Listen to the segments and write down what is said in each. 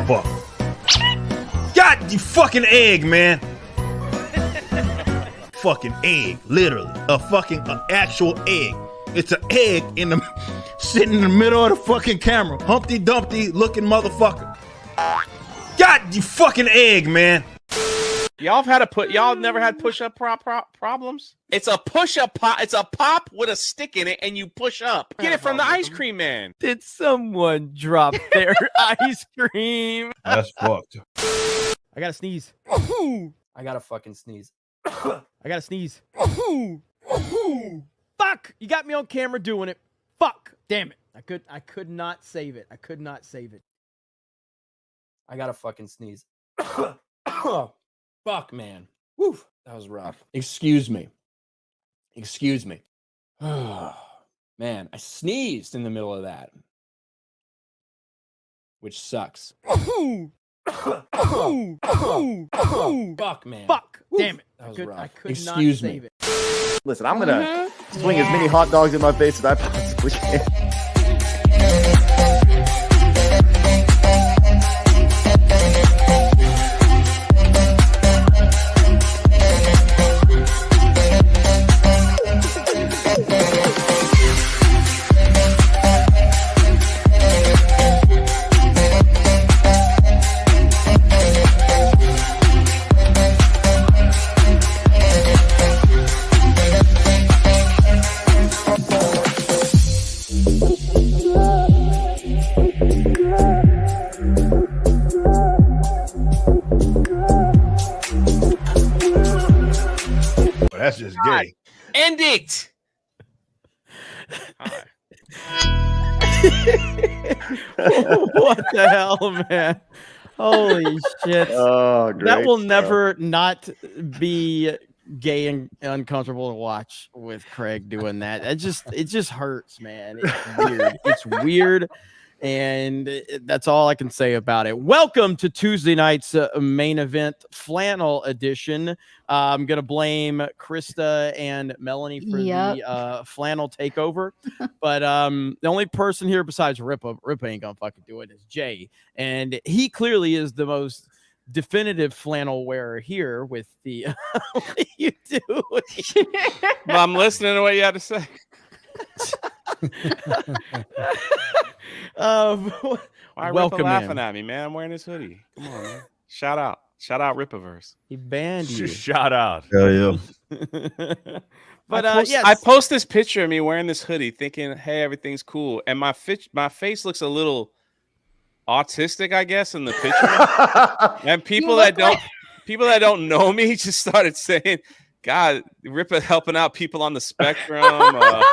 Fuck. God, you fucking egg, man. Fucking egg, literally. An actual egg. It's an egg sitting in the middle of the fucking camera. Humpty Dumpty looking motherfucker. God, you fucking egg, man. Y'all never had push-up problems? It's a push-up pop. It's a pop with a stick in it, and you push up. Get it from the ice cream man. Did someone drop their ice cream? That's fucked. I gotta sneeze. I gotta fucking sneeze. I gotta sneeze. Fuck! You got me on camera doing it. Fuck! Damn it! I could not save it. I could not save it. I gotta fucking sneeze. Fuck, man. Woo, that was rough. Excuse me. Man, I sneezed in the middle of that, which sucks. Fuck, man. Fuck! Damn it! That was rough. I could Excuse not me. save it. Listen, I'm gonna swing as many hot dogs in my face as I possibly can. That's just gay. End it. What the hell, man? Holy shit. Oh, great. That will never not be gay and uncomfortable to watch with Craig doing that. It just hurts, man. It's weird. It's weird. And that's all I can say about it. Welcome to Tuesday night's main event, Flannel Edition. I'm going to blame Krista and Melanie for the Flannel takeover. But the only person here besides Rippa ain't going to fucking do it, is Jay. And he clearly is the most definitive flannel wearer here with the... What are you doing? Well, I'm listening to what you had to say. Why Rippa laughing at me, man? I'm wearing this hoodie. Come on, man. Shout out Rippaverse. He banned you. Shout out. Hell yeah. But yes, I post this picture of me wearing this hoodie, thinking, "Hey, everything's cool," and my face looks a little autistic, I guess, in the picture. And people that don't know me just started saying, "God, Rippa helping out people on the spectrum."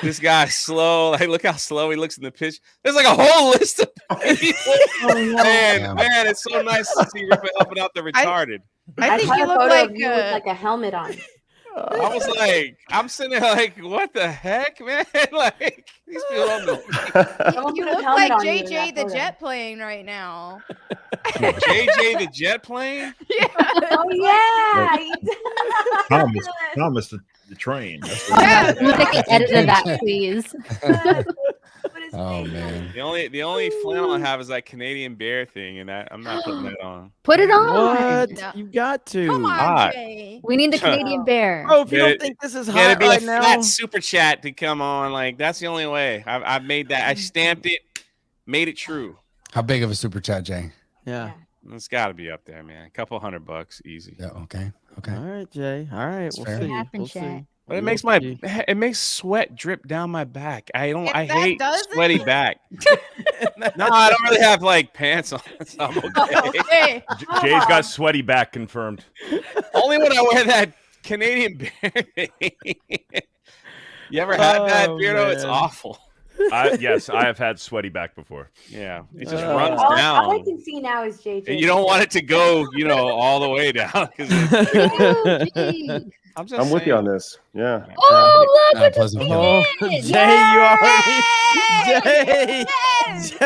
This guy's slow. Like, look how slow he looks in the pitch. There's like a whole list of people. Man, it's so nice to see Rippa helping out the retarded. I think you look like a helmet on. I was like, I'm sitting there like, what the heck, man? Like, these people don't know. You look like JJ the jet plane right now. JJ the jet plane? Yeah. Oh yeah. Thomas the train. Yeah. Edit that, please. Oh man. The only flannel I have is that Canadian bear thing, and I'm not putting that on. Put it on. What? No. You got to. Come on, Jay. We need the Canadian bear. Oh, if you don't think this is hot It'd be right a now. flat super chat to come on. Like, that's the only way. I've made that. I stamped it, made it true. How big of a super chat, Jay? Yeah. It's got to be up there, man. A couple $100, easy. Yeah. Okay. All right, Jay. All right. That's fair. We'll see. But it makes sweat drip down my back. I hate sweaty back. No, I don't really have like pants on, so I'm okay. Jay's got sweaty back confirmed. Only when I wear that Canadian bear thing. You ever had that, Beardo? It's awful. Yes, I have had sweaty back before. Yeah, it just runs down. All I can see now is JJ. And you don't want it to go, all the way down. I'm with you on this. Yeah. Oh, look! Pleasant Oh, feeling. Jay, you already. Jay.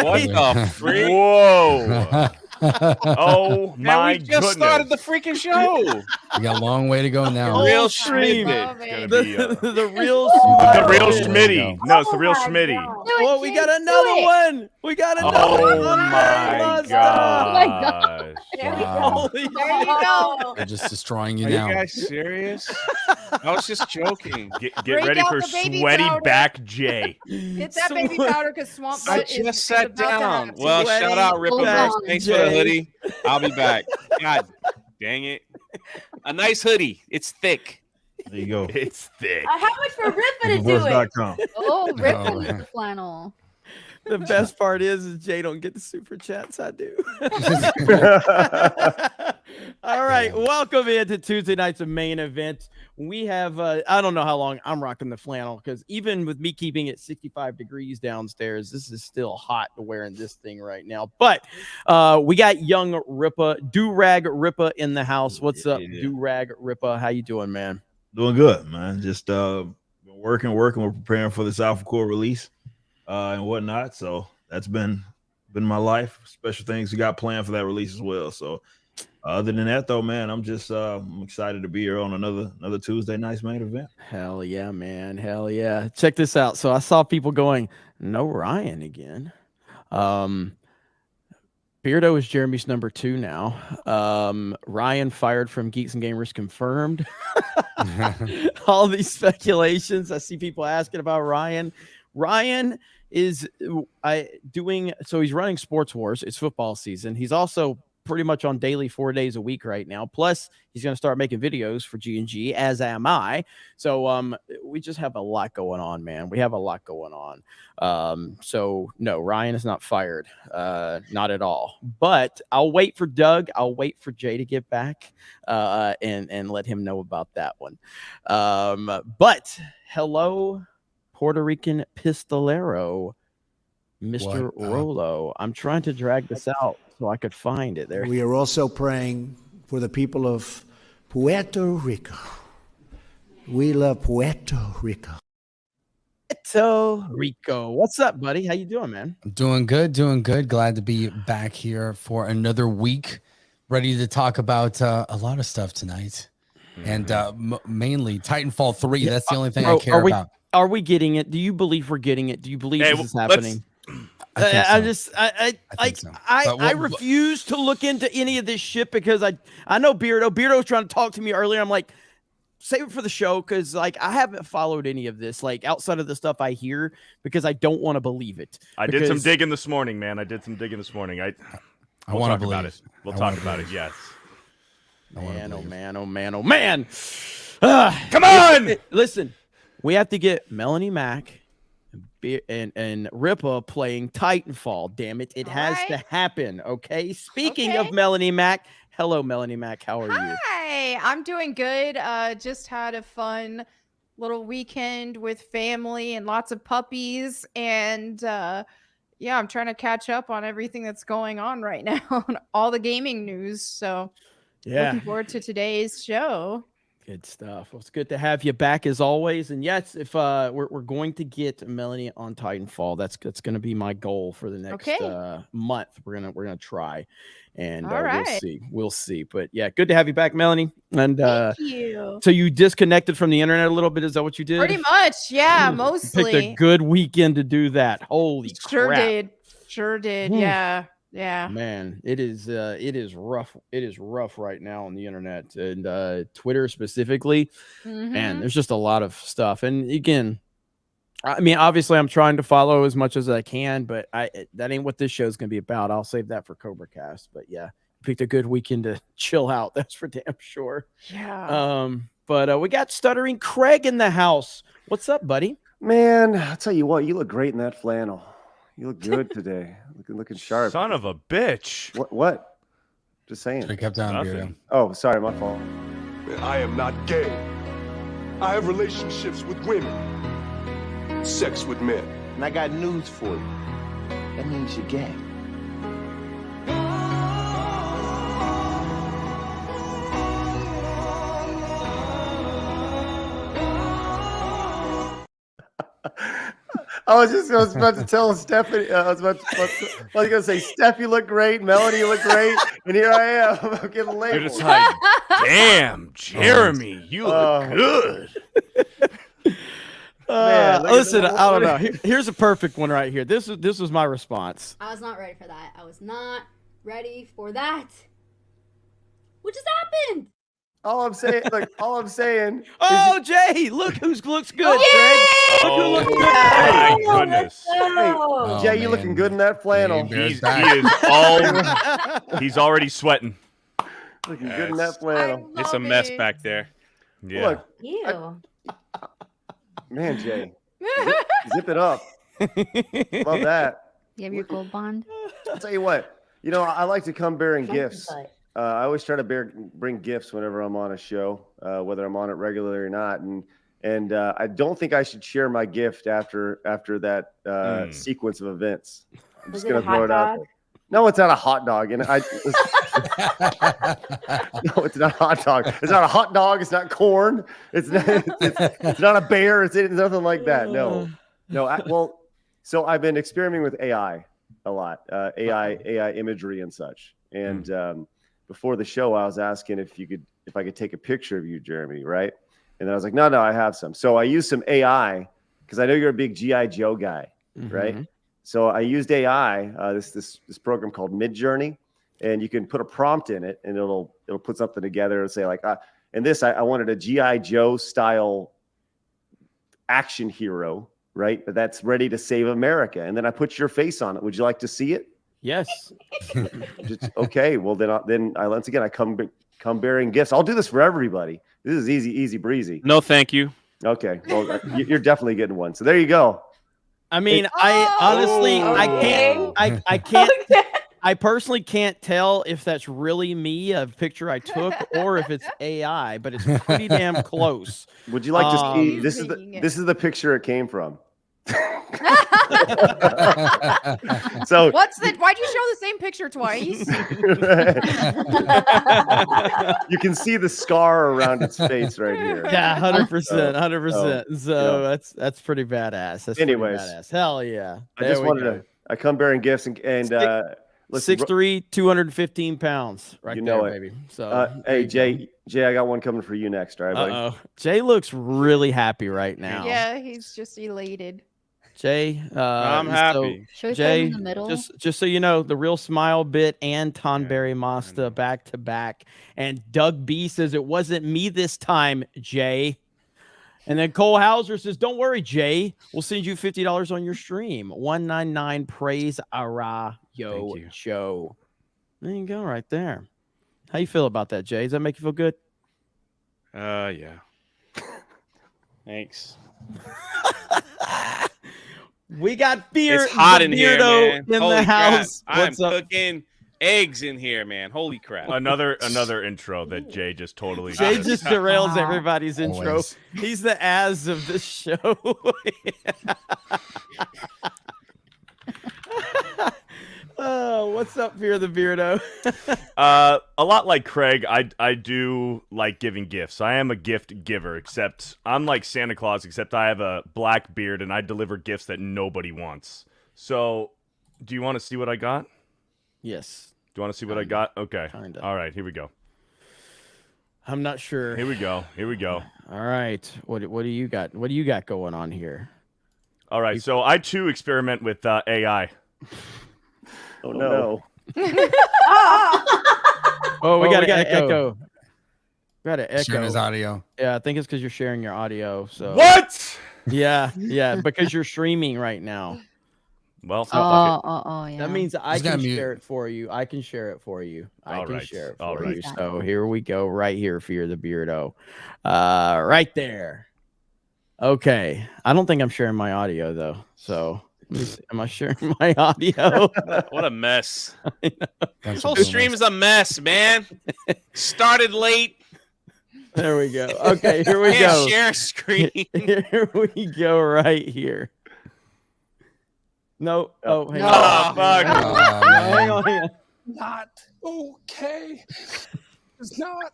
What the freak? Whoa. Oh Man, my we just goodness! started the freaking show. We got a long way to go now. Real stream. Schmidt. It's gonna be The real the real Oh, there we Schmitty. go. No, it's the real Oh my Schmitty. God. Oh, we got another one. We got another Oh one. my God. gosh! There we Wow. go. Holy There you go. They're just destroying you Are now. you guys serious? I was just joking. Get Break ready out for the baby sweaty powder. back Jay. Get that baby powder because Swamp I Butt is just sat about to down. happen. Well, Sweaty shout out Hold Ripaverse. on, Thanks for the Jay. hoodie. I'll be back. God dang it. A nice hoodie. It's thick. There you go. It's thick. How much for Ripa to do it? Reverse.com. Oh, Ripa Oh. with the flannel. The best part is Jay don't get the super chats. I do. All right, welcome into Tuesday night's main event. We have I don't know how long I'm rocking the flannel because even with me keeping it 65 degrees downstairs, this is still hot wearing this thing right now. But we got young Ripa, Do-Rag Ripa in the house. What's up, Yeah. Do-Rag Ripa? How you doing, man? Doing good, man. Just been working. We're preparing for this Alpha Core release and whatnot. So that's been my life. Special things we got planned for that release as well. So other than that, though, man, I'm just I'm excited to be here on another Tuesday night's main event. Hell yeah, man. Hell yeah. Check this out. So I saw people going, no Ryan again. Beardo is Jeremy's number 2 now. Ryan fired from Geeks and Gamers confirmed. All these speculations. I see people asking about Ryan. Ryan is doing, so he's running Sports Wars. It's football season. He's also pretty much on daily 4 days a week right now. Plus, he's going to start making videos for G&G, as am I. So we just have a lot going on, man. We have a lot going on. So no, Ryan is not fired. Not at all. But I'll wait for Doug. I'll wait for Jay to get back and let him know about that one. But hello, Puerto Rican pistolero, Mr. What? Rolo. I'm trying to drag this out so I could find it there. We are also praying for the people of Puerto Rico. We love Puerto Rico. Puerto Rico. What's up, buddy? How you doing, man? Doing good, doing good. Glad to be back here for another week. Ready to talk about a lot of stuff tonight. And mainly Titanfall 3. That's the only thing I care about. Are we getting it? Do you believe we're getting it? Do you believe this is happening? I think so. I refuse to look into any of this shit because I know Beardo was trying to talk to me earlier. I'm like, save it for the show because like I haven't followed any of this like outside of the stuff I hear because I don't want to believe it. I did some digging this morning, man. I did some digging this morning. I we'll want to talk believe about it. We'll talk about it. Yes. Man, oh man, oh man, oh man. Come on! Listen, we have to get Melanie Mac and Ripa playing Titanfall. Damn it. It has to happen. Okay. Speaking of Melanie Mac, hello, Melanie Mac. How are you? Hi, I'm doing good. Just had a fun little weekend with family and lots of puppies. And yeah, I'm trying to catch up on everything that's going on right now on all the gaming news. So looking forward to today's show. Good stuff. Well, it's good to have you back as always. And yes, if we're going to get Melanie on Titanfall, that's going to be my goal for the next month. We're gonna try, and we'll see. But yeah, good to have you back, Melanie. And thank you. So you disconnected from the internet a little bit? Is that what you did? Pretty much, yeah. Mostly. Picked a good weekend to do that. Holy crap! Sure did. Yeah. Yeah, man, it is rough. It is rough right now on the internet and Twitter specifically. Man, there's just a lot of stuff. And again, I mean, obviously, I'm trying to follow as much as I can, but that ain't what this show is going to be about. I'll save that for Cobra Cast. But yeah, picked a good weekend to chill out. That's for damn sure. Yeah. But we got Stuttering Craig in the house. What's up, buddy? Man, I'll tell you what, you look great in that flannel. You look good today. Looking sharp. Son of a bitch. What? Just saying. Should have kept down, Beardo. Oh, sorry, my fault. I am not gay. I have relationships with women. Sex with men. And I got news for you. That means you're gay. I was about to tell Stephanie. I was gonna say, Steph, you look great. Melody, you look great. And here I am. I'm getting labeled. You're just like, damn, Jeremy, you look good. Man, listen, I don't know. Here's a perfect one right here. This was my response. I was not ready for that. I was not ready for that. What just happened? All I'm saying. Oh, Jay, look who looks good, Greg. Look who looks good. Thank goodness. Hey, Jay, you looking good in that flannel. He's already sweating. Looking good in that flannel. It's a mess back there. Yeah. Look, Ew. man, Jay, zip it up. Love that. You have your gold bond? I'll tell you what. You know, I like to come bearing gifts. I always try to bring gifts whenever I'm on a show, whether I'm on it regularly or not. And I don't think I should share my gift after that sequence of events. I'm just gonna throw it out there. No, it's not a hot dog, and no, it's not a hot dog. It's not a hot dog. It's not corn. It's not a bear. It's nothing like that. No. So I've been experimenting with AI a lot, AI imagery and such. And before the show, I was asking if I could take a picture of you, Jeremy, right? And then I was like, no, I have some. So I used some AI because I know you're a big G.I. Joe guy, right? So I used AI, this program called Midjourney, and you can put a prompt in it, and it'll put something together and say like, and this I wanted a G.I. Joe style action hero, right? But that's ready to save America. And then I put your face on it. Would you like to see it? Yes. Okay. Well, then I once again I come bearing gifts. I'll do this for everybody. This is easy breezy. No, thank you. Okay. Well, you're definitely getting one. So there you go. I mean, I honestly, I can't. I personally can't tell if that's really me, a picture I took, or if it's AI, but it's pretty damn close. Would you like to see? This is the picture it came from. So why'd you show the same picture twice? You can see the scar around its face right here. Yeah, 100%. So that's pretty badass. That's anyways, pretty badass. Hell yeah. I just wanted to. I come bearing gifts and 6'3", 215 pounds. Right, you know there, it, baby. So hey Jay, I got one coming for you next. All right, buddy. Jay looks really happy right now. Yeah, he's just elated. Jay, I'm happy. Should we Jay, in the middle? just so you know, the Real Smile bit and Tonberry Masta back to back. And Doug B says it wasn't me this time, Jay. And then Cole Hauser says, "Don't worry, Jay. We'll send you $50 on your stream." 199 praise Ara Yo Joe. There you go, right there. How you feel about that, Jay? Does that make you feel good? Yeah. Thanks. We got beer. It's hot in here, man. In Holy the house. Crap. I'm cooking eggs in here, man. Holy crap. Another intro that Jay just totally Jay just derails everybody's intro. He's the ass of this show. Oh, what's up, Fear the Beardo? A lot like Craig, I do like giving gifts. I am a gift giver, except I'm like Santa Claus, except I have a black beard and I deliver gifts that nobody wants. So, do you want to see what I got? Yes. Do you want to see what I got? Okay. Kinda. All right, here we go. I'm not sure. Here we go. All right. What do you got? What do you got going on here? All right. So I too experiment with AI. Oh no. Oh, we got an echo. We got an echo. Sharing his audio. Yeah, I think it's because you're sharing your audio. So what? Yeah, because you're streaming right now. Well, yeah. That means I can share it for you. I can share it for you. You. So here we go, right here, Fear the Beardo. Right there. Okay. I don't think I'm sharing my audio though. So am I sharing my audio? What a mess. This whole stream is a mess, man. Started late. There we go. Okay, here we go. Share screen. Here we go, right here. No. Oh, hang on. Oh, fuck. Hang on. Not okay. It's not.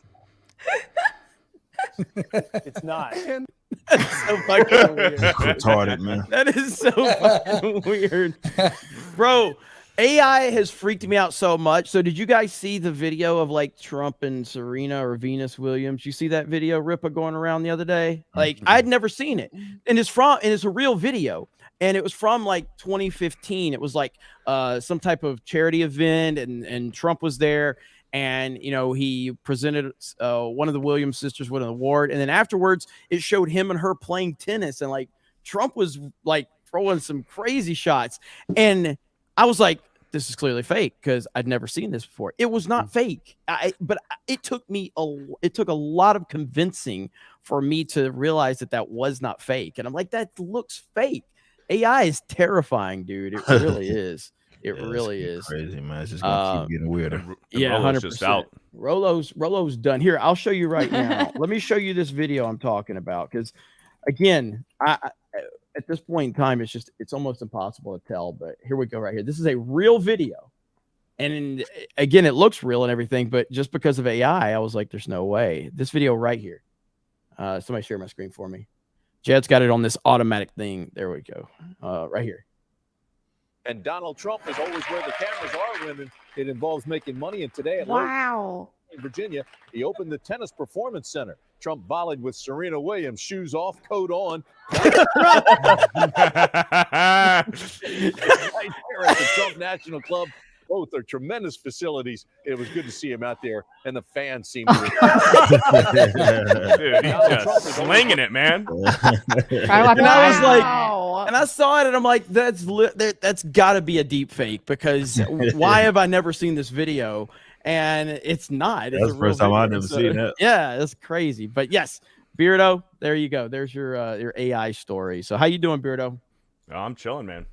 It's not. And That's so fucking weird. Retarded, man. That is so fucking weird, bro. AI has freaked me out so much. So did you guys see the video of like Trump and Serena or Venus Williams? You see that video, Ripa, going around the other day? Like I'd never seen it. And it's a real video. And it was from like 2015. It was like some type of charity event, and Trump was there. And, you know, he presented one of the Williams sisters with an award. And then afterwards, it showed him and her playing tennis. And like Trump was like throwing some crazy shots. And I was like, this is clearly fake because I'd never seen this before. It was not fake. But it took a lot of convincing for me to realize that was not fake. And I'm like, that looks fake. AI is terrifying, dude. It really is. It really is crazy, man. It's just gonna keep getting weirder. Yeah, 100%. Rolo's done. Here, I'll show you right now. Let me show you this video I'm talking about, because again, I at this point in time, it's almost impossible to tell. But here we go, right here. This is a real video, and again, it looks real and everything, but just because of AI, I was like, "There's no way." This video right here. Somebody share my screen for me. Jed's got it on this automatic thing. There we go. Right here. And Donald Trump is always where the cameras are when it involves making money. And today at in Virginia, he opened the Tennis Performance Center. Trump volleyed with Serena Williams, shoes off, coat on. Right there at the Trump National Club. Both are tremendous facilities. It was good to see him out there, and the fans seemed to. Dude, he's just slinging it, man. And I was like, and I saw it, and I'm like, that's got to be a deep fake, because why have I never seen this video? And it's not. It's That's the first time I've never seen that. Yeah, it's crazy. But yes, Beardo, there you go. There's your AI story. So how you doing, Beardo? Oh, I'm chilling, man.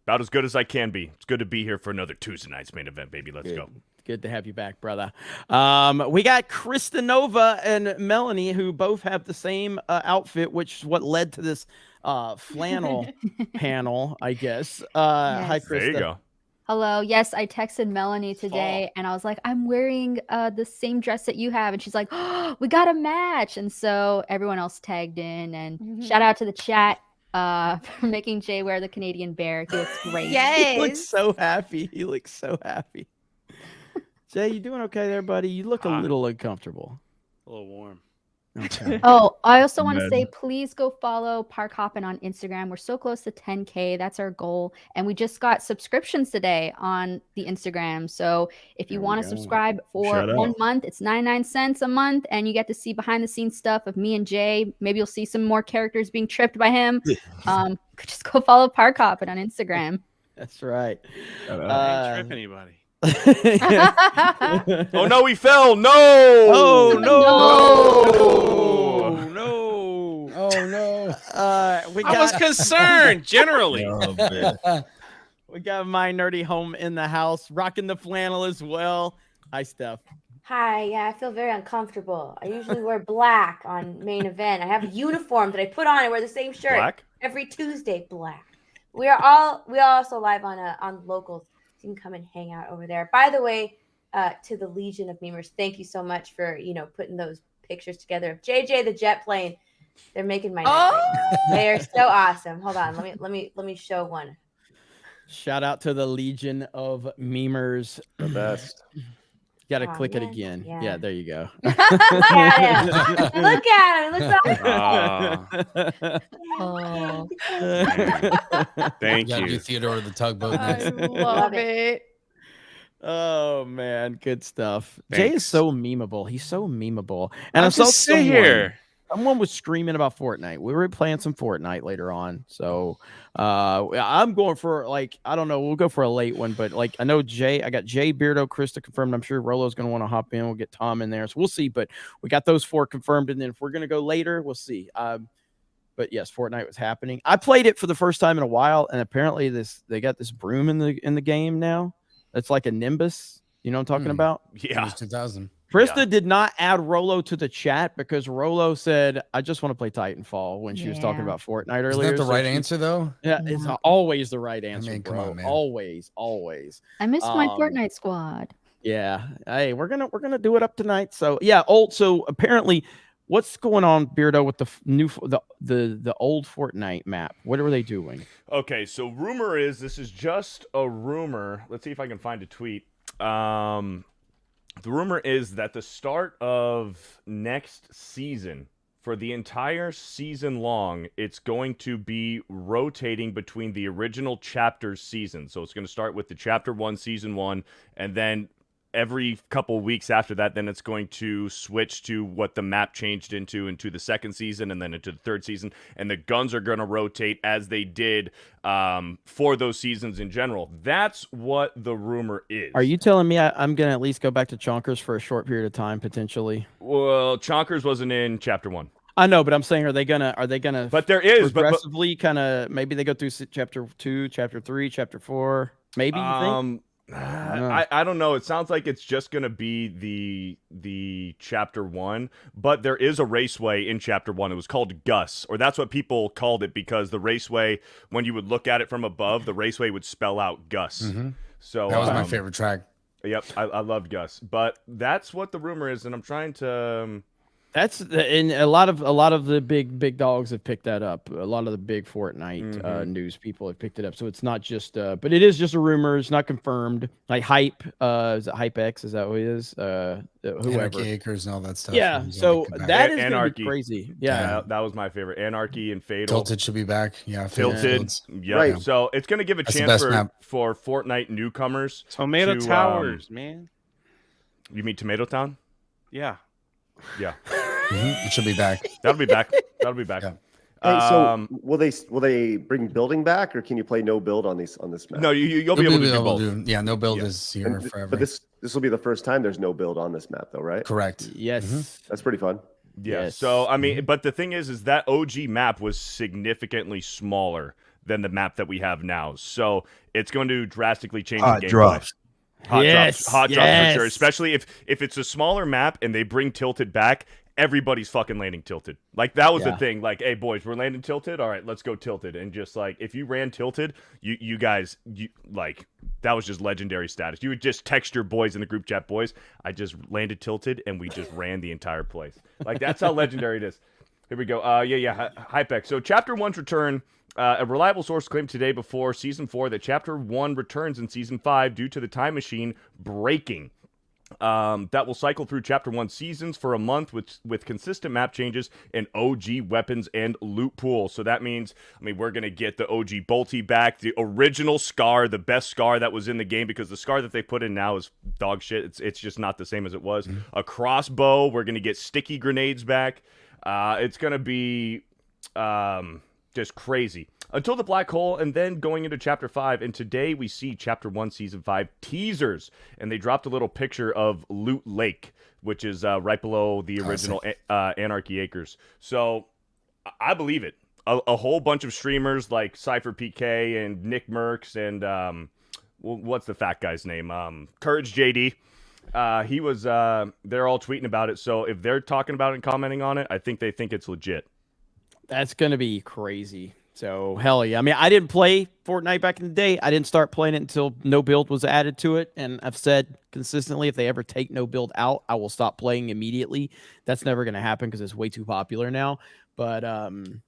About as good as I can be. It's good to be here for another Tuesday night's main event, baby. Let's go. Good to have you back, brother. We got Krista Nova and Melanie, who both have the same outfit, which is what led to this flannel panel, I guess. Hi, Krista. There you go. Hello. Yes, I texted Melanie today, and I was like, I'm wearing the same dress that you have. And she's like, oh, we got a match. And so everyone else tagged in. And shout out to the chat for making Jay wear the Canadian bear. He looks great. Yes. He looks so happy. He looks so happy. Jay, you doing okay there, buddy? You look a little uncomfortable. A little warm. Okay. Oh, I also want to say, please go follow Park Hoppin' on Instagram. We're so close to 10K. That's our goal. And we just got subscriptions today on the Instagram. So if you want to subscribe for 1 month, it's 99 cents a month. And you get to see behind the scenes stuff of me and Jay. Maybe you'll see some more characters being tripped by him. Just go follow Park Hoppin' on Instagram. That's right. I didn't trip anybody. Oh no, he fell. No. Oh no. No. Oh no. I was concerned generally. We got my nerdy home in the house, rocking the flannel as well. Hi, Steph. Hi, yeah, I feel very uncomfortable. I usually wear black on main event. I have a uniform that I put on. I wear the same shirt every Tuesday. Black. We are also live on Locals. You can come and hang out over there. By the way, to the Legion of Memers, thank you so much for putting those pictures together of JJ the jet plane. They're making my night. Right now. They are so awesome. Hold on, let me show one. Shout out to the Legion of Memers. The best. You got to click it again. Yeah. Yeah, there you go. Look at him. He looks Oh. Thank you. Do Theodore the tugboat I next. love it. Oh man, good stuff. Thanks. Jay is so memeable. He's so memeable. And I I'll saw just sit here. Someone was screaming about Fortnite. We were playing some Fortnite later on. So I'm going for, like, I don't know. We'll go for a late one. But, like, I know I got Jay, Beardo, Krista confirmed. I'm sure Rolo's going to want to hop in. We'll get Tom in there. So we'll see. But we got those 4 confirmed. And then if we're going to go later, we'll see. But, yes, Fortnite was happening. I played it for the first time in a while. And apparently they got this broom in the game now. It's like a Nimbus. You know what I'm talking about? Yeah. 2000. Krista did not add Rolo to the chat because Rolo said, I just want to play Titanfall when she was talking about Fortnite earlier. Isn't that the right answer, though? Yeah, it's always the right answer, I mean, bro. come on, man. Always. I missed my Fortnite squad. Yeah. Hey, we're gonna do it up tonight. So yeah, so apparently What's going on, Beardo, with the old Fortnite map? What are they doing? Okay, so rumor is this is just a rumor. Let's see if I can find a tweet. The rumor is that the start of next season, for the entire season long, it's going to be rotating between the original chapters season. So it's going to start with the chapter 1, season 1, and then every couple weeks after that, then it's going to switch to what the map changed into the second season and then into the third season. And the guns are going to rotate as they did for those seasons in general. That's what the rumor is. Are you telling me I'm going to at least go back to Chonkers for a short period of time, potentially? Well, Chonkers wasn't in chapter 1. I know, but I'm saying, are they gonna? But there is progressively kind of, maybe they go through chapter 2, chapter 3, chapter 4. Maybe you think? I don't know. It sounds like it's just gonna be the chapter 1, but there is a raceway in chapter 1. It was called Gus, or that's what people called it, because the raceway, when you would look at it from above, the raceway would spell out Gus. Mm-hmm. So that was my favorite track. Yep, I loved Gus, but that's what the rumor is, and I'm trying to. And a lot of the big dogs have picked that up. A lot of the big Fortnite news people have picked it up. So it's not just, but it is just a rumor. It's not confirmed. Like Hype, is it Hype X? Is that what it is? Whoever. Anarchy Acres and all that stuff. Yeah. So that is gonna be crazy. Yeah. That was my favorite. Anarchy and Fatal. Tilted should be back. Yeah. Tilted. Yeah. Right. So it's gonna give a chance for Fortnite newcomers. Tomato Towers, man. You mean Tomato Town? Yeah. Yeah. It should be back. That'll be back. Yeah. Hey, so will they bring building back, or can you play no build on this map? No, you'll be able to do both. Yeah, no build is here forever. But this will be the first time there's no build on this map, though, right? Correct. Yes. That's pretty fun. Yeah. Yes. So I mean, but the thing is that OG map was significantly smaller than the map that we have now. So it's going to drastically change the gameplay. Drops. Hot drops for sure. Especially if it's a smaller map and they bring Tilted back, everybody's fucking landing Tilted. Like that was the thing. Like, hey boys, we're landing Tilted. All right, let's go Tilted. And just like if you ran Tilted, you guys like that was just legendary status. You would just text your boys in the group chat, boys, I just landed Tilted, and we just ran the entire place. Like that's how legendary it is. Here we go. Hypex. So chapter 1's return. A reliable source claimed today before Season 4 that Chapter 1 returns in Season 5 due to the time machine breaking. That will cycle through Chapter 1 seasons for a month with consistent map changes and OG weapons and loot pool. So that means, we're going to get the OG Bolty back, the original Scar, the best Scar that was in the game, because the Scar that they put in now is dog shit. It's just not the same as it was. A crossbow. We're going to get sticky grenades back. It's going to be... just crazy until the black hole, and then going into chapter 5. And today we see chapter 1 season 5 teasers, and they dropped a little picture of Loot Lake, which is right below the original Anarchy Acres. So I believe it. A whole bunch of streamers like Cypher PK and Nick Merckx and what's the fat guy's name, Courage JD. He was they're all tweeting about it. So if they're talking about it and commenting on it, I think they think it's legit. That's going to be crazy. So, hell yeah. I didn't play Fortnite back in the day. I didn't start playing it until no build was added to it. And I've said consistently, if they ever take no build out, I will stop playing immediately. That's never going to happen because it's way too popular now. But,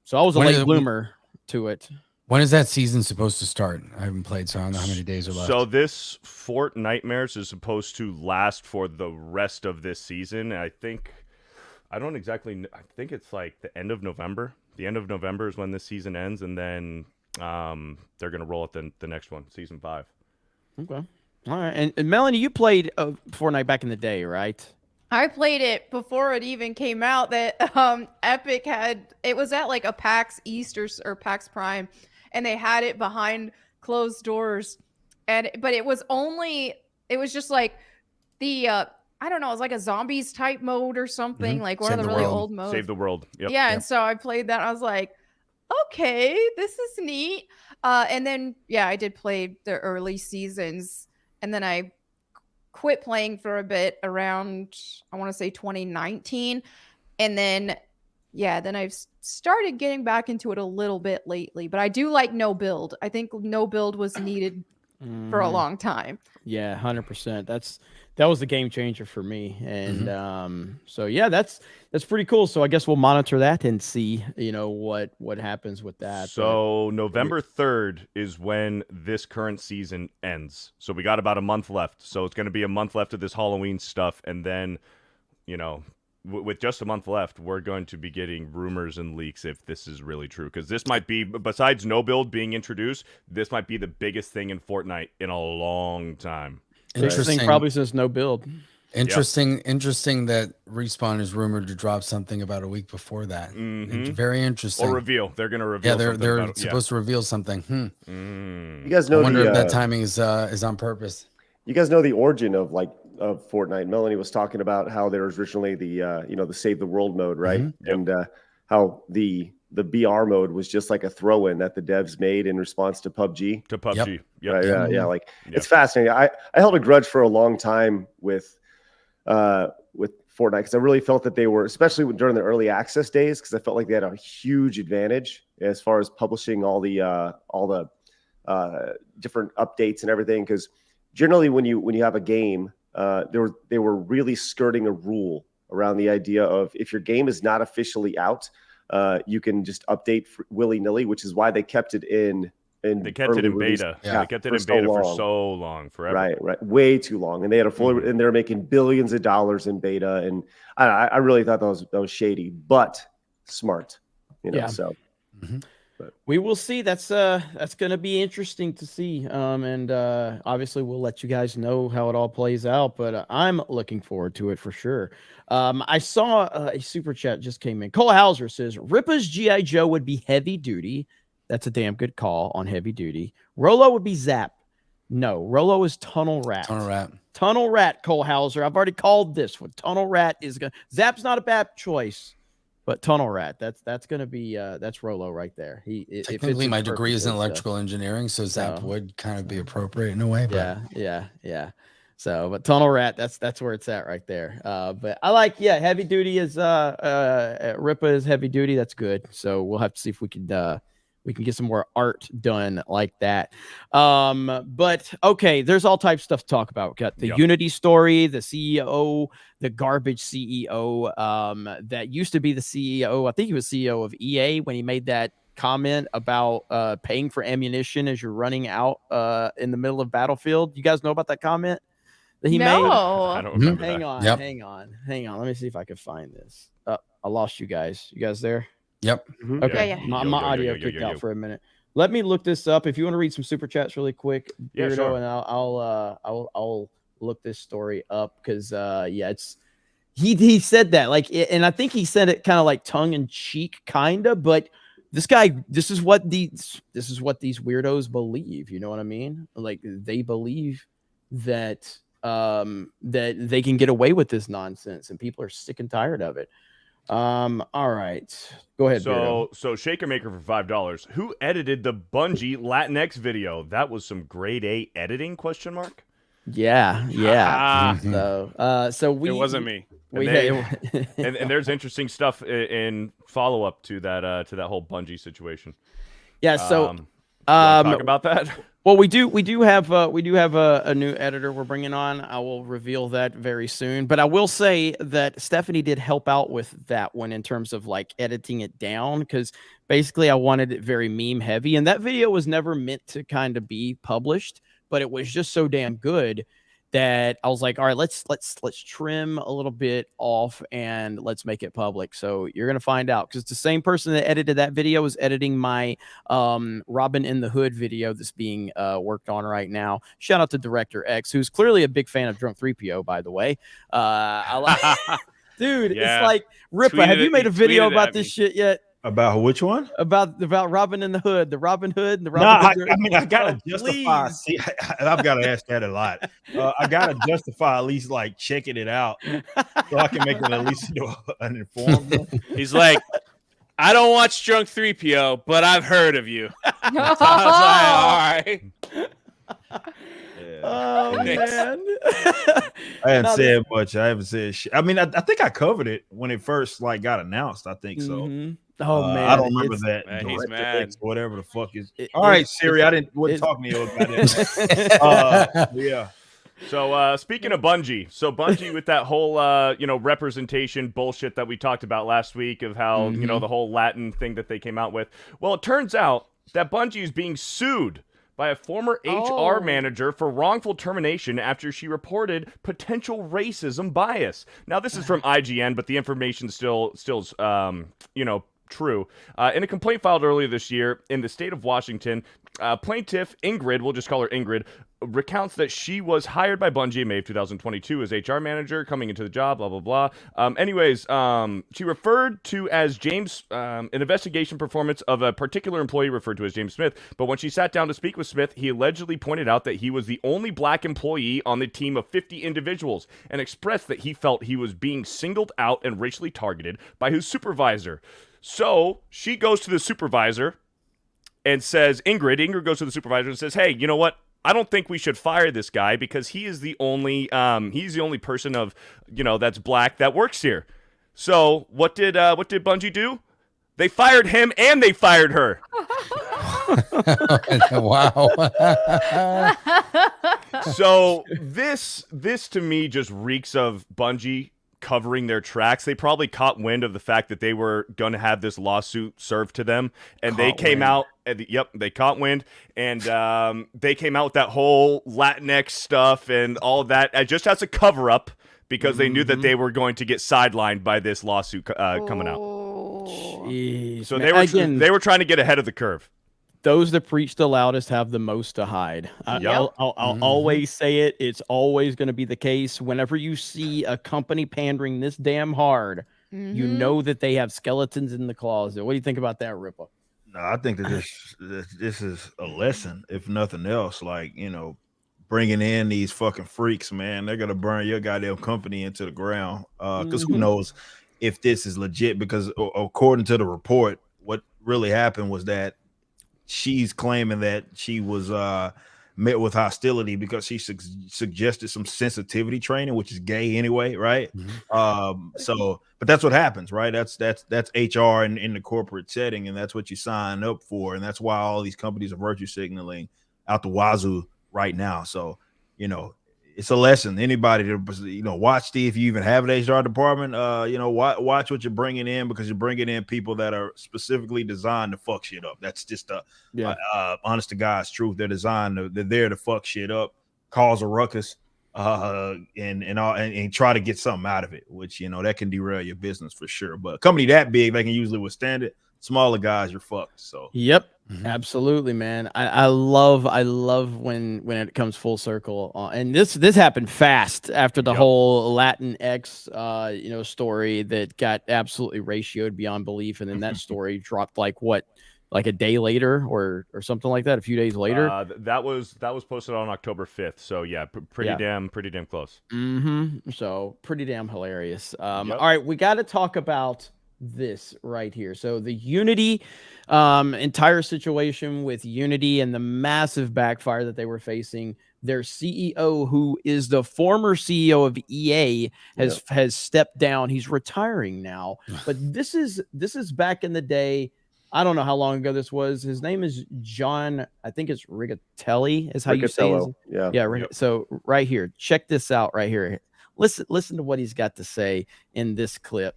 so I was a late bloomer to it. When is that season supposed to start? I haven't played, so I don't know how many days are left. So this Fort Nightmares is supposed to last for the rest of this season. I think it's like the end of November. The end of November is when this season ends, and then they're going to roll out the next one, season 5. Okay. All right. And Melanie, you played Fortnite back in the day, right? I played it before it even came out. That Epic it was at like a PAX East or PAX Prime, and they had it behind closed doors. But it was just like the I don't know, it was like a zombies type mode or something, like one of the really old modes. Save the world. Yep. Yeah, and so I played that. I was like, okay, this is neat. And then, I did play the early seasons. And then I quit playing for a bit around, I want to say 2019. And then, then I've started getting back into it a little bit lately. But I do like no build. I think no build was needed for a long time. Yeah, 100%. that was the game changer for me. And so yeah, that's pretty cool. So I guess we'll monitor that and see, what happens with that. So November 3rd is when this current season ends. So we got about a month left. So it's going to be a month left of this Halloween stuff, and then, with just a month left, we're going to be getting rumors and leaks if this is really true. Because this might be, besides no build being introduced, this might be the biggest thing in Fortnite in a long time. Interesting, probably since no build. Interesting that Respawn is rumored to drop something about a week before that. Very interesting. Or reveal. They're going to reveal. Yeah, they're supposed to reveal something. You guys know I wonder if that timing is on purpose. You guys know the origin of Fortnite. Melanie was talking about how there was originally the Save the World mode, right? And how the BR mode was just like a throw-in that the devs made in response to PUBG. Right, yeah, it's fascinating. I held a grudge for a long time with Fortnite because I really felt that they were, especially during the early access days, because I felt like they had a huge advantage as far as publishing all the different updates and everything. Because generally, when you have a game, they were really skirting a rule around the idea of if your game is not officially out, you can just update willy-nilly, which is why they kept it in they kept it in beta. Yeah, they kept it in beta for so long, forever. Right, way too long. And they had a full, and they're making billions of dollars in beta. And I really thought that was shady, but smart. So. But we will see. That's going to be interesting to see. And obviously we'll let you guys know how it all plays out. But I'm looking forward to it for sure. I saw a super chat just came in. Cole Hauser says Ripa's G.I. Joe would be heavy duty. That's a damn good call on heavy duty. Rolo would be Zap. No, Rolo is Tunnel Rat. Tunnel Rat, Cole Hauser. I've already called this one. Tunnel Rat is going. Zap's not a bad choice. But Tunnel Rat, that's going to be that's Rolo right there. Technically, my degree is in electrical engineering, so Zap would kind of be appropriate in a way. But. Yeah. So, but Tunnel Rat, that's where it's at right there. But I like, heavy duty is Ripa is heavy duty. That's good. So we'll have to see if we can get some more art done like that. But okay, there's all types of stuff to talk about. We got the Unity story, the CEO, the garbage CEO that used to be the CEO. I think he was CEO of EA when he made that comment about paying for ammunition as you're running out in the middle of Battlefield. You guys know about that comment that he made? I don't remember. Hang on. Let me see if I can find this. I lost you guys. You guys there? Yep. Okay. Yeah. My audio kicked out for a minute. Let me look this up. If you want to read some super chats really quick, Beardo, sure. And I'll look this story up because it's he said that and I think he said it kind of like tongue in cheek, kind of. But this is what these weirdos believe. You know what I mean? Like they believe that that they can get away with this nonsense, and people are sick and tired of it. All right, go ahead. So Shaker Maker for $5. Who edited the Bungie Latinx video? That was some grade A editing? ? Yeah. So it wasn't me. And there's interesting stuff in follow up to that whole Bungie situation. Yeah. So talk about that. Well, we do have a new editor we're bringing on. I will reveal that very soon. But I will say that Stephanie did help out with that one in terms of like editing it down, because basically I wanted it very meme heavy, and that video was never meant to kind of be published, but it was just so damn good that I was like, all right, let's trim a little bit off and let's make it public. So you're gonna find out, because the same person that edited that video is editing my Robin in the Hood video that's being worked on right now. Shout out to Director X, who's clearly a big fan of Drunk 3PO, by the way. I like dude, it's like Ripa, have you made a video about this shit yet? About which one? About Robin in the Hood, the Robin Hood, and the Robin Hood. I mean, I gotta justify. See, I've got to ask that a lot. I gotta justify at least like checking it out, so I can make it at least an informed one. He's like, I don't watch Drunk 3PO, but I've heard of you. So I was like, all right. Oh man, I haven't said much. I haven't said shit. I mean, I think I covered it when it first like got announced. I think so. Mm-hmm. Oh man, I don't remember that. Man, he's mad. Whatever the fuck is. All right, Siri. I wasn't talking to you about it. Yeah. So speaking of Bungie, so Bungie with that whole representation bullshit that we talked about last week of how the whole Latin thing that they came out with. Well, it turns out that Bungie is being sued by a former HR manager for wrongful termination after she reported potential racism bias. Now, this is from IGN, but the information still true. In a complaint filed earlier this year in the state of Washington, plaintiff Ingrid, we'll just call her Ingrid, recounts that she was hired by Bungie in May of 2022 as HR manager, coming into the job, blah, blah, blah. She referred to as James, an investigation performance of a particular employee referred to as James Smith, but when she sat down to speak with Smith, he allegedly pointed out that he was the only black employee on the team of 50 individuals and expressed that he felt he was being singled out and racially targeted by his supervisor. So she goes to the supervisor and says, Ingrid goes to the supervisor and says, hey, you know what? I don't think we should fire this guy because he is the only person of, that's black that works here. So what did Bungie do? They fired him and they fired her. Wow. So this to me just reeks of Bungie covering their tracks. They probably caught wind of the fact that they were going to have this lawsuit served to them, and they came out. They caught wind, and they came out with that whole Latinx stuff and all of that just as a cover up because they knew that they were going to get sidelined by this lawsuit coming out. Jeez, so they were trying to get ahead of the curve. Those that preach the loudest have the most to hide. I'll always say it. It's always going to be the case. Whenever you see a company pandering this damn hard, you know that they have skeletons in the closet. What do you think about that, Ripper? No, I think that this is a lesson, if nothing else. Like, bringing in these fucking freaks, man, they're gonna burn your goddamn company into the ground. Because who knows if this is legit? Because according to the report, what really happened was that she's claiming that she was met with hostility because she suggested some sensitivity training, which is gay anyway, right? But that's what happens, right? That's HR in the corporate setting, and that's what you sign up for, and that's why all these companies are virtue signaling out the wazoo right now. So, it's a lesson. Anybody to watch if you even have an HR department, watch what you're bringing in, because you're bringing in people that are specifically designed to fuck shit up. That's just honest to God's truth. They're there to fuck shit up, cause a ruckus, and try to get something out of it, which that can derail your business for sure. But a company that big, they can usually withstand it. Smaller guys, you're fucked. So absolutely, man. I love when it comes full circle, and this happened fast after the whole Latinx story that got absolutely ratioed beyond belief, and then that story dropped like a day later or something like that, a few days later. That was posted on October 5th. So yeah, pretty damn close. So pretty damn hilarious. All right, we got to talk about this right here. So the Unity entire situation with Unity and the massive backfire that they were facing, their CEO, who is the former CEO of EA, has stepped down. He's retiring now. But this is back in the day. I don't know how long ago this was. His name is John, I think it's Rigatelli is how you say it. Yeah. So right here, check this out right here. Listen to what he's got to say in this clip.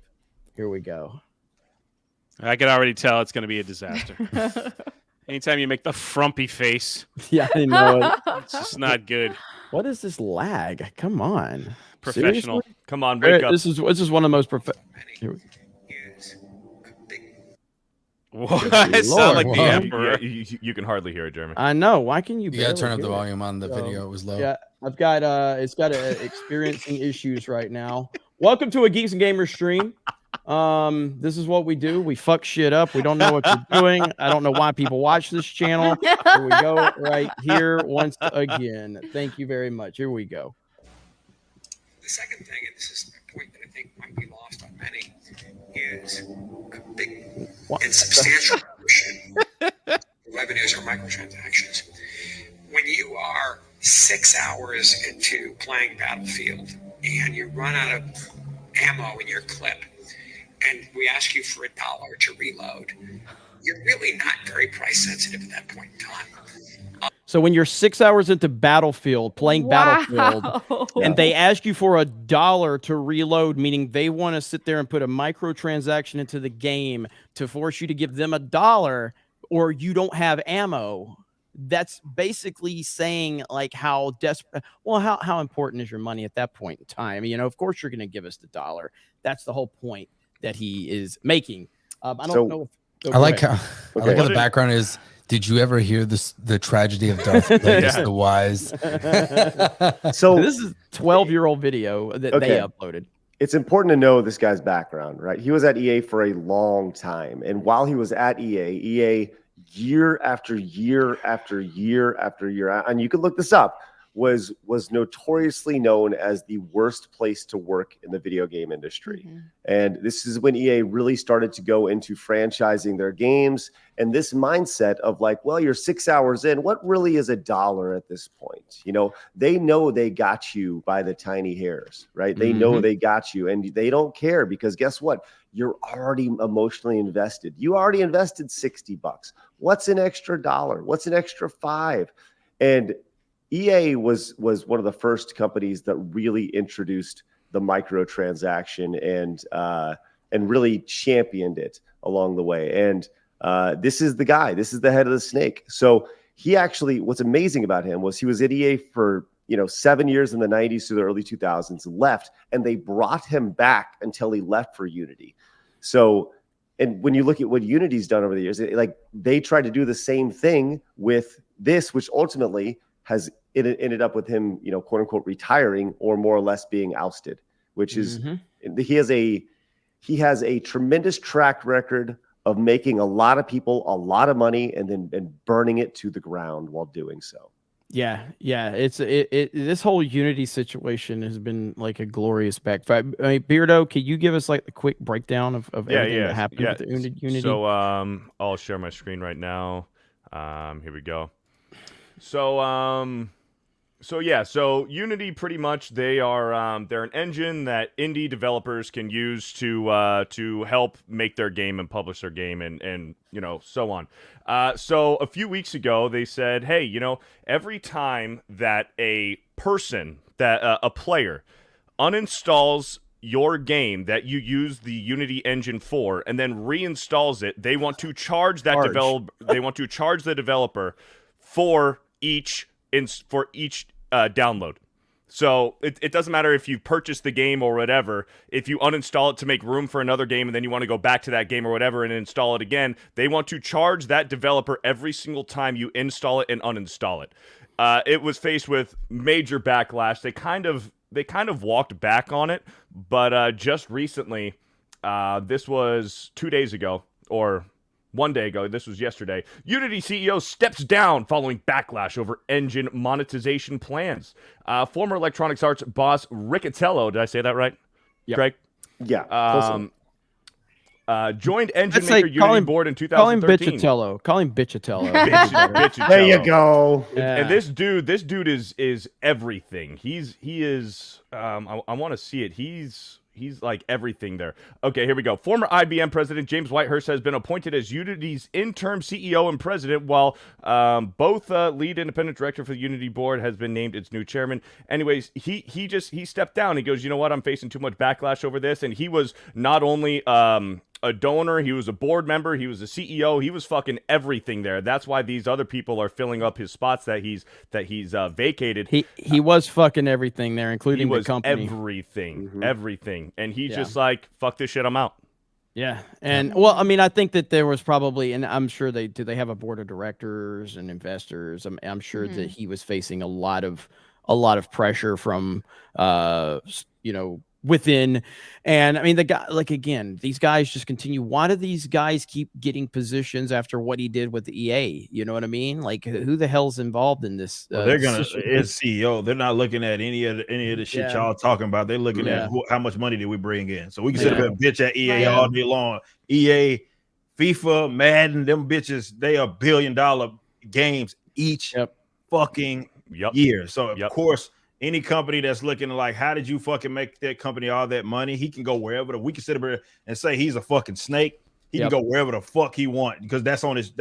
Here we go. I can already tell it's going to be a disaster. Anytime you make the frumpy face. Yeah, I know it. It's just not good. What is this lag? Come on. Professional. Seriously? Come on, wake up. This is one of the most What? It sounds like the Emperor. You can hardly hear it, Jeremy. I know. Why can you? You gotta turn up the volume on the video. It was low. Yeah, I've got it's got experiencing issues right now. Welcome to a Geeks and Gamers stream. This is what we do. We fuck shit up. We don't know what you're doing. I don't know why people watch this channel. Here we go right here once again. Thank you very much. Here we go. The second thing, and this is a point that I think might be lost on many, is a big and substantial portion of revenues are microtransactions. When you are 6 hours into playing Battlefield and you run out of ammo in your clip, and we ask you for $1 to reload, you're really not very price sensitive at that point in time. So when you're 6 hours into Battlefield, playing Battlefield, and they ask you for $1 to reload, meaning they want to sit there and put a microtransaction into the game to force you to give them $1, or you don't have ammo. That's basically saying like how desperate. Well, how important is your money at that point in time? You know, of course you're going to give us the $1. That's the whole point that he is making. I don't know. I like how the background is. Did you ever hear the tragedy of Darth Plagueis the Wise? So this is a 12-year-old video that they uploaded. It's important to know this guy's background, right? He was at EA for a long time. And while he was at EA year after year after year after year, and you can look this up, was notoriously known as the worst place to work in the video game industry. And this is when EA really started to go into franchising their games and this mindset of like, well, you're 6 hours in, what really is $1 at this point? You know, they know they got you by the tiny hairs, right? They know they got you and they don't care because guess what? You're already emotionally invested. You already invested $60. What's an extra $1? What's an extra $5? And EA was one of the first companies that really introduced the microtransaction and really championed it along the way. And this is the guy. This is the head of the snake. So he actually, what's amazing about him was he was at EA for 7 years in the 90s to the early 2000s, left, and they brought him back until he left for Unity. So, and when you look at what Unity's done over the years, they tried to do the same thing with this, which ultimately has it ended up with him, quote unquote, retiring or more or less being ousted, which is he has a tremendous track record of making a lot of people a lot of money and then burning it to the ground while doing so. Yeah. It's this whole Unity situation has been like a glorious backfire. I mean, Beardo, can you give us like the quick breakdown of everything that happened with Unity? So I'll share my screen right now. Here we go. So Unity pretty much they're an engine that indie developers can use to help make their game and publish their game and so on. So a few weeks ago they said, hey, every time that a player uninstalls your game that you use the Unity engine for and then reinstalls it, they want to charge that the developer for each download. So it doesn't matter if you purchased the game or whatever. If you uninstall it to make room for another game and then you want to go back to that game or whatever and install it again, they want to charge that developer every single time you install it and uninstall it. It was faced with major backlash. They kind of walked back on it, but just recently, this was 2 days ago or 1 day ago, this was yesterday, Unity CEO steps down following backlash over engine monetization plans. Former Electronic Arts boss Riccatello, did I say that right, Greg? Yeah. Joined engine maker Unity board in 2013. Call him Bitchatello. Bitchatello. There you go. Yeah. And this dude is everything. He is. I want to see it. He's like everything there. Okay, here we go. Former IBM president James Whitehurst has been appointed as Unity's interim CEO and president, while both lead independent director for the Unity board has been named its new chairman. Anyways, he stepped down. He goes, you know what? I'm facing too much backlash over this. And he was not only a donor, he was a board member, he was a CEO, he was fucking everything there. That's why these other people are filling up his spots that he's vacated. He was fucking everything there, including the company. Everything. And he just like, fuck this shit, I'm out. Yeah. And well, I mean, I think that there was probably, and I'm sure they have a board of directors and investors. I'm sure that he was facing a lot of pressure from within. And I mean, the guy, like, again, these guys just continue. Why do these guys keep getting positions after what he did with the EA? You know what I mean? Like, who the hell's involved in this? Well, they're gonna, as CEO, they're not looking at any of the shit y'all talking about. They're looking at how much money did we bring in. So we can sit up and bitch at EA all day long. EA, FIFA, Madden, them bitches, they are $1 billion games each fucking year. So of course, any company that's looking like, how did you fucking make that company all that money? He can go wherever. We can sit up here and say he's a fucking snake. He can go wherever the fuck he want because that's on his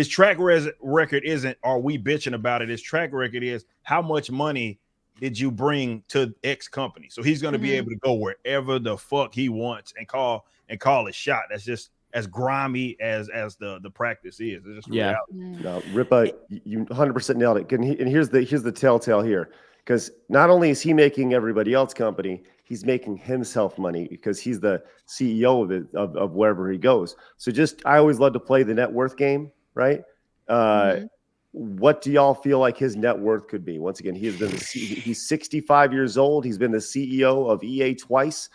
track record isn't are we bitching about it? His track record is how much money did you bring to X company? So he's gonna be able to go wherever the fuck he wants and call a shot. That's just as grimy as the practice is. It's just reality. No, Ripa, you 100% nailed it. And here's the telltale here, because not only is he making everybody else company, he's making himself money because he's the CEO of wherever he goes. So I always love to play the net worth game, right? What do y'all feel like his net worth could be? Once again, he's 65 years old. He's been the CEO of EA twice,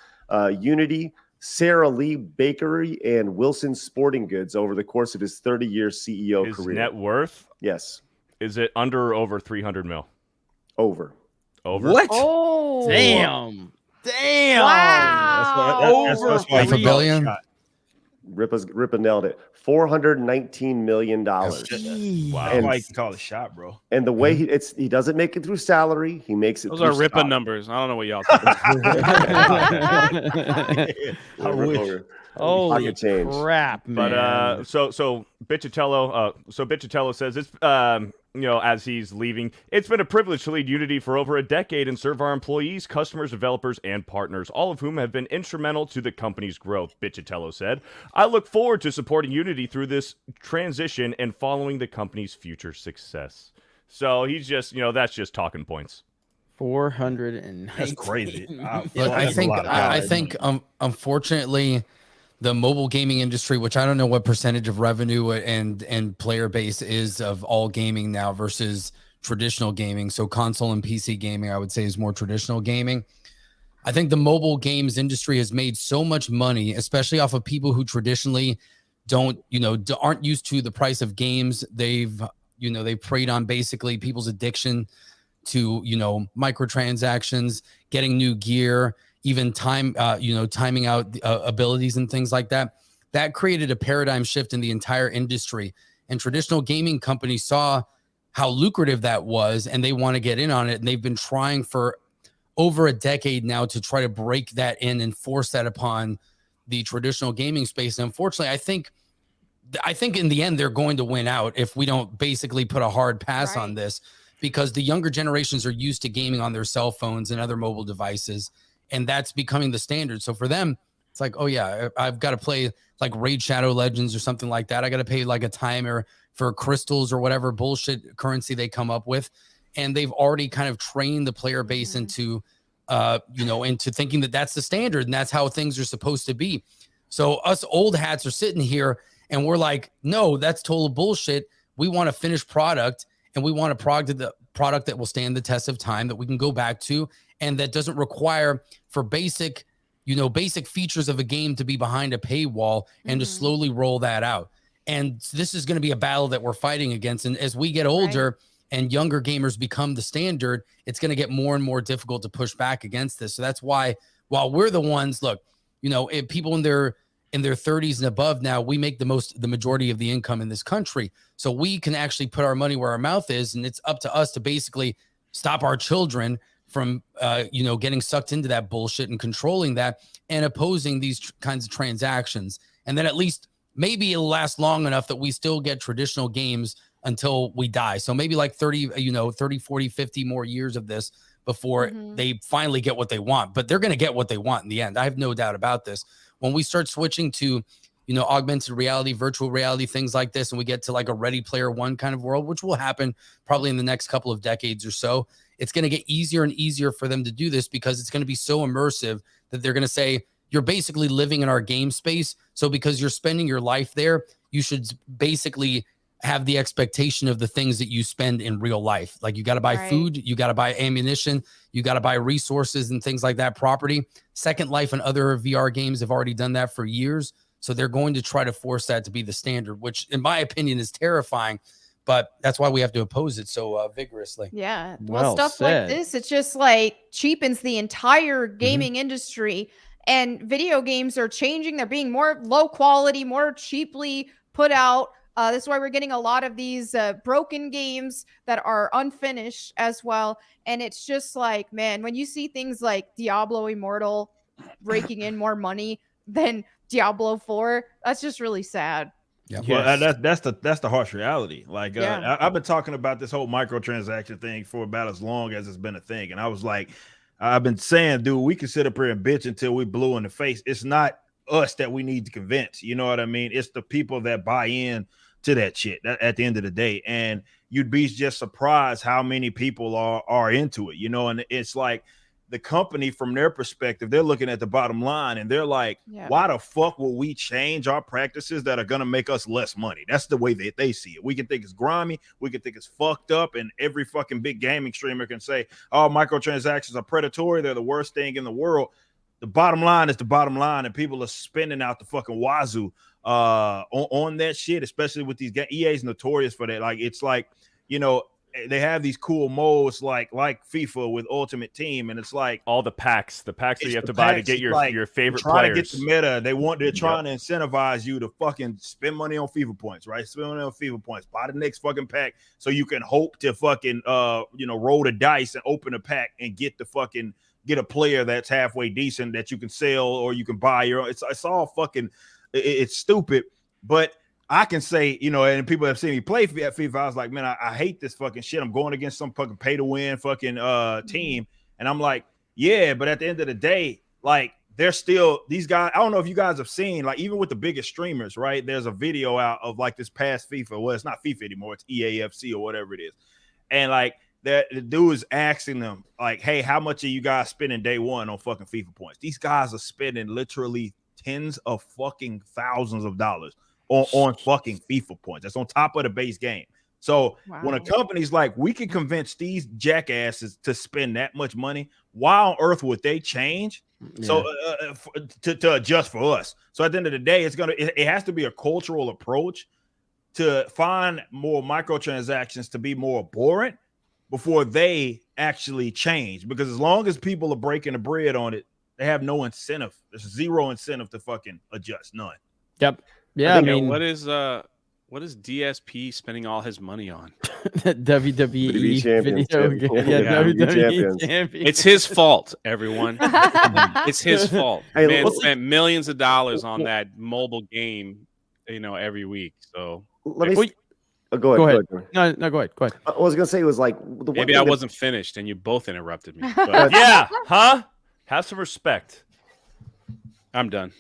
Unity, Sara Lee Bakery, and Wilson Sporting Goods over the course of his 30-year CEO his career. Net worth? Yes. Is it under or over 300 mil? Over. What? Oh, damn. Wow. That's why $500 million. Ripa nailed it. $419 million. Wow. And, why you can call it a shot, bro. And the way he doesn't make it through salary, he makes it. Those through are Ripa stock. numbers. I don't know what y'all talking about. Holy crap, man. But so Bitchatello says it's as he's leaving, it's been a privilege to lead Unity for over a decade and serve our employees, customers, developers, and partners, all of whom have been instrumental to the company's growth, Bitchatello said. I look forward to supporting Unity through this transition and following the company's future success. So he's just, that's just talking points. 419. That's crazy. Look, I think unfortunately, the mobile gaming industry, which I don't know what percentage of revenue and player base is of all gaming now versus traditional gaming. So console and PC gaming, I would say, is more traditional gaming. I think the mobile games industry has made so much money, especially off of people who traditionally aren't used to the price of games. They've preyed on basically people's addiction to, microtransactions, getting new gear, even timing out abilities and things like that. That created a paradigm shift in the entire industry. And traditional gaming companies saw how lucrative that was, and they want to get in on it. And they've been trying for over a decade now to try to break that in and force that upon the traditional gaming space. And unfortunately, I think in the end, they're going to win out if we don't basically put a hard pass on this, because the younger generations are used to gaming on their cell phones and other mobile devices. And that's becoming the standard. So for them, it's like, oh yeah, I've got to play like Raid Shadow Legends or something like that. I got to pay like a timer for crystals or whatever bullshit currency they come up with. And they've already kind of trained the player base into thinking that that's the standard and that's how things are supposed to be. So us old hats are sitting here and we're like, no, that's total bullshit. We want a finished product, and we want a product that will stand the test of time, that we can go back to, and that doesn't require for basic features of a game to be behind a paywall and to slowly roll that out. And this is going to be a battle that we're fighting against. And as we get older and younger gamers become the standard, it's going to get more and more difficult to push back against this. So that's why, while we're the ones, if people in their 30s and above now, we make the majority of the income in this country. So we can actually put our money where our mouth is, and it's up to us to basically stop our children from getting sucked into that bullshit and controlling that and opposing these kinds of transactions. And then at least maybe it'll last long enough that we still get traditional games until we die. So maybe like 30, 40, 50 more years of this before they finally get what they want. But they're going to get what they want in the end. I have no doubt about this. When we start switching to, augmented reality, virtual reality, things like this, and we get to like a Ready Player One kind of world, which will happen probably in the next couple of decades or so, it's going to get easier and easier for them to do this, because it's going to be so immersive that they're going to say, you're basically living in our game space. So because you're spending your life there, you should basically have the expectation of the things that you spend in real life. Like you got to buy food, you got to buy ammunition, you got to buy resources and things like that, property. Second Life and other VR games have already done that for years. So they're going to try to force that to be the standard, which in my opinion is terrifying, but that's why we have to oppose it so vigorously. Yeah. Well, stuff like this, it's just like cheapens the entire gaming industry, and video games are changing. They're being more low quality, more cheaply put out. This is why we're getting a lot of these broken games that are unfinished as well. And it's just like, man, when you see things like Diablo Immortal raking in more money than Diablo 4. That's just really sad. Yeah. Well, that's the harsh reality. Like, I've been talking about this whole microtransaction thing for about as long as it's been a thing, and I was like, I've been saying, dude, we can sit up here and bitch until we blue in the face. It's not us that we need to convince. You know what I mean? It's the people that buy in to that shit at the end of the day, and you'd be just surprised how many people are into it. You know, and it's like, the company, from their perspective, they're looking at the bottom line and they're like, why the fuck will we change our practices that are going to make us less money? That's the way that they see it. We can think it's grimy. We can think it's fucked up. And every fucking big gaming streamer can say, oh, microtransactions are predatory. They're the worst thing in the world. The bottom line is the bottom line. And people are spending out the fucking wazoo on that shit, especially with these EA's notorious for that. Like, it's like, you know, they have these cool modes like FIFA with Ultimate Team, and it's like all the packs that you have to buy to get your favorite players. To get the meta. They're trying to incentivize you to fucking spend money on FIFA points, right? Spend money on FIFA points. Buy the next fucking pack so you can hope to fucking roll the dice and open a pack and get a player that's halfway decent that you can sell or you can buy your own. It's all fucking it's stupid, but I can say, you know, and people have seen me play FIFA. I was like, man, I hate this fucking shit. I'm going against some fucking pay to win fucking team. And I'm like, yeah, but at the end of the day, like, they're still these guys. I don't know if you guys have seen, like, even with the biggest streamers, right? There's a video out of like this past FIFA. Well, it's not FIFA anymore. It's EAFC or whatever it is. And like the dude is asking them, like, hey, how much are you guys spending day one on fucking FIFA points? These guys are spending literally tens of fucking thousands of dollars on fucking FIFA points. That's on top of the base game. So when a company's like, we can convince these jackasses to spend that much money, why on earth would they change? Yeah. So to adjust for us. So at the end of the day, it has to be a cultural approach to find more microtransactions to be more abhorrent before they actually change. Because as long as people are breaking the bread on it, they have no incentive. There's zero incentive to fucking adjust. None. Yep. Yeah, I mean, what is DSP spending all his money on? WWE champions, video game. Yeah, WWE champions. It's his fault, everyone. It's his fault. Hey, man spent millions of dollars on that mobile game, you know, every week. So let me go ahead. No, go ahead. Go ahead. I was gonna say, it was like maybe I wasn't finished and you both interrupted me. But yeah, huh? Have some respect. I'm done.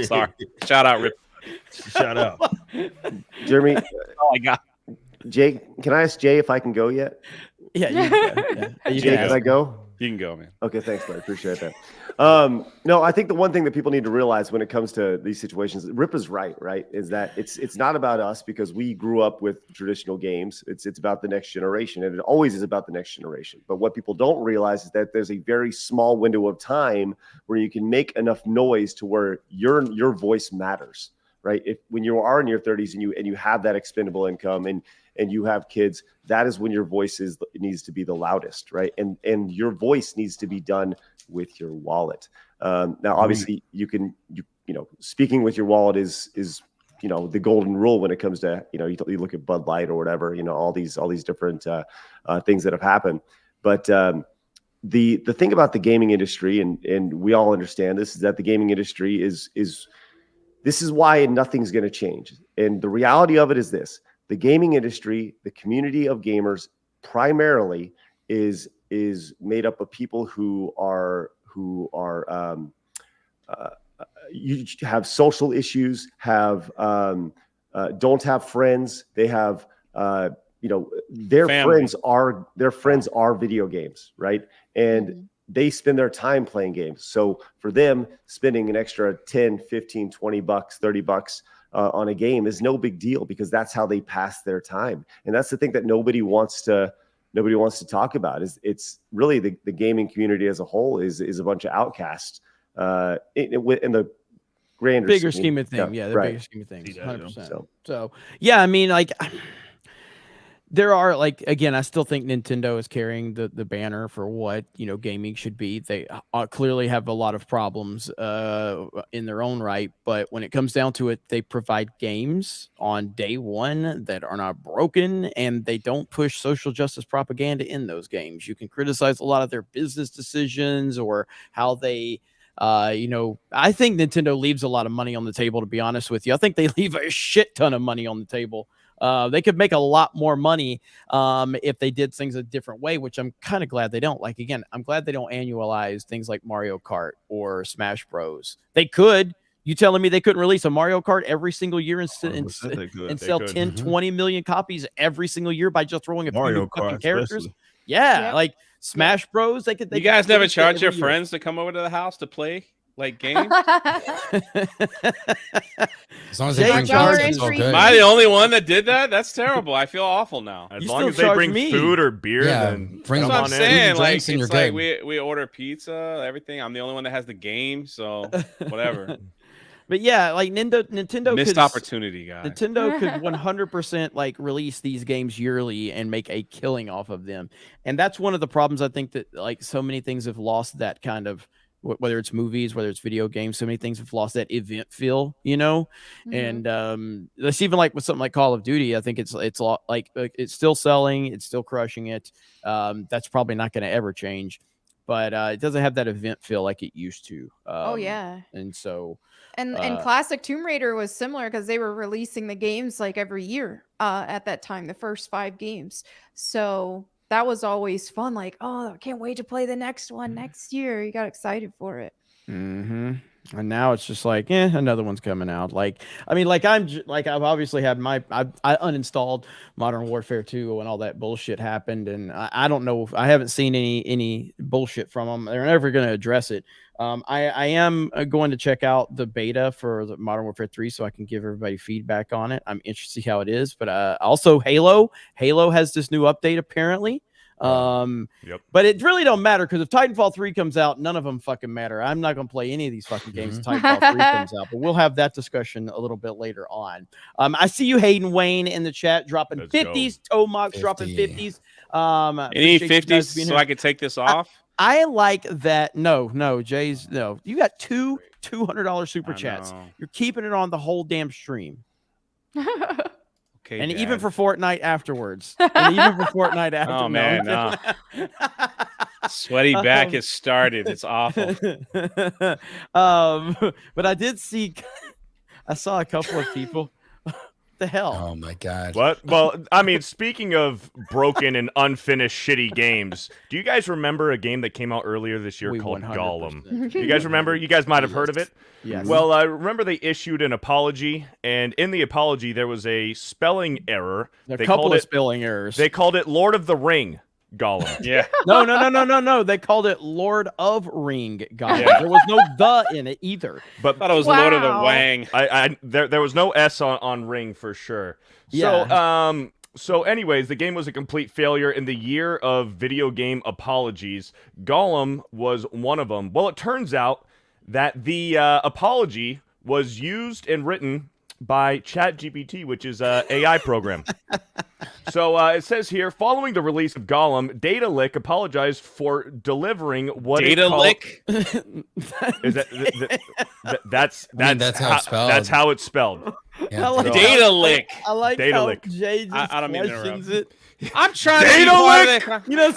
Sorry. Shout out, Rip. Shout out. Jeremy. Oh, I got. Jay, can I ask Jay if I can go yet? Yeah, you can. Yeah. Jay, can I go? You can go, man. Okay, thanks, man. I appreciate that. No, I think the one thing that people need to realize when it comes to these situations, Rip is right, is that it's not about us because we grew up with traditional games. It's about the next generation, and it always is about the next generation. But what people don't realize is that there's a very small window of time where you can make enough noise to where your voice matters, right? When you are in your 30s and you have that expendable income and you have kids, that is when your voice needs to be the loudest, right? And your voice needs to be done with your wallet. Now, obviously, you speaking with your wallet is the golden rule when it comes to you look at Bud Light or whatever, all these different things that have happened. But the thing about the gaming industry, and we all understand this, is that the gaming industry is this is why nothing's going to change. And the reality of it is this. The gaming industry, the community of gamers, primarily is made up of people who you have social issues, don't have friends. They have their family. their friends are video games, right? And they spend their time playing games. So for them, spending an extra 10, 15, 20 bucks, 30 bucks on a game is no big deal because that's how they pass their time. And that's the thing that nobody wants to talk about. It's really the gaming community as a whole is a bunch of outcasts in the grander bigger scheme of things. Yeah, the right. bigger scheme of things. 100%. So yeah, I mean, like, there are, like, again, I still think Nintendo is carrying the banner for what, you know, gaming should be. They clearly have a lot of problems in their own right, but when it comes down to it, they provide games on day one that are not broken, and they don't push social justice propaganda in those games. You can criticize a lot of their business decisions or how they you know, I think Nintendo leaves a lot of money on the table, to be honest with you. I think they leave a shit ton of money on the table. They could make a lot more money if they did things a different way, which I'm kind of glad they don't. Like, again, I'm glad they don't annualize things like Mario Kart or Smash Bros. They could. You telling me they couldn't release a Mario Kart every single year and sell 10, 20 million copies every single year by just throwing a few new fucking characters? Yeah, like Smash Bros. They could. You guys never charge your friends to come over to the house to play like games? As long as they bring cards, it's all good. Am I the only one that did that? That's terrible. I feel awful now. As long as they bring food or beer, then bring that's what I'm saying. Like, it's you're like good. we order pizza, everything. I'm the only one that has the game, so whatever. But yeah, like Nintendo missed opportunity, guys. Nintendo could 100% like release these games yearly and make a killing off of them. And that's one of the problems. I think that like so many things have lost that kind of, whether it's movies, whether it's video games, so many things have lost that event feel, you know? And that's even like with something like Call of Duty. I think it's like it's still selling, it's still crushing it. That's probably not going to ever change, but it doesn't have that event feel like it used to. Oh yeah. And so and classic Tomb Raider was similar because they were releasing the games like every year at that time, the first 5 games. So that was always fun. Like, oh, I can't wait to play the next one next year. You got excited for it. And now it's just like, another one's coming out. Like, I mean, like I've obviously had I uninstalled Modern Warfare 2 when all that bullshit happened, and I don't know if I haven't seen any bullshit from them. They're never going to address it. I am going to check out the beta for the Modern Warfare 3 so I can give everybody feedback on it. I'm interested to see how it is, but also Halo has this new update apparently. But it really don't matter because if Titanfall 3 comes out, none of them fucking matter. I'm not gonna play any of these fucking games if Titanfall 3 comes out, but we'll have that discussion a little bit later on. I see you, Hayden Wayne, in the chat dropping 50s. Tomox dropping 50s. Any 50s so I can take this off? I like that. No, Jay's no. You got two $200 super chats. You're keeping it on the whole damn stream. Okay, and Dad. even for Fortnite afterwards. Oh man, no. Sweaty back has started. It's awful. But I did see. I saw a couple of people. The hell? Oh my god! What? Well, I mean, speaking of broken and unfinished shitty games, do you guys remember a game that came out earlier this year called 100%. Gollum? You guys remember? You guys might have heard of it. Yes. Well, I remember they issued an apology, and in the apology there was a spelling error. A couple of spelling errors. They called it Lord of the Ring Gollum. Yeah. No. They called it Lord of Ring Gollum. Yeah. There was no the in it either. But I thought it was Lord of the Wang. There was no S on ring for sure. Yeah. So anyways, the game was a complete failure in the year of video game apologies. Gollum was one of them. Well, it turns out that the apology was used and written by ChatGPT, which is an AI program. So it says here, following the release of Gollum, Datalick apologized for delivering what Datalick? That's how it's spelled. That's how it's spelled. Yeah, Datalick. I like Datalick. how Jay just I don't mean to questions interrupt. it. I'm trying to You know,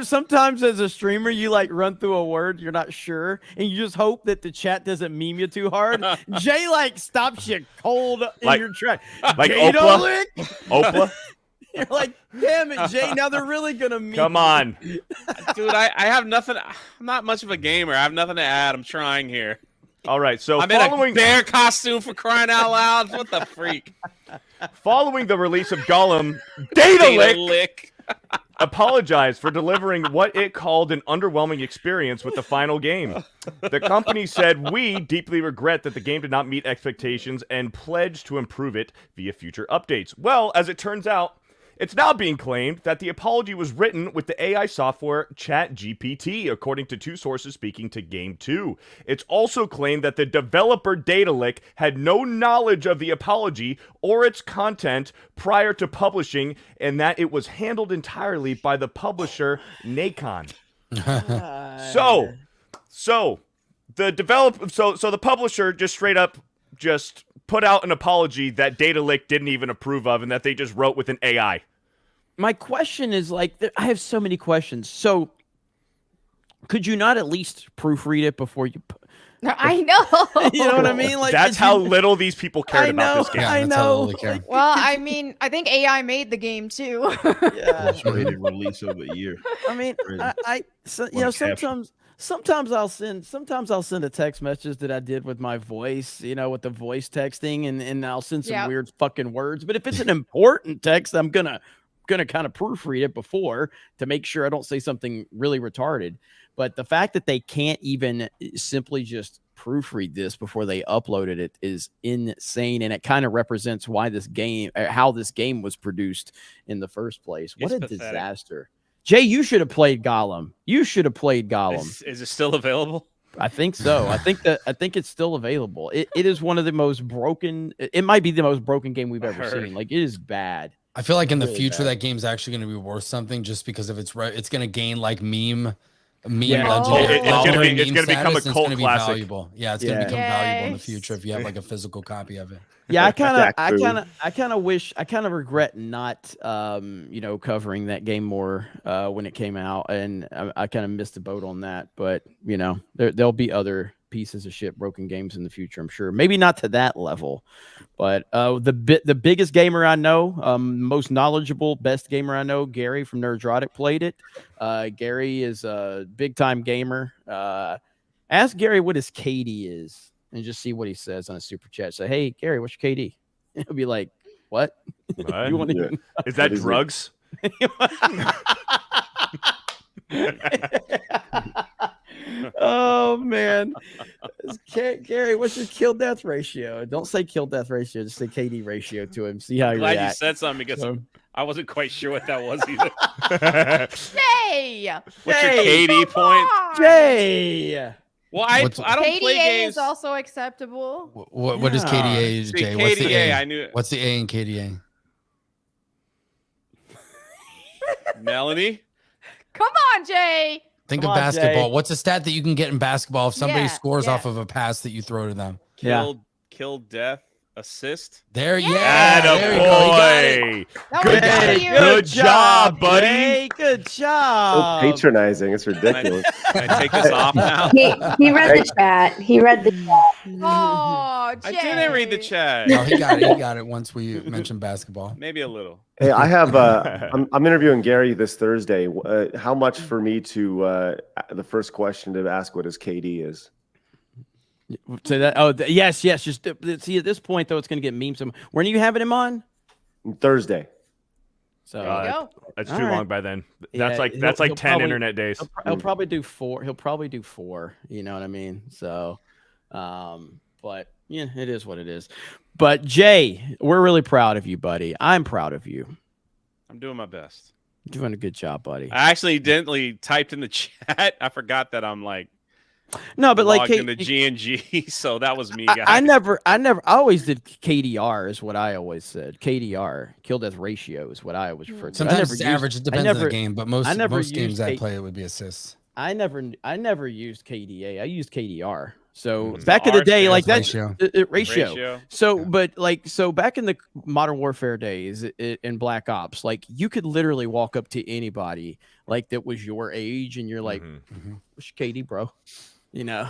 sometimes as a streamer, you like run through a word you're not sure, and you just hope that the chat doesn't meme you too hard. Jay like stops you cold in your track. Like Oprah. Oprah. You're like, damn it, Jay. Now they're really gonna meme. Come on, dude. I have nothing. I'm not much of a gamer. I have nothing to add. I'm trying here. All right, so I'm in a bear costume for crying out loud. What the freak? Following the release of Gollum, Datalick apologized for delivering what it called an underwhelming experience with the final game. The company said, "We deeply regret that the game did not meet expectations and pledged to improve it via future updates." Well, as it turns out, It's now being claimed that the apology was written with the AI software ChatGPT, according to 2 sources speaking to Game 2. It's also claimed that the developer Datalick had no knowledge of the apology or its content prior to publishing, and that it was handled entirely by the publisher Nacon. So the publisher just straight up just put out an apology that Datalick didn't even approve of, and that they just wrote with an AI. My question is I have so many questions. So could you not at least proofread it before you? I know. You know what I mean? That's how little these people cared about this game. I know. Well, I mean, I think AI made the game too. Yeah. Rated release of a year. I mean, sometimes I'll send a text message that I did with my voice, with the voice texting, and I'll send some weird fucking words. But if it's an important text, I'm gonna kind of proofread it before to make sure I don't say something really retarded. But the fact that they can't even simply just proofread this before they uploaded it is insane, and it kind of represents how this game was produced in the first place. What a disaster. Jay, you should have played Gollum. Is it still available? I think so. I think it's still available. It is one of the most broken. It might be the most broken game we've ever seen. Like, it is bad. I feel like in the future that game's actually going to be worth something just because of it's going to gain like meme legendary. It's going to become a cult classic. Valuable. Yeah, it's going to become valuable in the future if you have like a physical copy of it. Yeah, I kind of regret not, covering that game more when it came out, and I kind of missed the boat on that. But there'll be other pieces of shit broken games in the future, I'm sure. Maybe not to that level, but the biggest gamer I know, most knowledgeable, best gamer I know, Gary from Nerdrotic played it. Gary is a big time gamer. Ask Gary what his KD is, and just see what he says on a super chat. Say, hey, Gary, what's your KD? He'll be like, what? Is that drugs? Oh, man. Gary, what's your kill death ratio? Don't say kill death ratio. Just say KD ratio to him. See how he reacts. Glad you said something because I wasn't quite sure what that was either. Jay! What's your KD point? Jay! Well, I don't KDA play games. is also acceptable. What is KDA, Jay? What's the A? I knew it. What's the A in KDA? Melanie? Come on, Jay. Think of basketball. Jay. What's a stat that you can get in basketball if somebody scores off of a pass that you throw to them? Kill, death, assist. There you go. Good job, buddy. Hey, good job. So patronizing. It's ridiculous. Can I take this off now? He read the chat. He read the chat. Oh, Jay. I didn't read the chat. No, he got it. He got it once we mentioned basketball. Maybe a little. Hey, I have. I'm interviewing Gary this Thursday. How much for me to the first question to ask what his KD is? Say that. Oh, yes. Just see at this point though, it's going to get memes. When are you having him on? Thursday. So that's too long by then. That's like 10 internet days. He'll probably do 4. He'll probably do 4. You know what I mean? So, but yeah, it is what it is. But Jay, we're really proud of you, buddy. I'm proud of you. I'm doing my best. You're doing a good job, buddy. I accidentally typed in the chat. I forgot that I'm like. No, but like in the G&G, so that was me. Guys. I always did KDR is what I always said. KDR, kill death ratio is what I always referred to. Sometimes it's average. It depends on the game, but most games I play it would be assists. I never used KDA. I used KDR. So back in the day, like that ratio. So, but back in the Modern Warfare days in Black Ops, like you could literally walk up to anybody like that was your age, and you're like, "What's your KD, bro?" You know.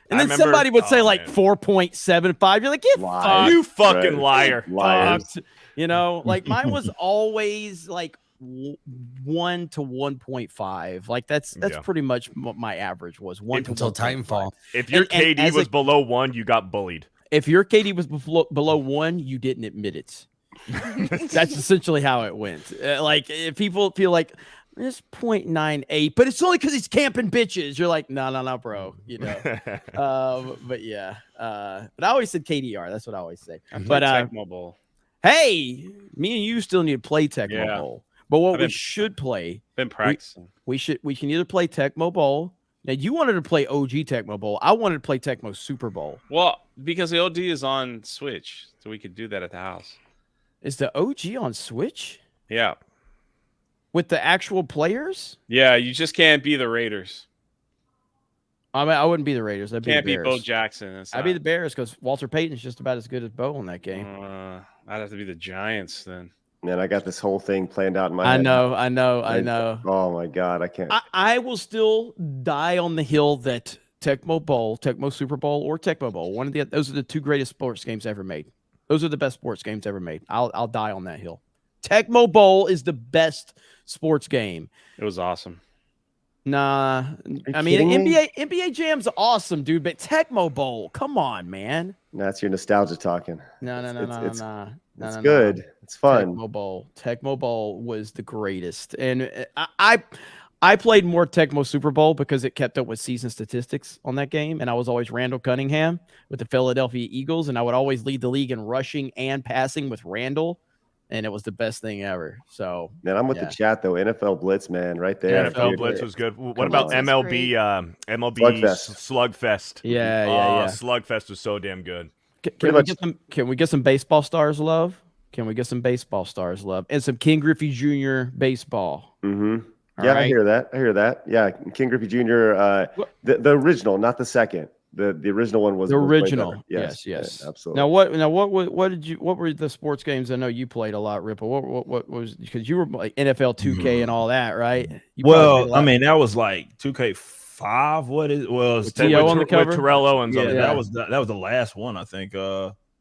And then somebody would say like 4.75. You're like, you fucking liar. Liars. You know, like mine was always like 1 to 1.5. Like that's pretty much what my average was. 1 until Titanfall. If your KD was below 1, you got bullied. If your KD was below 1, you didn't admit it. That's essentially how it went. Like if people feel like it's 0.98, but it's only because he's camping bitches. You're like, no, bro. You know. But yeah. But I always said KDR. That's what I always say. But Mobile. Hey, Me and you still need to play Tecmo Bowl. But what we should play, been practicing. We can either play Tecmo Bowl. Now you wanted to play OG Tecmo Bowl. I wanted to play Tecmo Super Bowl. Well, because the OG is on Switch, so we could do that at the house. Is the OG on Switch? Yeah. With the actual players? Yeah, you just can't be the Raiders. I mean, I wouldn't be the Raiders. I'd be Can't the be Bears. Bo Jackson. I'd be the Bears because Walter Payton's just about as good as Bo in that game. I'd have to be the Giants then. Man, I got this whole thing planned out in my head. I know. Oh my God, I can't. I will still die on the hill that Tecmo Bowl, Tecmo Super Bowl, or Tecmo Bowl. Those are the two greatest sports games ever made. Those are the best sports games ever made. I'll die on that hill. Tecmo Bowl is the best sports game. It was awesome. Nah, I mean NBA Jam's awesome, dude. But Tecmo Bowl, come on, man. That's your nostalgia talking. No. It's good. It's fun. Tecmo Bowl was the greatest, and I played more Tecmo Super Bowl because it kept up with season statistics on that game, and I was always Randall Cunningham with the Philadelphia Eagles, and I would always lead the league in rushing and passing with Randall, and it was the best thing ever. So, man, I'm with the chat though. NFL Blitz, man, right there. NFL Blitz was good. What about MLB? MLB Slugfest. Yeah. Slugfest was so damn good. Can we get some baseball stars love? Can we get some baseball stars love and some King Griffey Jr. baseball? Mm-hmm. Yeah, right. I hear that. Yeah, King Griffey Jr. The original, not the second. The original one was the original. Yes, absolutely. Now what were the sports games? I know you played a lot, Ripple. What was, because you were like NFL 2K and all that, right? Well, I mean, that was like 2K5. What is with Torello and something. That was the last one, I think.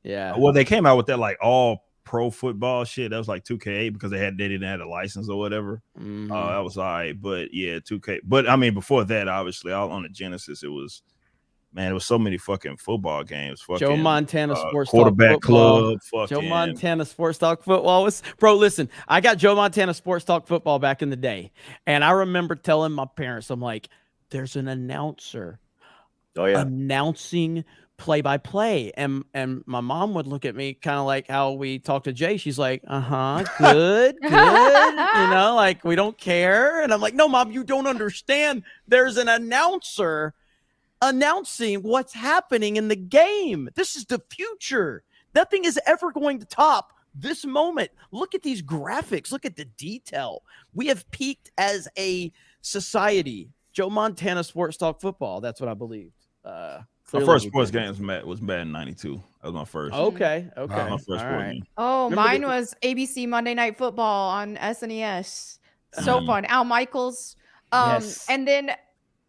Yeah. Well, they came out with that like all pro football shit. That was like 2K8 because they didn't have a license or whatever. That was all right, but yeah, 2K. But I mean, before that, obviously, all on the Genesis, it was so many fucking football games. Fucking Joe Montana Sports Quarterback Talk Football. Club. Fucking. Joe Montana Sports Talk Football was, bro. Listen, I got Joe Montana Sports Talk Football back in the day, and I remember telling my parents, I'm like, "There's an announcer, announcing play-by-play," and my mom would look at me kind of like how we talked to Jay. She's like, good, like we don't care. And I'm like, no, Mom, you don't understand. There's an announcer announcing what's happening in the game. This is the future. Nothing is ever going to top this moment. Look at these graphics. Look at the detail. We have peaked as a society. Joe Montana Sports Talk Football. That's what I believed. My first sports game was Madden 92. That was my first. Okay. My first sports game. Oh, mine was ABC Monday Night Football on SNES. So fun. Al Michaels. And then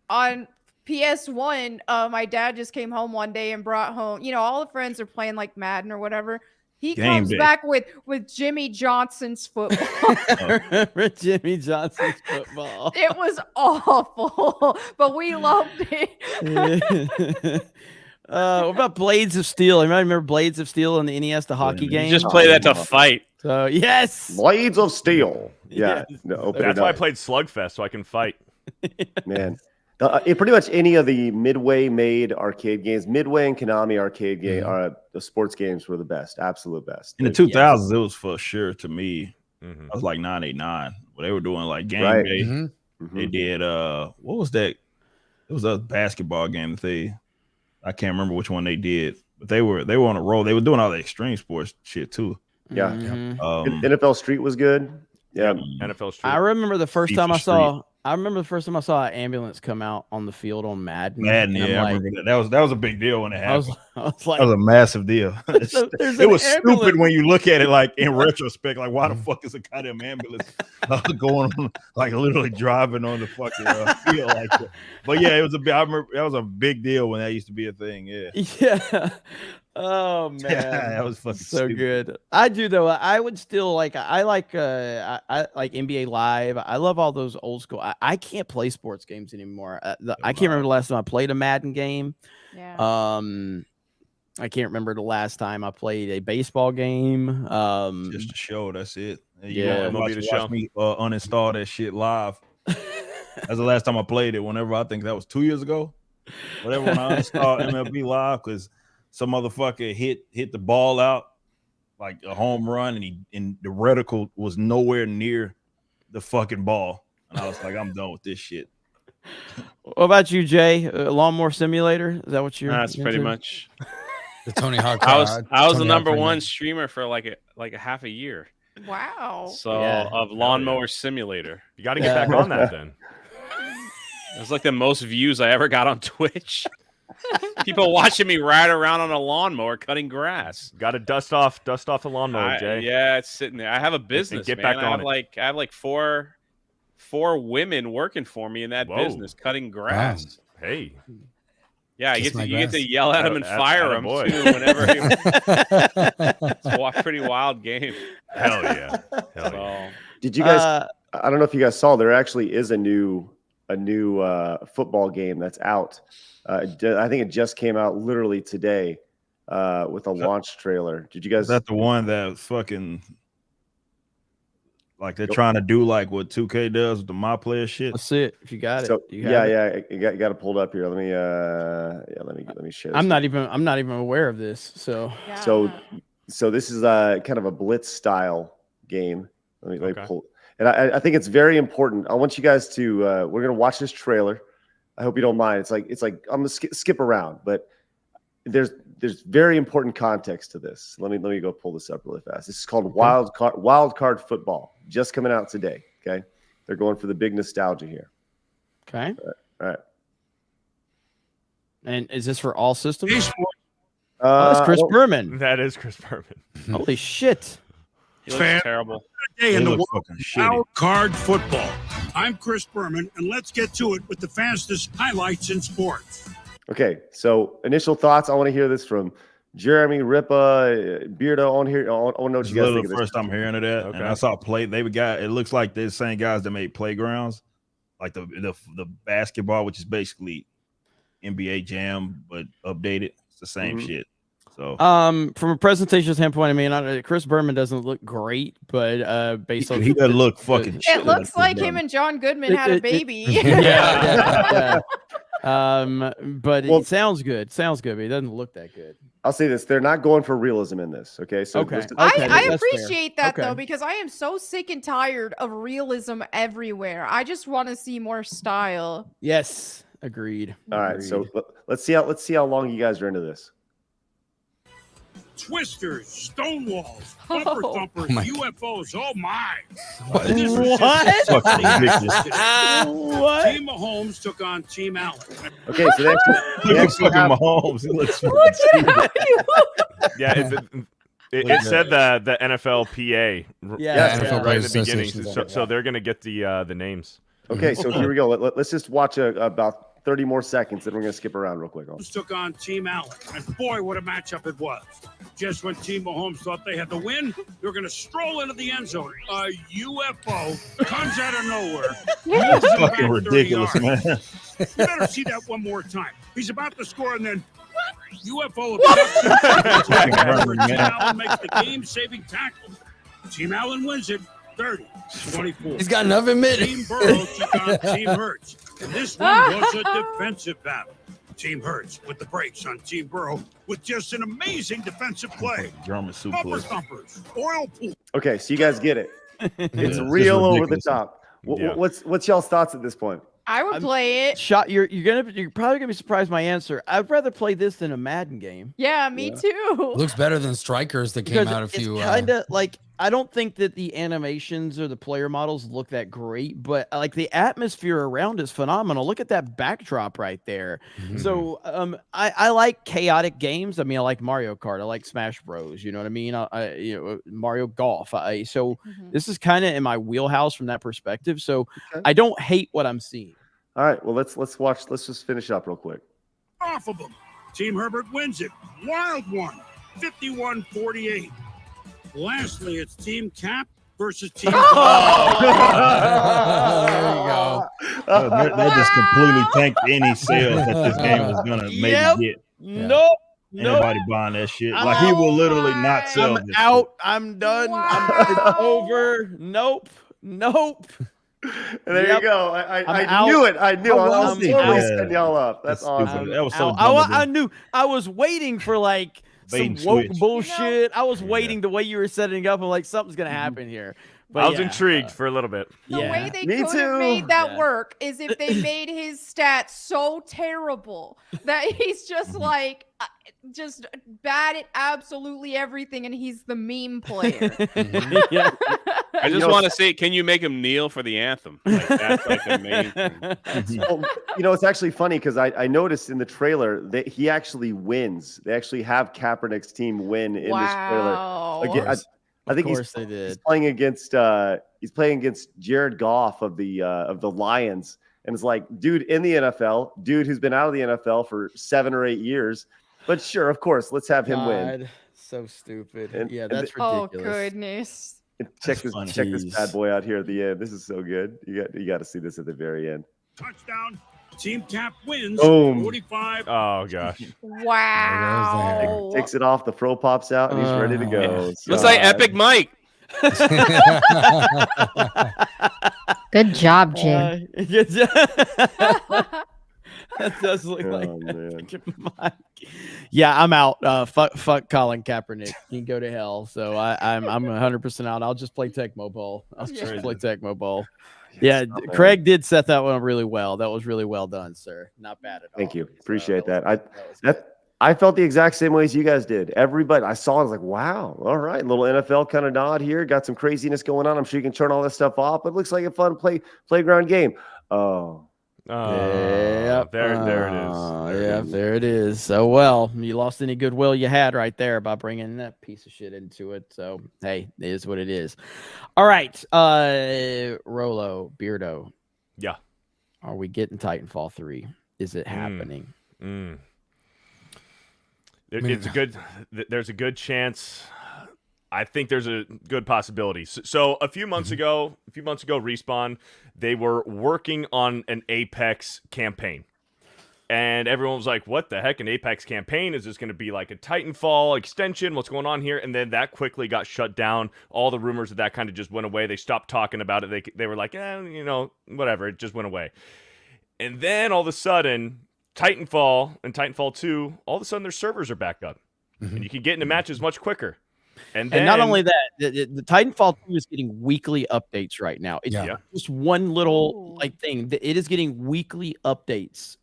on PS1, my dad just came home one day and brought home, all the friends are playing like Madden or whatever. He comes back with Jimmy Johnson's football. Remember Jimmy Johnson's football? It was awful, but we loved it. What about Blades of Steel? I remember Blades of Steel in the NES, the hockey game. You just play that to fight. So yes, Blades of Steel. Yeah, that's why I played Slugfest, so I can fight. Man. Pretty much any of the Midway made arcade games, Midway and Konami arcade game, the sports games were the best, absolute best. In the 2000s, it was for sure to me. I was like 989. They were doing like game day. They did what was that? It was a basketball game that I can't remember which one they did, but they were on a roll. They were doing all the extreme sports shit too. Yeah. NFL Street was good. Yeah. NFL Street. I remember the first time I saw an ambulance come out on the field on Madden. I remember that. That was a big deal when it happened. I was like, that was a massive deal. It was stupid when you look at it like in retrospect. Like, why the fuck is a goddamn ambulance going on, like literally driving on the fucking field like that? But yeah, it was I remember that was a big deal when that used to be a thing. Yeah. Yeah. Oh man, that was fucking so stupid. good. I do though. I would still like. I like NBA Live. I love all those old school. I can't play sports games anymore. I can't remember the last time I played a Madden game. Yeah. I can't remember the last time I played a baseball game. Just a show. That's it. Yeah, watch me uninstall that shit live. That's the last time I played it. Whenever I think that was 2 years ago. Whatever, when I uninstalled MLB Live because some motherfucker hit the ball out like a home run, and the reticle was nowhere near the fucking ball, and I was like, I'm done with this shit. What about you, Jay? Lawnmower Simulator? Is that what you're? That's pretty much the Tony Hawk. I was the Tony Hawk #1 streamer for like a half a year. Wow. So of Lawnmower Simulator. You got to get back on that then. It was like the most views I ever got on Twitch. People watching me ride around on a lawnmower cutting grass. Got to dust off the lawnmower, Jay. Yeah, it's sitting there. I have a business. Get man. back on I have like four women working for me in that business cutting grass. Wow. Hey. Yeah, you get to yell at them and fire them too whenever. It's a pretty wild game. Hell yeah! Hell yeah! Did you guys? I don't know if you guys saw. There actually is a new football game that's out. I think it just came out literally today with a launch trailer. Did you guys? Is that the one that fucking like they're trying to do like what 2K does with the My Player shit? Let's see it if you got it. So, you got it pulled up here. Let me share this. I'm not even aware of this. So so this is kind of a blitz style game. Let me pull. And I think it's very important. I want you guys to. We're gonna watch this trailer. I hope you don't mind. It's like I'm gonna skip around, but there's very important context to this. Let me go pull this up really fast. This is called Wild Card Football. Just coming out today. Okay, they're going for the big nostalgia here. Okay. All right. And is this for all systems? That's Chris Berman. That is Chris Berman. Holy shit. He looks terrible. Day in the world of wild card football. I'm Chris Berman, and let's get to it with the fastest highlights in sports. Okay, so initial thoughts. I want to hear this from Jeremy, Ripa, Beardo on here. I want to know what you guys think of this. First time hearing of that, and I saw play. It looks like they're the same guys that made Playgrounds, like the basketball, which is basically NBA Jam but updated. It's the same shit. So, from a presentation standpoint, I mean, Chris Berman doesn't look great, but based on he doesn't look fucking. It looks like him and John Goodman had a baby. Yeah. But it sounds good. Sounds good, but it doesn't look that good. I'll say this: they're not going for realism in this. Okay, so I appreciate that though, because I am so sick and tired of realism everywhere. I just want to see more style. Yes, agreed. All right, so let's see how long you guys are into this. Twisters, stonewalls, bumper thumpers, UFOs. Oh my! What? What? Team Mahomes took on Team Allen. Okay, so they actually have Mahomes. He looks yeah, it said the NFLPA right in the beginning, so they're gonna get the names. Okay, so here we go. Let's just watch about 30 more seconds, then we're going to skip around real quick. Took on Team Allen, and boy, what a matchup it was. Just when Team Mahomes thought they had the win, they were going to stroll into the end zone. A UFO comes out of nowhere. That's fucking ridiculous, man. You better see that one more time. He's about to score, and then UFO abduction. Team Allen makes the game-saving tackle. Team Allen wins it 30-24. He's got an oven mitt. Team Burrow took on Team Hurts. And this one was a defensive battle. Team Hurts with the brakes on Team Burrow with just an amazing defensive play. German suplex. Thumpers, oil pool. Okay, so you guys get it. It's real over the top. What's y'all's thoughts at this point? I would play it. You're probably gonna be surprised my answer. I'd rather play this than a Madden game. Yeah, me too. Looks better than Strikers that came out a few. Kind of like I don't think that the animations or the player models look that great, but like the atmosphere around is phenomenal. Look at that backdrop right there. So I like chaotic games. I mean, I like Mario Kart. I like Smash Bros. You know what I mean? Mario Golf. So this is kind of in my wheelhouse from that perspective. So I don't hate what I'm seeing. All right, well let's watch. Let's just finish up real quick. Off of them. Team Herbert wins it. Wild one. 51-48. Lastly, it's Team Cap versus Team. There you go. They just completely tanked any sales that this game was gonna maybe get. Nope. Anybody buying that shit? Like he will literally not sell. I'm out. I'm done. It's over. Nope. There you go. I knew it. I knew. I was totally setting y'all up. That's awesome. That was so. I knew. I was waiting for like some woke bullshit. I was waiting the way you were setting it up. I'm like, something's gonna happen here. But I was intrigued for a little bit. The way they could have made that work is if they made his stats so terrible that he's just like just bad at absolutely everything, and he's the meme player. Yeah. I just want to say, can you make him kneel for the anthem? Like, that's like the main thing. Well, it's actually funny because I noticed in the trailer that he actually wins. They actually have Kaepernick's team win in this trailer. Again, I think he's playing against Jared Goff of the Lions, and it's like, dude in the NFL, dude who's been out of the NFL for 7 or 8 years, but sure, of course, let's have him win. So stupid. And, yeah, and that's Oh ridiculous. goodness. Check this bad boy out here at the end. This is so good. You got to see this at the very end. Touchdown. Team Cap wins. Boom. 45. Oh gosh. Wow. Takes it off. The throw pops out, and he's ready to go. Looks like Epic Mike. Good job, Jim. That does look like Mike. Yeah, I'm out. Fuck Colin Kaepernick. He can go to hell. So I'm 100% out. I'll just play Tecmo Bowl. I'll just play Tecmo Bowl. Yeah, Craig did set that one up really well. That was really well done, sir. Not bad at all. Thank you. Appreciate that. I felt the exact same way as you guys did. Everybody I saw, I was like, wow, all right, little NFL kind of nod here. Got some craziness going on. I'm sure you can turn all this stuff off, but it looks like a fun playground game. Oh. Yeah, there it is. There it is. So, well, you lost any goodwill you had right there by bringing that piece of shit into it. So, hey, it is what it is. All right, Rolo, Beardo. Yeah. Are we getting Titanfall 3? Is it happening? There's a good chance. I think there's a good possibility. So a few months ago, Respawn, they were working on an Apex campaign. And everyone was like, what the heck, an Apex campaign? Is this going to be like a Titanfall extension? What's going on here? And then that quickly got shut down. All the rumors of that kind of just went away. They stopped talking about it. They were like, whatever. It just went away. And then all of a sudden, Titanfall and Titanfall 2, all of a sudden their servers are back up. And you can get into matches much quicker. And not only that, the Titanfall 2 is getting weekly updates right now. It's just one little thing. It is getting weekly updates.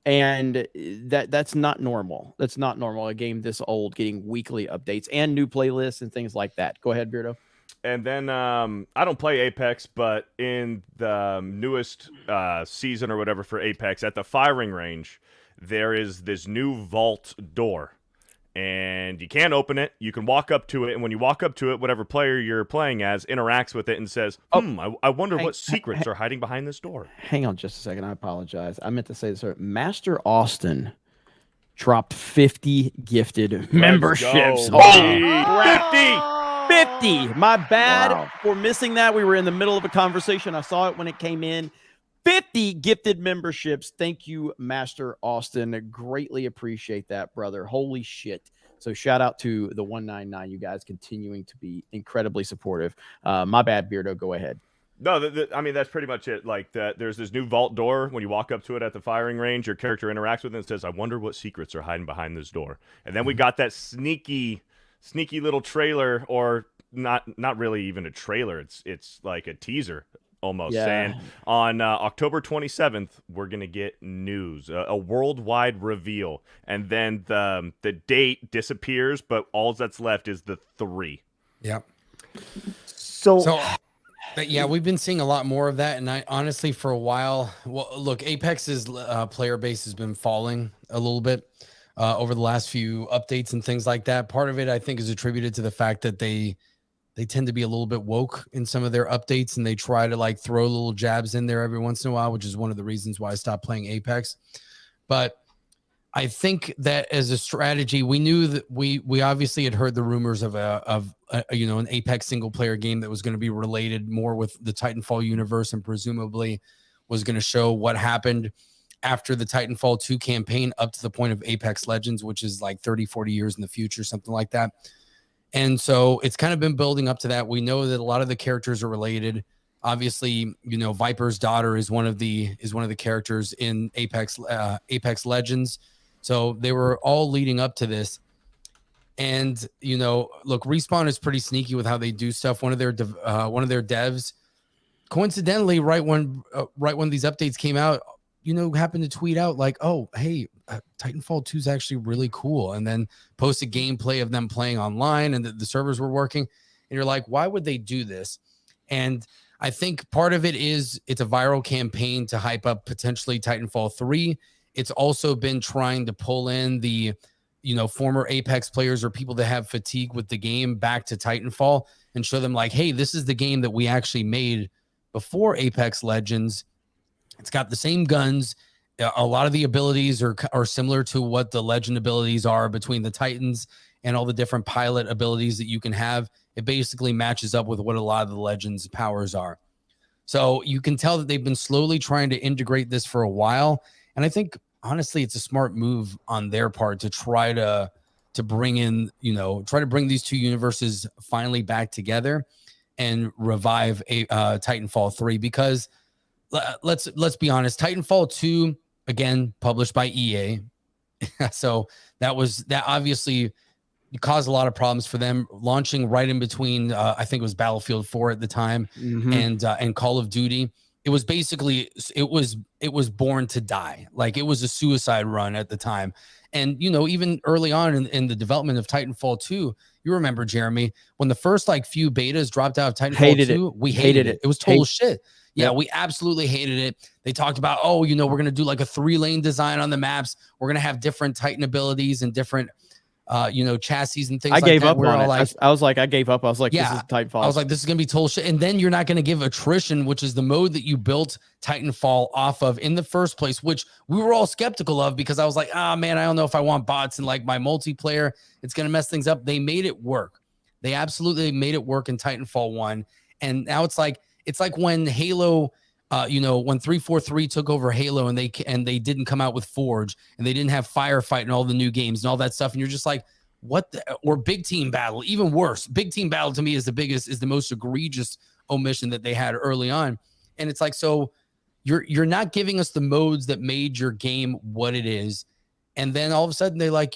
And that's not normal. That's not normal. A game this old getting weekly updates and new playlists and things like that. Go ahead, Beardo. And then I don't play Apex, but in the newest season or whatever for Apex, at the firing range, there is this new vault door. And you can't open it. You can walk up to it, and when you walk up to it, whatever player you're playing as interacts with it and says, I wonder what secrets are hiding behind this door. Hang on just a second. I apologize. I meant to say this. Master Austin dropped 50 gifted memberships. Oh, 50! My bad for missing that. We were in the middle of a conversation. I saw it when it came in. 50 gifted memberships. Thank you, Master Austin. Greatly appreciate that, brother. Holy shit. So shout out to the 199. You guys continuing to be incredibly supportive. My bad, Beardo. Go ahead. No, I mean, that's pretty much it. Like that, there's this new vault door. When you walk up to it at the firing range, your character interacts with it and says, I wonder what secrets are hiding behind this door. And then we got that sneaky little trailer, or not really even a trailer. It's like a teaser almost, saying on October 27th, we're going to get news, a worldwide reveal. And then the date disappears, but all that's left is the 3. Yep. So yeah, we've been seeing a lot more of that. And I honestly, for a while, look, Apex's player base has been falling a little bit over the last few updates and things like that. Part of it, I think, is attributed to the fact that they tend to be a little bit woke in some of their updates, and they try to like throw little jabs in there every once in a while, which is one of the reasons why I stopped playing Apex. But I think that as a strategy, we knew that we obviously had heard the rumors of an Apex single player game that was going to be related more with the Titanfall universe, and presumably was going to show what happened after the Titanfall 2 campaign up to the point of Apex Legends, which is like 30-40 years in the future, something like that. And so it's kind of been building up to that. We know that a lot of the characters are related. Obviously, Viper's daughter is one of the characters in Apex Legends. So they were all leading up to this. And look, Respawn is pretty sneaky with how they do stuff. One of their devs, coincidentally, right when these updates came out, happened to tweet out like, "Oh, hey, Titanfall 2 is actually really cool," and then posted gameplay of them playing online and the servers were working. And you're like, why would they do this? And I think part of it is it's a viral campaign to hype up potentially Titanfall 3. It's also been trying to pull in the former Apex players or people that have fatigue with the game back to Titanfall and show them like, hey, this is the game that we actually made before Apex Legends. It's got the same guns. A lot of the abilities are similar to what the Legend abilities are between the Titans and all the different pilot abilities that you can have. It basically matches up with what a lot of the Legends powers are. So you can tell that they've been slowly trying to integrate this for a while. And I think, honestly, it's a smart move on their part to try to bring in, try to bring these two universes finally back together and revive Titanfall 3, because let's be honest, Titanfall 2, again, published by EA. So that obviously caused a lot of problems for them, launching right in between, I think it was Battlefield 4 at the time, and Call of Duty. It was basically, it was born to die. Like, it was a suicide run at the time. And, even early on in the development of Titanfall 2, you remember, Jeremy, when the first few betas dropped out of Titanfall 2, we hated it. It was total shit. Yeah, we absolutely hated it. They talked about, we're going to do like a 3-lane design on the maps. We're going to have different Titan abilities and different chassis and things like that. I gave up on it. I was like, I gave up. I was like, this is Titanfall. I was like, this is going to be total shit. And then you're not going to give attrition, which is the mode that you built Titanfall off of in the first place, which we were all skeptical of, because I was like, man, I don't know if I want bots in like my multiplayer. It's going to mess things up. They made it work. They absolutely made it work in Titanfall 1. And now it's like when Halo, when 343 took over Halo and they didn't come out with Forge and they didn't have Firefight and all the new games and all that stuff. And you're just like, or Big Team Battle, even worse. Big Team Battle to me is the most egregious omission that they had early on. And it's like, so you're not giving us the modes that made your game what it is. And then all of a sudden they like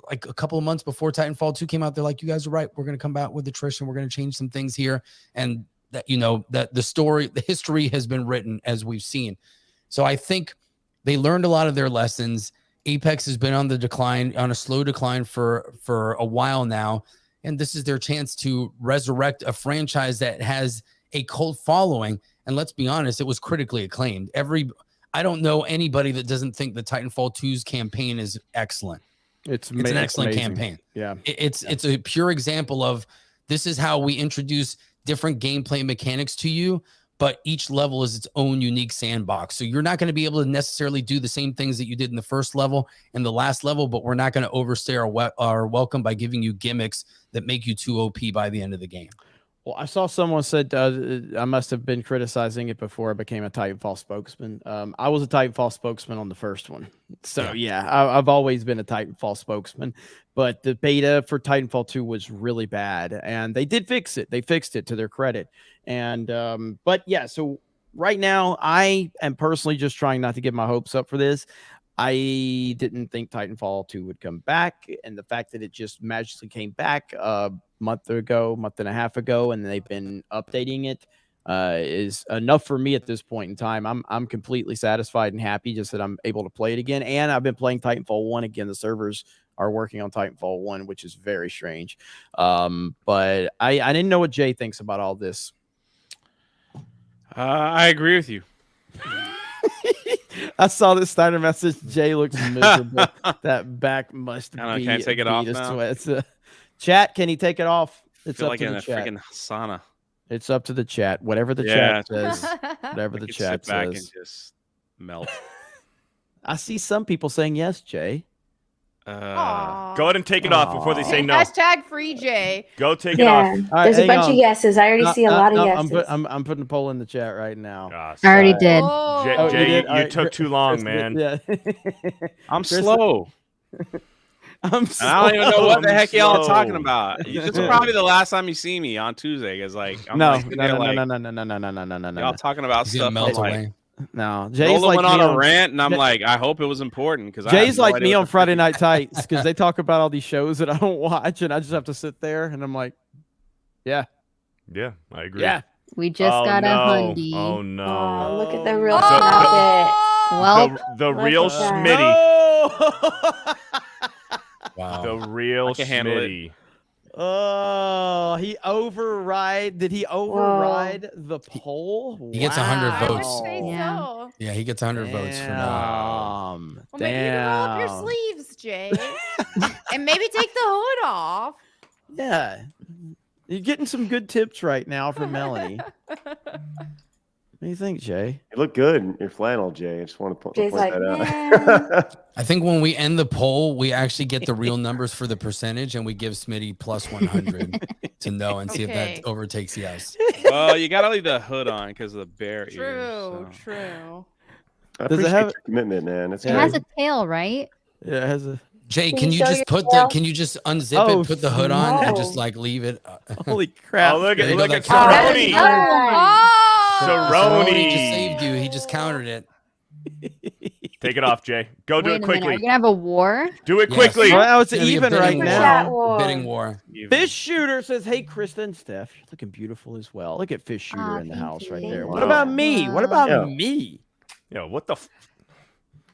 a couple of months before Titanfall 2 came out, they're like, you guys are right. We're going to come out with attrition. We're going to change some things here. And that, that the history has been written, as we've seen. So I think they learned a lot of their lessons. Apex has been on the decline, on a slow decline for a while now. And this is their chance to resurrect a franchise that has a cult following. And let's be honest, it was critically acclaimed. I don't know anybody that doesn't think the Titanfall 2's campaign is excellent. It's an excellent campaign. Yeah. It's a pure example of, this is how we introduce different gameplay mechanics to you, but each level is its own unique sandbox. So you're not going to be able to necessarily do the same things that you did in the first level and the last level, but we're not going to overstay our welcome by giving you gimmicks that make you too OP by the end of the game. Well, I saw someone said I must have been criticizing it before I became a Titanfall spokesman. I was a Titanfall spokesman on the first one. So, I've always been a Titanfall spokesman. But the beta for Titanfall 2 was really bad. And they did fix it. They fixed it, to their credit. And but yeah, so right now I am personally just trying not to get my hopes up for this. I didn't think Titanfall 2 would come back. And the fact that it just magically came back month and a half ago, and they've been updating it is enough for me at this point in time. I'm completely satisfied and happy just that I'm able to play it again. And I've been playing Titanfall 1 again. The servers are working on Titanfall 1, which is very strange. But I didn't know what Jay thinks about all this. I agree with you. I saw this Steiner message. Jay looks miserable. That back must be. Can I take it off now? Chat, can he take it off? It's feel up like to in the a chat. freaking sauna. It's up to the chat. Whatever the chat says. Whatever the chat sit back says. and just melt. I see some people saying yes, Jay. Go ahead and take it off before they say no. Hashtag free Jay. Go take it off. There's a bunch of yeses. I already see a lot of yeses. I'm putting a poll in the chat right now. I already did. Jay, you took too long, man. Yeah. I'm slow. I don't even know what the heck y'all are talking about. This is probably the last time you see me on Tuesday. Because like, no. Y'all talking about stuff. Melt away. No, Jay's Gollum like went me on a rant, and I'm like, I hope it was important because Jay's like me on Friday Night Tights because they talk about all these shows that I don't watch, and I just have to sit there, and I'm like, yeah, I agree. yeah. We just got a hundy. Oh no! Oh, look at the real Snobbit. Well, the real at that. Smitty. Wow. The real can handle it. Smitty. Oh, he override. Did he override the poll? He gets 100 I would votes. say Yeah. so. Yeah, he gets 100 votes for now. Well, maybe you roll up your sleeves, Jay, and maybe take the hood off. Yeah, you're getting some good tips right now from Melanie. What do you think, Jay? You look good in your flannel, Jay. I just want to Jay's point like, that out. I think when we end the poll, we actually get the real numbers for the percentage, and we give Smitty plus 100 to know and see if Okay. that overtakes yes. Well, you gotta leave the hood on because of the bear ears. True, so. true. I Does it appreciate have- your commitment, man. That's it great. has a tail, right? Yeah, it has a. Jay, Can can you you show just your put tail? can you just unzip Oh, it, put the hood on, and no. just like leave it? Holy crap! Oh, look There at you go, look at that counter. Cerrone. Oh, Cerrone just Cerrone. saved you. He just countered it. Take it off, Jay. Go do Wait it a minute. Are quickly. we gonna have a war? Do it Yes. quickly. Well, it's It's gonna be a even bidding right war. Chat now. war. Bidding war. Fish Shooter says, "Hey, Krista and Steph, you're looking beautiful as well. Look at Fish Shooter Aw, in the thank house right you. there. Wow. What about me? What about Yeah. me? Yo, what the?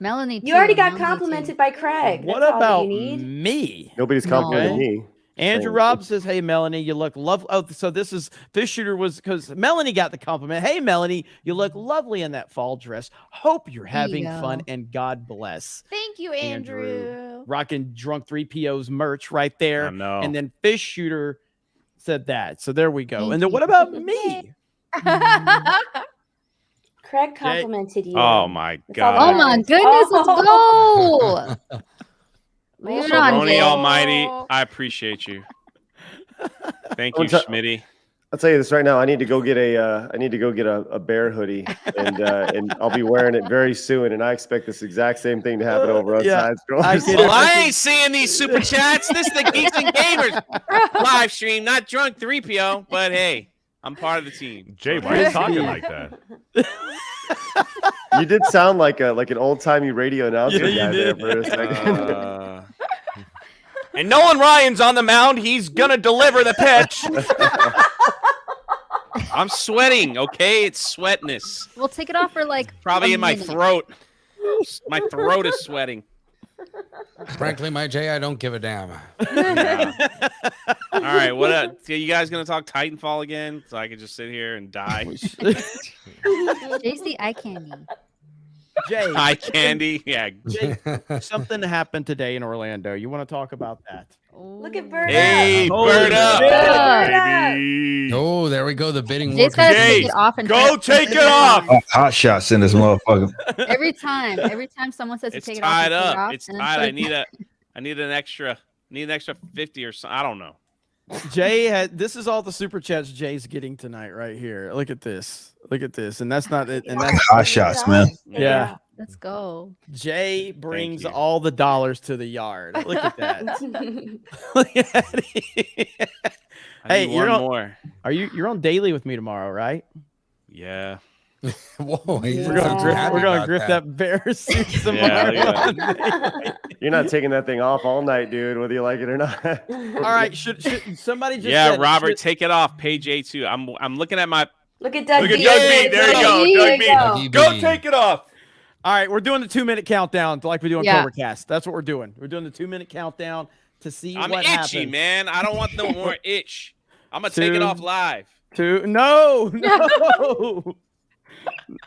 Melanie. You already too, got Melanie, too. complimented by Craig. What That's all that about you need. me?" Nobody's No. complimented Okay. me. Andrew Same. Robb says, "Hey, Melanie, you look lovely." Oh, so this is Fish Shooter was because Melanie got the compliment. Hey, Melanie, you look lovely in that fall dress. Hope you're There you having go. fun and God bless. thank you, Andrew. Rocking Drunk 3PO's merch right there. I know. And then Fish Shooter said that. So there we go. Thank and then you. what about me? Craig complimented you. Oh my That's all god! Oh my goodness, let's Oh. go. Leave it on, Cerrone Jay. Almighty, I appreciate you. Thank you, Schmitty. I'll tell you this right now. I need to go get a bear hoodie, and I'll be wearing it very soon. And I expect this exact same thing to happen over on Yeah, Side Scrollers. I get it. Well, I ain't seeing these super chats. This is the Geeks and Gamers live stream, not Drunk 3PO. But hey, I'm part of the team. Jay, why are you talking like that? You did sound like an old timey radio announcer Yeah, guy you there did. for a second. And Nolan Ryan's on the mound. He's gonna deliver the pitch. I'm sweating. Okay, it's sweatness. We'll take it off for like Probably a in my minute. throat. My throat is sweating. Frankly, my Jay, I don't give a damn. Yeah. All right, what else? So you guys gonna talk Titanfall again? So I can just sit here and die. JC eye candy. Jay, Eye candy. Yeah. Jay, something happened today in Orlando. You want to talk about that? Look at Bird Hey, Up. bird up. Baby. Oh, there we go. The bidding war. Jay's gotta Jay, take it off and go take it off. Hot shots in this motherfucker. Every time someone says It's to take it off, tied you take it up. off, It's and tied. like- I need an extra 50 or something. I don't know. Jay had this is all the super chats Jay's getting tonight right here. Look at this. Look at this. And that's not it. And that's Hot shots, man. yeah. Let's go. Jay brings you. all the dollars to the yard. Look at that. Look at it. I Hey, need you're one on, more. you're on daily with me tomorrow, right? Yeah. Whoa, he's We're gonna not grip, happy we're gonna about grip that bear suit Yeah, tomorrow. You're not taking that thing off all night, dude, whether you like it or not. All right, should somebody just Yeah, said, Robert, should- take it off. Page A2. I'm looking at my. Look at Doug Look at B. Doug B. There you go. Doug B. Dougie Go B. take it off. All right, we're doing the 2-minute countdown like we do on Yeah. Covercast. That's what we're doing. We're doing the 2-minute countdown to see I'm what itchy, happens. man. I don't want no more itch. I'm gonna take it 2, off live. No.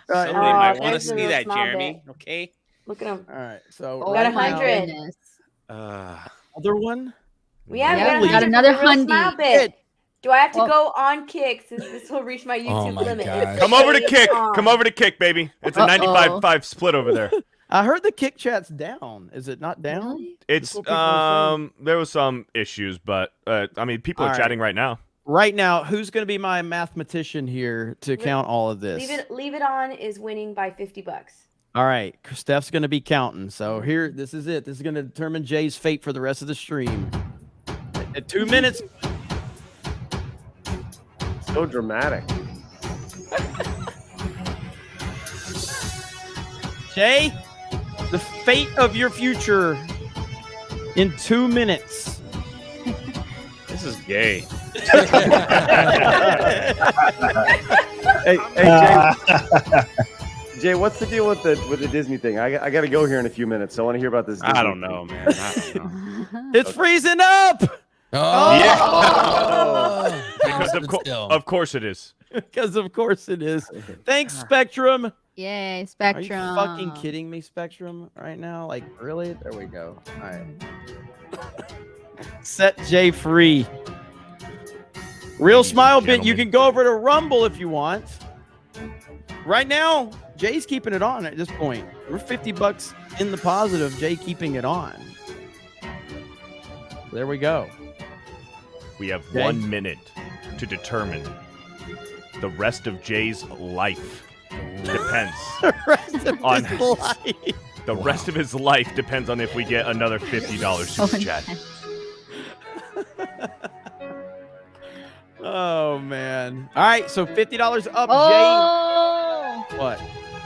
Somebody All might Oh, want to there's a see little that, small Jeremy. Okay. Look at him. right, so Oh, got right now- 100. goodness. Other one. Yeah, Yeah, we we got got another another Smile hundy. bit. Do I have to Well- go on Kick since this will reach my YouTube my limit? gosh. Come over to It's Kick. on. Come over to Kick, baby. It's a Uh-oh. 95-5 split over there. I heard the kick chat's down. Is it not down? Really? It's That's what people are saying. there was some issues, but I mean, people are All right. chatting right now. Right now, who's going to be my mathematician here to count all of this? Leave it on is winning by $50. All right, Steph's going to be counting. So here, this is it. This is going to determine Jay's fate for the rest of the stream. At 2 minutes. So dramatic. Jay, the fate of your future in 2 minutes. This is gay. Hey, Jay, what's the deal with the Disney thing? I got to go here in a few minutes, so I want to hear about this. Disney I don't know, man. I don't know. It's freezing up. Oh, yeah. Because of course it is. Because of course it is. Thanks, Spectrum. Yay, Are Spectrum. you fucking kidding me, Spectrum? Right now, like really? There we go. All right. Set Jay free. Real smile bit. You can go over to Rumble if you want. Right now, Jay's keeping it on at this point. We're $50 in the positive. Jay keeping it on. There we go. We have 1 minute to determine the rest of Jay's life. Depends The rest of on his life. the rest of his life depends on if we get another $50 super chat. Oh man! All right, so $50 up, Oh, Jay. What?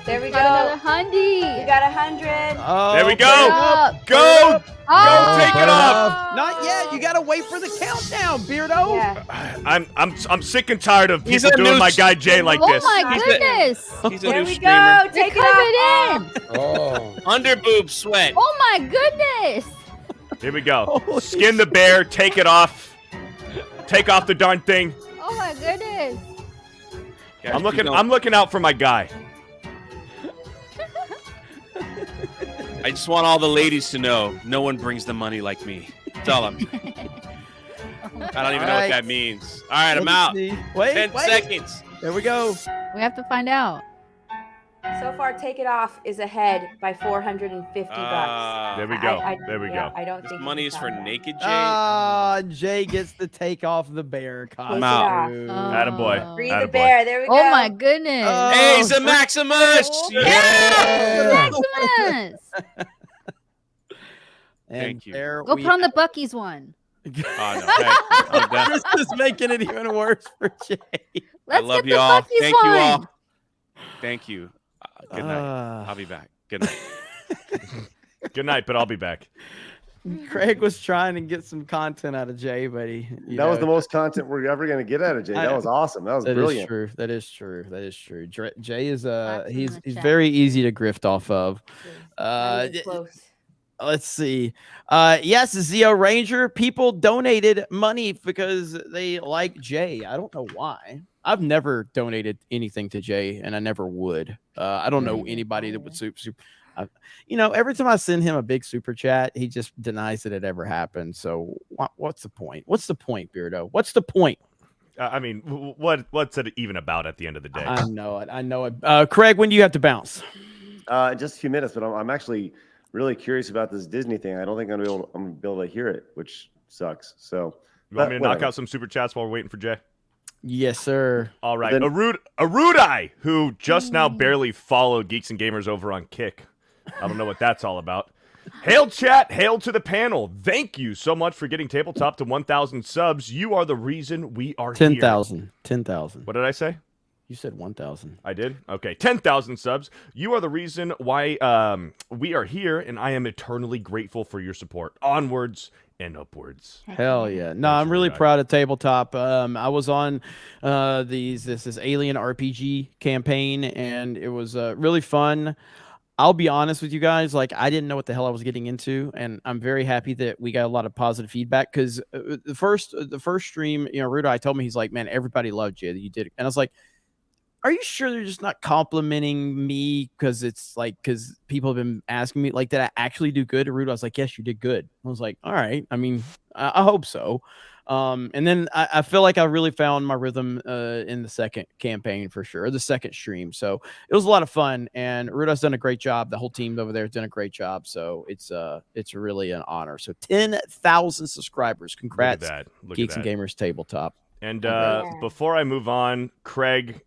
There we go. got another hundy. You got 100. Oh, There we go. Up. Go! Oh, Take it off. Not yet. You gotta wait for the countdown, Beardo. Yeah. I'm sick and tired of He's people a doing new my guy Jay like oh this. my goodness! He's a There new we streamer. go. Take it Coming off. in. Oh. Underboob sweat. Oh my goodness! Here we go. Holy Skin the bear. Take it off. Take off the darn thing. Oh my goodness! Guys, I'm looking out for my guy. I just want all the ladies to know no one brings the money like me. Tell them. I don't even know what that means. All right, I'm out. Wait, 10 seconds. There we go. We have to find out. So far, Take It Off is ahead by $450. There we go. There we yeah, go. I don't This think money he's is for done that. naked Jay. Jay gets to take off the bear costume. I'm out. Attaboy. Free the Attaboy. bear. There we go. Oh my goodness! Hey, the Maximus! Yeah! Maximus! And Thank you. there Go we put on the Bucky's one. Oh, no. Hey, I'm done. This is making it even worse for Jay. Let's I love get you the all. Bucky's Thank one. you all. Thank you. Good night. I'll be back. Good night. Good night, but I'll be back. Craig was trying to get some content out of Jay, but that was the most content we're ever going to get out of Jay. That was awesome. That was brilliant. Is true. That is true. That is true. Jay is he's very easy to grift off of. Close. Let's see. Yes, Zio Ranger. People donated money because they like Jay. I don't know why. I've never donated anything to Jay, and I never would. I don't know anybody that would super. Every time I send him a big super chat, he just denies that it ever happened. So what's the point? What's the point, Beardo? What's the point? I mean, what's it even about at the end of the day? I know it. I know it. Craig, when do you have to bounce? Just a few minutes, but I'm actually really curious about this Disney thing. I don't think I'm gonna be able to hear it, which sucks. So you want me to knock out some super chats while we're waiting for Jay? Yes, sir. All right. Arudai, who just now barely followed Geeks and Gamers over on Kick. I don't know what that's all about. Hail chat, hail to the panel. Thank you so much for getting Tabletop to 1,000 subs. You are the reason we are 10,000. here. 10,000. What did I say? You said 1,000. I did? Okay. 10,000 subs. You are the reason why we are here, and I am eternally grateful for your support. Onwards and upwards. Hell yeah. No, I'm really proud of Tabletop. I was on this Alien RPG campaign, and it was really fun. I'll be honest with you guys, like I didn't know what the hell I was getting into, and I'm very happy that we got a lot of positive feedback because the first stream, Rudai told me, he's like, man, everybody loved you that you did it. And I was like, are you sure they're just not complimenting me because people have been asking me, like, did I actually do good? And Rudai was like, yes, you did good. I was like, all right. I mean, I hope so. And then I feel like I really found my rhythm in the second campaign for sure, or the second stream. So it was a lot of fun, and Rudai's done a great job. The whole team over there has done a great job. So it's really an honor. So 10,000 subscribers. Congrats, Geeks and Gamers Tabletop. And before I move on, Craig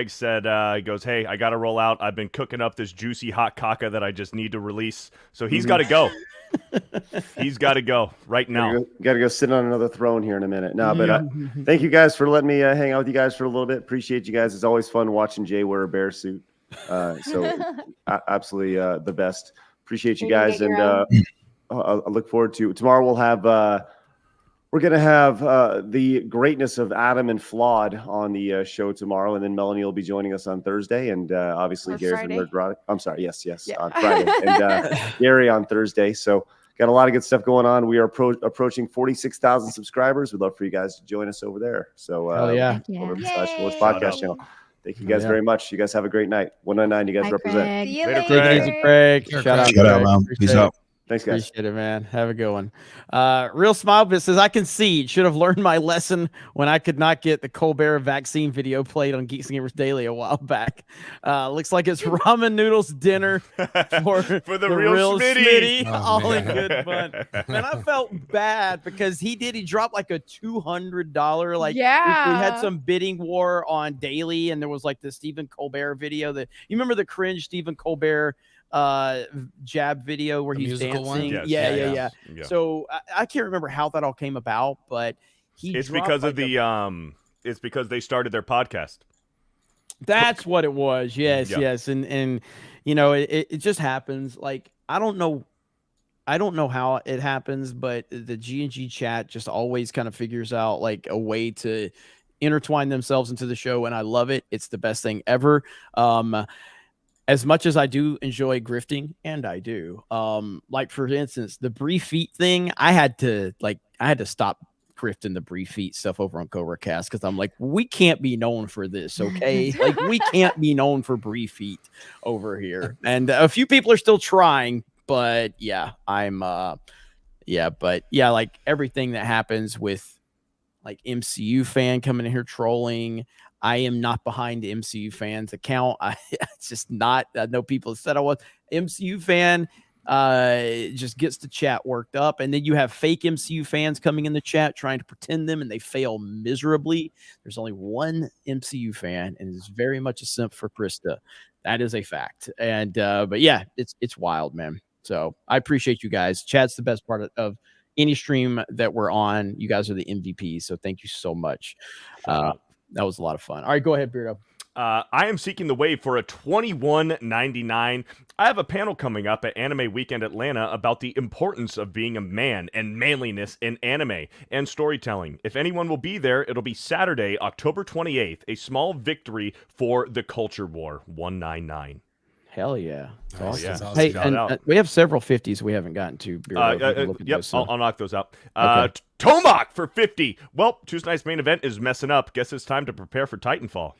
said, he goes, hey, I got to roll out. I've been cooking up this juicy hot caca that I just need to release. So he's got to go. He's got to go right now. Got to go sit on another throne here in a minute. No, but thank you guys for letting me hang out with you guys for a little bit. Appreciate you guys. It's always fun watching Jay wear a bear suit. So absolutely the best. Appreciate you Maybe guys, get and your I look forward to tomorrow. We'll have we're gonna have the greatness of Adam and Flawed on the show tomorrow, and then Melanie will be joining us on Thursday, and obviously Or Gary Friday. from Nerdrotic. I'm sorry, yes, Yeah. on Friday, and Gary on Thursday. So got a lot of good stuff going on. We are approaching 46,000 subscribers. We'd love for you guys to join us over there. So Hell yeah. over Yeah. Slash Force Yay. Podcast channel. Thank you guys Yeah. very much. You guys have a great night. 199, you guys Hi, represent. Craig. See you Later, later. Take it easy, Craig. Sure, Shout out, Craig. Shout out, Craig. man. Appreciate Peace it. out. Thanks, guys. Appreciate it, man. Have a good one. Real Smile Bit says, I concede. Should have learned my lesson when I could not get the Colbert vaccine video played on Geeks Gamers Daily a while back. Looks like it's ramen noodles dinner for the real Smitty. Smitty. Oh, All in man. good fun. And I felt bad because he dropped like a $200. Like, we had Yeah. some bidding war on Daily, and there was like the Stephen Colbert video that you remember the cringe Stephen Colbert jab video where The he's musical one? dancing. Yes, Yeah. yeah. So I can't remember how that all came about, but It's dropped because of like it's because they started their podcast. that's what it was. Yes, Yeah. yes. And you know, it just happens. Like, I don't know how it happens, but the G&G chat just always kind of figures out like a way to intertwine themselves into the show, and I love it. It's the best thing ever. As much as I do enjoy grifting, and I do, like for instance, the brief feet thing, I had to stop grifting the brief feet stuff over on Cobra Cast because I'm like, we can't be known for this, okay? Like, we can't be known for brief feet over here. And a few people are still trying, but yeah, like everything that happens with like MCU fan coming in here trolling. I am not behind the MCU fans account. It's just not. I know people said I was MCU fan. Just gets the chat worked up, and then you have fake MCU fans coming in the chat trying to pretend them, and they fail miserably. There's only one MCU fan, and it's very much a simp for Krista. That is a fact. And but yeah, it's wild, man. So I appreciate you guys. Chat's the best part of any stream that we're on. You guys are the MVPs, so thank you so much. That was a lot of fun. All right, go ahead, Beardo. I am seeking the wave for a $21.99. I have a panel coming up at Anime Weekend Atlanta about the importance of being a man and manliness in anime and storytelling. If anyone will be there, it'll be Saturday, October 28th, a small victory for the culture war, 199. Hell yeah. Awesome. Yeah. Awesome. Hey, and we have several 50s we haven't gotten to. Yep, I'll knock those out. Okay. Tomac for 50. Well, Tuesday night's main event is messing up. Guess it's time to prepare for Titanfall.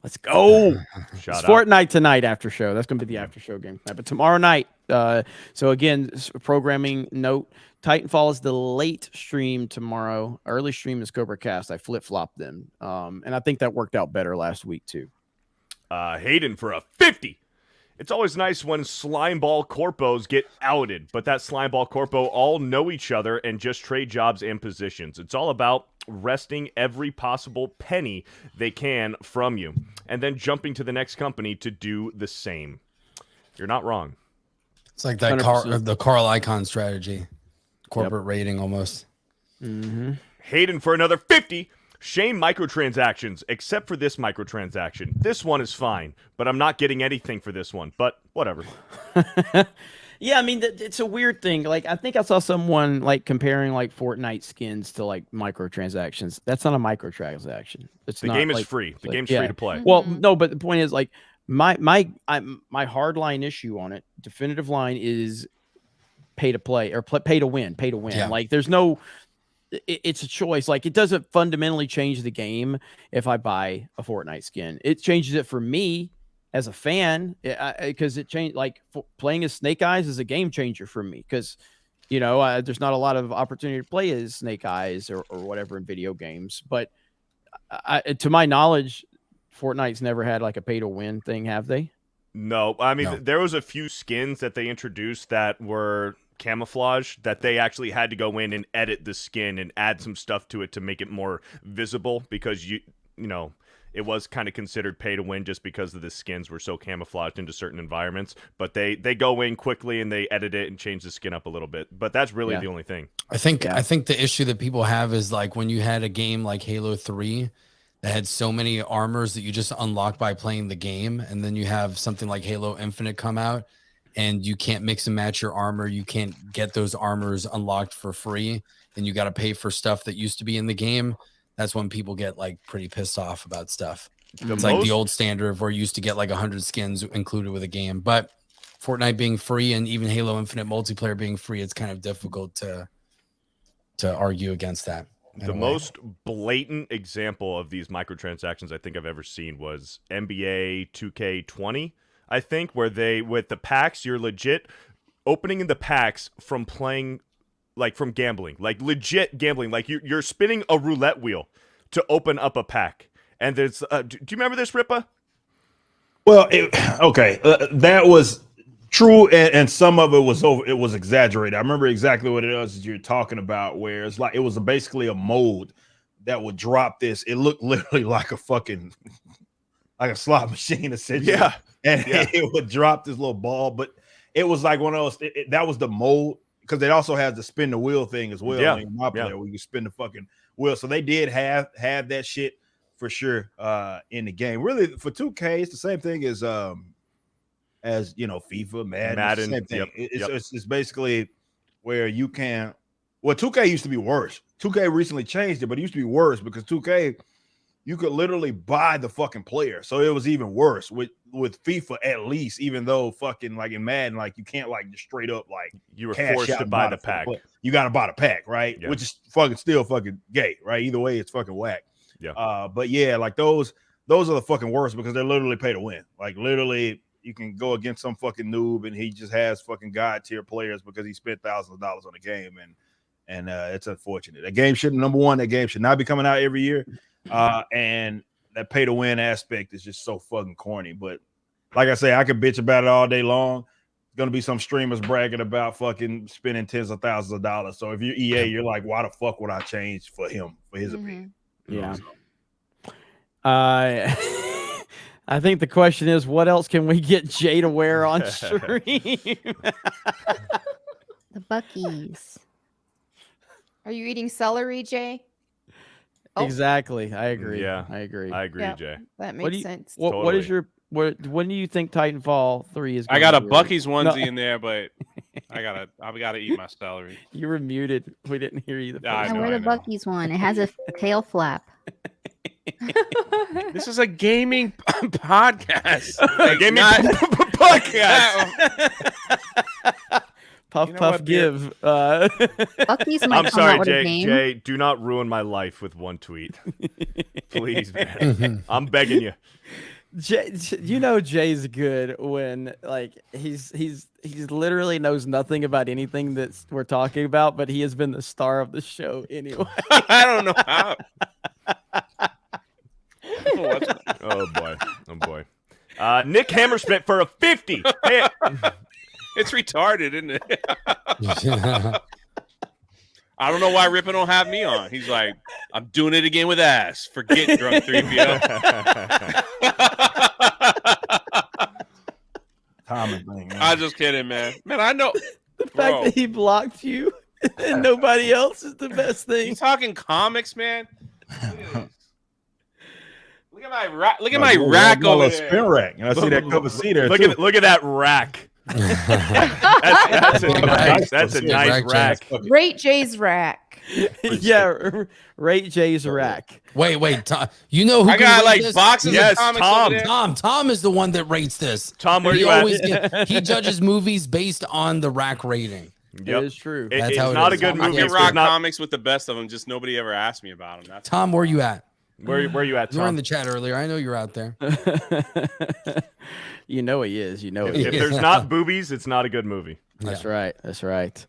Let's go. Shout It's out. Fortnite tonight after show. That's going to be the after show game tonight. But tomorrow night, so again, programming note, Titanfall is the late stream tomorrow. Early stream is Cobra Cast. I flip-flopped them. And I think that worked out better last week too. Hayden for a 50. It's always nice when Slimeball Corpos get outed, but that Slimeball Corpo all know each other and just trade jobs and positions. It's all about wresting every possible penny they can from you, and then jumping to the next company to do the same. You're not wrong. It's like that the Carl Icahn strategy, corporate rating almost. Mm-hmm. Hayden for another 50. Shame microtransactions, except for this microtransaction. This one is fine, but I'm not getting anything for this one. But whatever. Yeah, I mean, it's a weird thing. Like, I think I saw someone like comparing like Fortnite skins to like microtransactions. That's not a microtransaction. It's The not, game is like, free. The like, game's yeah. free to play. Well, no, but the point is like my hard line issue on it, definitive line is pay to play or pay to win. Yeah. Like, there's no. It's a choice. Like, it doesn't fundamentally change the game if I buy a Fortnite skin. It changes it for me as a fan because it changed. Like, playing as Snake Eyes is a game changer for me because, you know, there's not a lot of opportunity to play as Snake Eyes or whatever in video games. But to my knowledge, Fortnite's never had like a pay to win thing, have they? No, I mean, there was a few skins that they introduced that were camouflage that they actually had to go in and edit the skin and add some stuff to it to make it more visible because you know it was kind of considered pay to win just because of the skins were so camouflaged into certain environments, but they go in quickly and they edit it and change the skin up a little bit, but that's really the only thing. I think the issue that people have is like when you had a game like Halo 3 that had so many armors that you just unlock by playing the game, and then you have something like Halo Infinite come out, and you can't mix and match your armor. You can't get those armors unlocked for free, and you got to pay for stuff that used to be in the game. That's when people get like pretty pissed off about stuff. It's like the old standard of where you used to get like 100 skins included with a game, but Fortnite being free and even Halo Infinite multiplayer being free, it's kind of difficult to argue against that. The most blatant example of these microtransactions I think I've ever seen was NBA 2K20, I think, where they, with the packs, you're legit opening in the packs from playing, like from gambling, like legit gambling. Like you're spinning a roulette wheel to open up a pack. And there's, do you remember this, Ripa? Well, that was true, and some of it was exaggerated. I remember exactly what it was that you're talking about, where it's like it was basically a mold that would drop this. It looked literally like a fucking like a slot machine, essentially. Yeah, and it would drop this little ball, but it was like one of those. That was the mold, because it also has the spin the wheel thing as well. Yeah, in my player, where you spin the fucking wheel. So they did have that shit for sure in the game. Really, for 2K, it's the same thing as you know, FIFA, Madden, same thing. It's basically where you can. Well, 2K used to be worse. 2K recently changed it, but it used to be worse because 2K, you could literally buy the fucking player, so it was even worse with FIFA at least. Even though fucking like in Madden, like you can't like just straight up like you were forced to buy the pack. You got to buy the pack, right? Yeah. Which is fucking still fucking gay, right? Either way, it's fucking whack. Yeah. But yeah, like those are the fucking worst because they're literally pay to win. Like literally. You can go against some fucking noob and he just has fucking god tier players because he spent thousands of dollars on a game, and it's unfortunate. That game should that game should not be coming out every year, and that pay to win aspect is just so fucking corny. But like I say, I could bitch about it all day long. There's gonna be some streamers bragging about fucking spending tens of thousands of dollars. So if you're EA, you're like, why the fuck would I change for him for his opinion? Yeah. I think the question is, what else can we get Jay to wear on stream? The Buckies. Are you eating celery, Jay? Oh. Exactly. I agree. Yeah, I agree. I agree, Jay. That makes sense. What is your when do you think Titanfall 3 is going I got a to be Bucky's onesie in there, but I gotta eat my celery. You were muted. We didn't hear you. I wear the Bucky's one. It has a tail flap. This is a gaming podcast. Gaming podcast. Puff, puff, give. Bucky's might I'm come out sorry, with a Jay. name. Jay, do not ruin my life with one tweet, please, man. I'm begging you. Jay, you know Jay's good when like he's literally knows nothing about anything that we're talking about, but he has been the star of the show anyway. I don't know how. Oh boy. Nick Hammersmith for a 50. Hey. It's retarded, isn't it? I don't know why Ripper don't have me on. He's like, I'm doing it again with ass. Forget drunk 3PO. Common thing. Man. I'm just kidding, man. Man, I know. The fact that he blocked you and nobody else is the best thing. You talking comics, man? Look at my rack. Look at my rack over there. Spin rack. And I see that cover C there. Look at that rack. that's a nice rack. Rate Jay's rack. Yeah, rate Jay's rack. Wait, Tom. You know who I got like this? boxes of comics over there. Tom is the one that rates this. Tom, where you at? He judges movies based on the rack rating. Yep. That is true. That's it's how it not is. a good movie. I can rock comics with the best of them. Just nobody ever asked me about them. That's Tom, where you at? Where you at, Tom? You were in the chat earlier. I know you're out there. You know he is. You know if there's not boobies, it's not a good movie. That's right. That's right.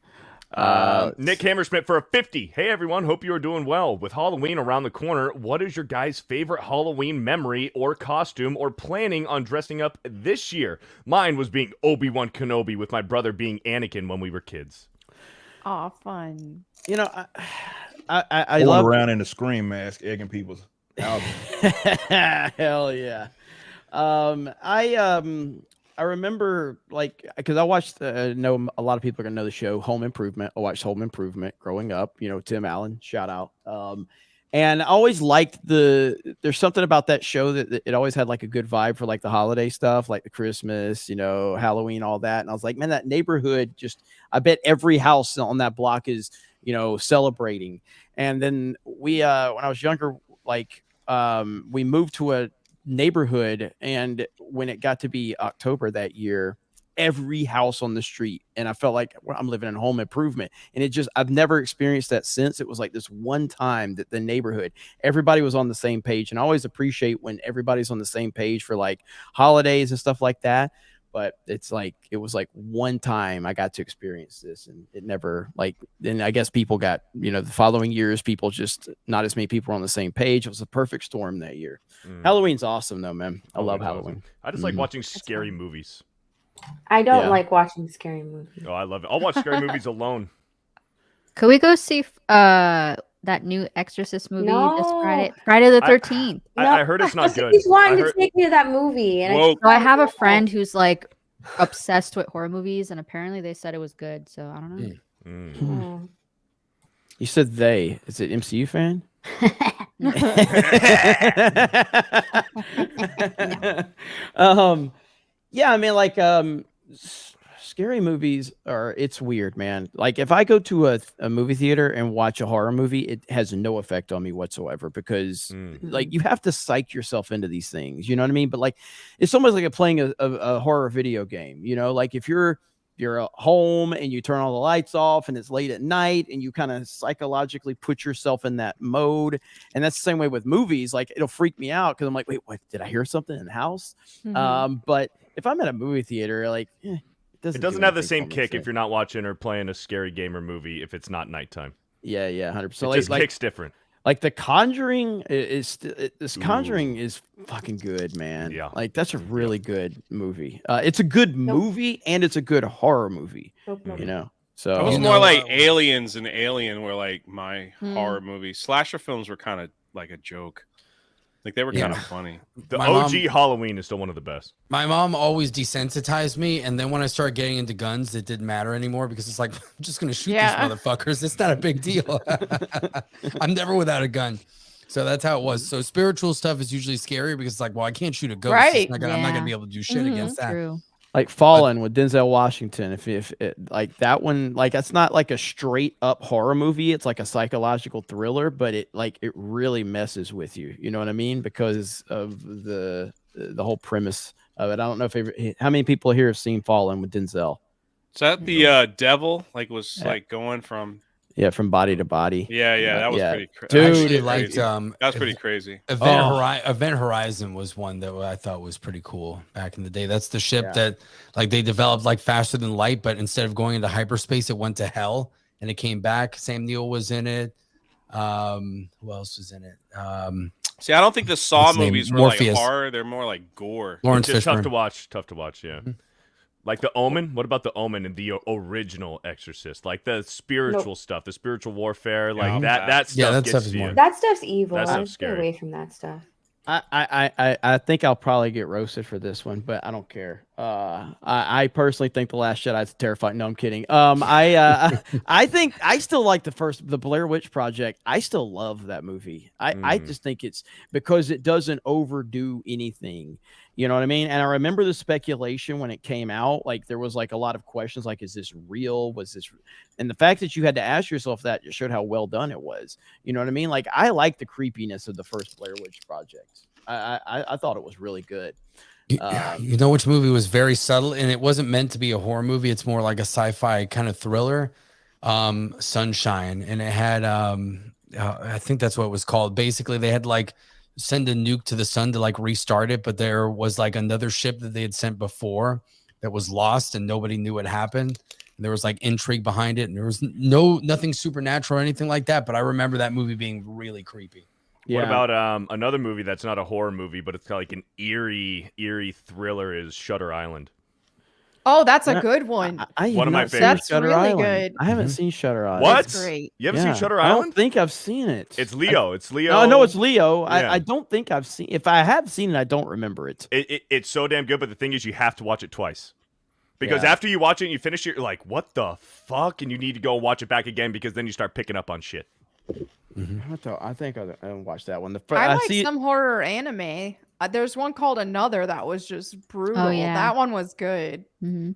Nick Hammersmith for a 50. Hey everyone, hope you are doing well. With Halloween around the corner, what is your guys' favorite Halloween memory or costume or planning on dressing up this year? Mine was being Obi-Wan Kenobi with my brother being Anakin when we were kids. Aw, fun. You know, I love around in the scream mask, egging people's album. Hell yeah. I remember, like, because I watched, know a lot of people are going to know the show Home Improvement. I watched Home Improvement growing up, you know, Tim Allen, shout out. And I always liked there's something about that show that it always had like a good vibe for like the holiday stuff, like the Christmas, Halloween, all that. And I was like, man, that neighborhood I bet every house on that block is, celebrating. And then when I was younger, like, we moved to a neighborhood, and when it got to be October that year, every house on the street, and I felt like I'm living in home improvement. And I've never experienced that since. It was like this one time that the neighborhood, everybody was on the same page. And I always appreciate when everybody's on the same page for like holidays and stuff like that. But it was like one time I got to experience this, and it never then I guess people got, the following years, people just not as many people were on the same page. It was a perfect storm that year. Halloween's awesome though, man. I love Halloween. Awesome. I just like watching scary movies. I don't like watching scary movies. Oh, I love it. I'll watch scary movies alone. Could we go see that new Exorcist movie this Friday the 13th? I heard it's not good. He's wanting to take me to that movie. And I have a friend who's like obsessed with horror movies, and apparently they said it was good. So I don't know. You said they. Is it MCU fan? Yeah, I mean, scary movies it's weird, man. Like if I go to a movie theater and watch a horror movie, it has no effect on me whatsoever, because like you have to psych yourself into these things, you know what I mean? But like it's almost like playing a horror video game, like if you're at home and you turn all the lights off and it's late at night and you kind of psychologically put yourself in that mode. And that's the same way with movies. Like it'll freak me out because I'm like, wait, what? Did I hear something in the house? But if I'm at a movie theater, like it doesn't have the same kick if you're not watching or playing a scary game or movie if it's not nighttime. Yeah, 100%. It just kicks different. Like The Conjuring Conjuring is fucking good, man. Yeah, like that's a really good movie. It's a good movie and it's a good horror movie. So it was more like Aliens and Alien were like my horror movies. Slasher films were kind of like a joke. Like they were kind of funny. The OG Halloween is still one of the best. My mom always desensitized me, and then when I started getting into guns, it didn't matter anymore because it's like I'm just gonna shoot these motherfuckers. It's not a big deal. I'm never without a gun, so that's how it was. So spiritual stuff is usually scary because it's like, well, I can't shoot a ghost. Right? I'm not gonna be able to do shit against that. True. Like Fallen with Denzel Washington, if it, like that one, like it's not like a straight up horror movie. It's like a psychological thriller, but it really messes with you. You know what I mean? Because of the whole premise of it. I don't know how many people here have seen Fallen with Denzel. Is that the devil? Like was like going from. Yeah, from body to body. Yeah, that was pretty crazy. Dude, like that was pretty crazy. Event Horizon was one that I thought was pretty cool back in the day. That's the ship that like they developed like faster than light, but instead of going into hyperspace, it went to hell and it came back. Sam Neill was in it. Who else was in it? See, I don't think the Saw movies were like horror. They're more like gore. Lawrence Fishburne. Tough to watch. Yeah. Like The Omen? What about The Omen and the original Exorcist? Like the spiritual stuff, the spiritual warfare, like that stuff. Yeah, that gets stuff is you. more. That stuff's evil. That I'm stuff's stay scary. away from that stuff. I think I'll probably get roasted for this one, but I don't care. I personally think The Last Jedi is terrifying. No, I'm kidding. I think I still like the Blair Witch Project. I still love that movie. I just think it's because it doesn't overdo anything. You know what I mean? And I remember the speculation when it came out. Like there was like a lot of questions, like, is this real? Was this? And the fact that you had to ask yourself that just showed how well done it was. You know what I mean? Like I like the creepiness of the first Blair Witch Project. I thought it was really good. You know which movie was very subtle, and it wasn't meant to be a horror movie. It's more like a sci-fi kind of thriller. Sunshine, and it had I think that's what it was called. Basically, they had like send a nuke to the sun to like restart it, but there was like another ship that they had sent before that was lost and nobody knew what happened. And there was like intrigue behind it, and there was nothing supernatural or anything like that. But I remember that movie being really creepy. What about another movie that's not a horror movie, but it's like an eerie thriller is Shutter Island. Oh, that's a good one. One of my favorites. That's really good. I haven't seen Shutter Island. What? That's great. You haven't seen Shutter Island? I don't think I've seen it. It's Leo. It's Leo. I know it's Leo. Yeah. I don't think I've seen. If I have seen it, I don't remember it. It's so damn good, but the thing is, you have to watch it twice. Because after you watch it and you finish it, you're like, what the fuck? And you need to go watch it back again because then you start picking up on shit. I think I didn't watch that one. I like some horror anime. There's one called Another that was just brutal. Oh, yeah. That one was good. Mm-hmm.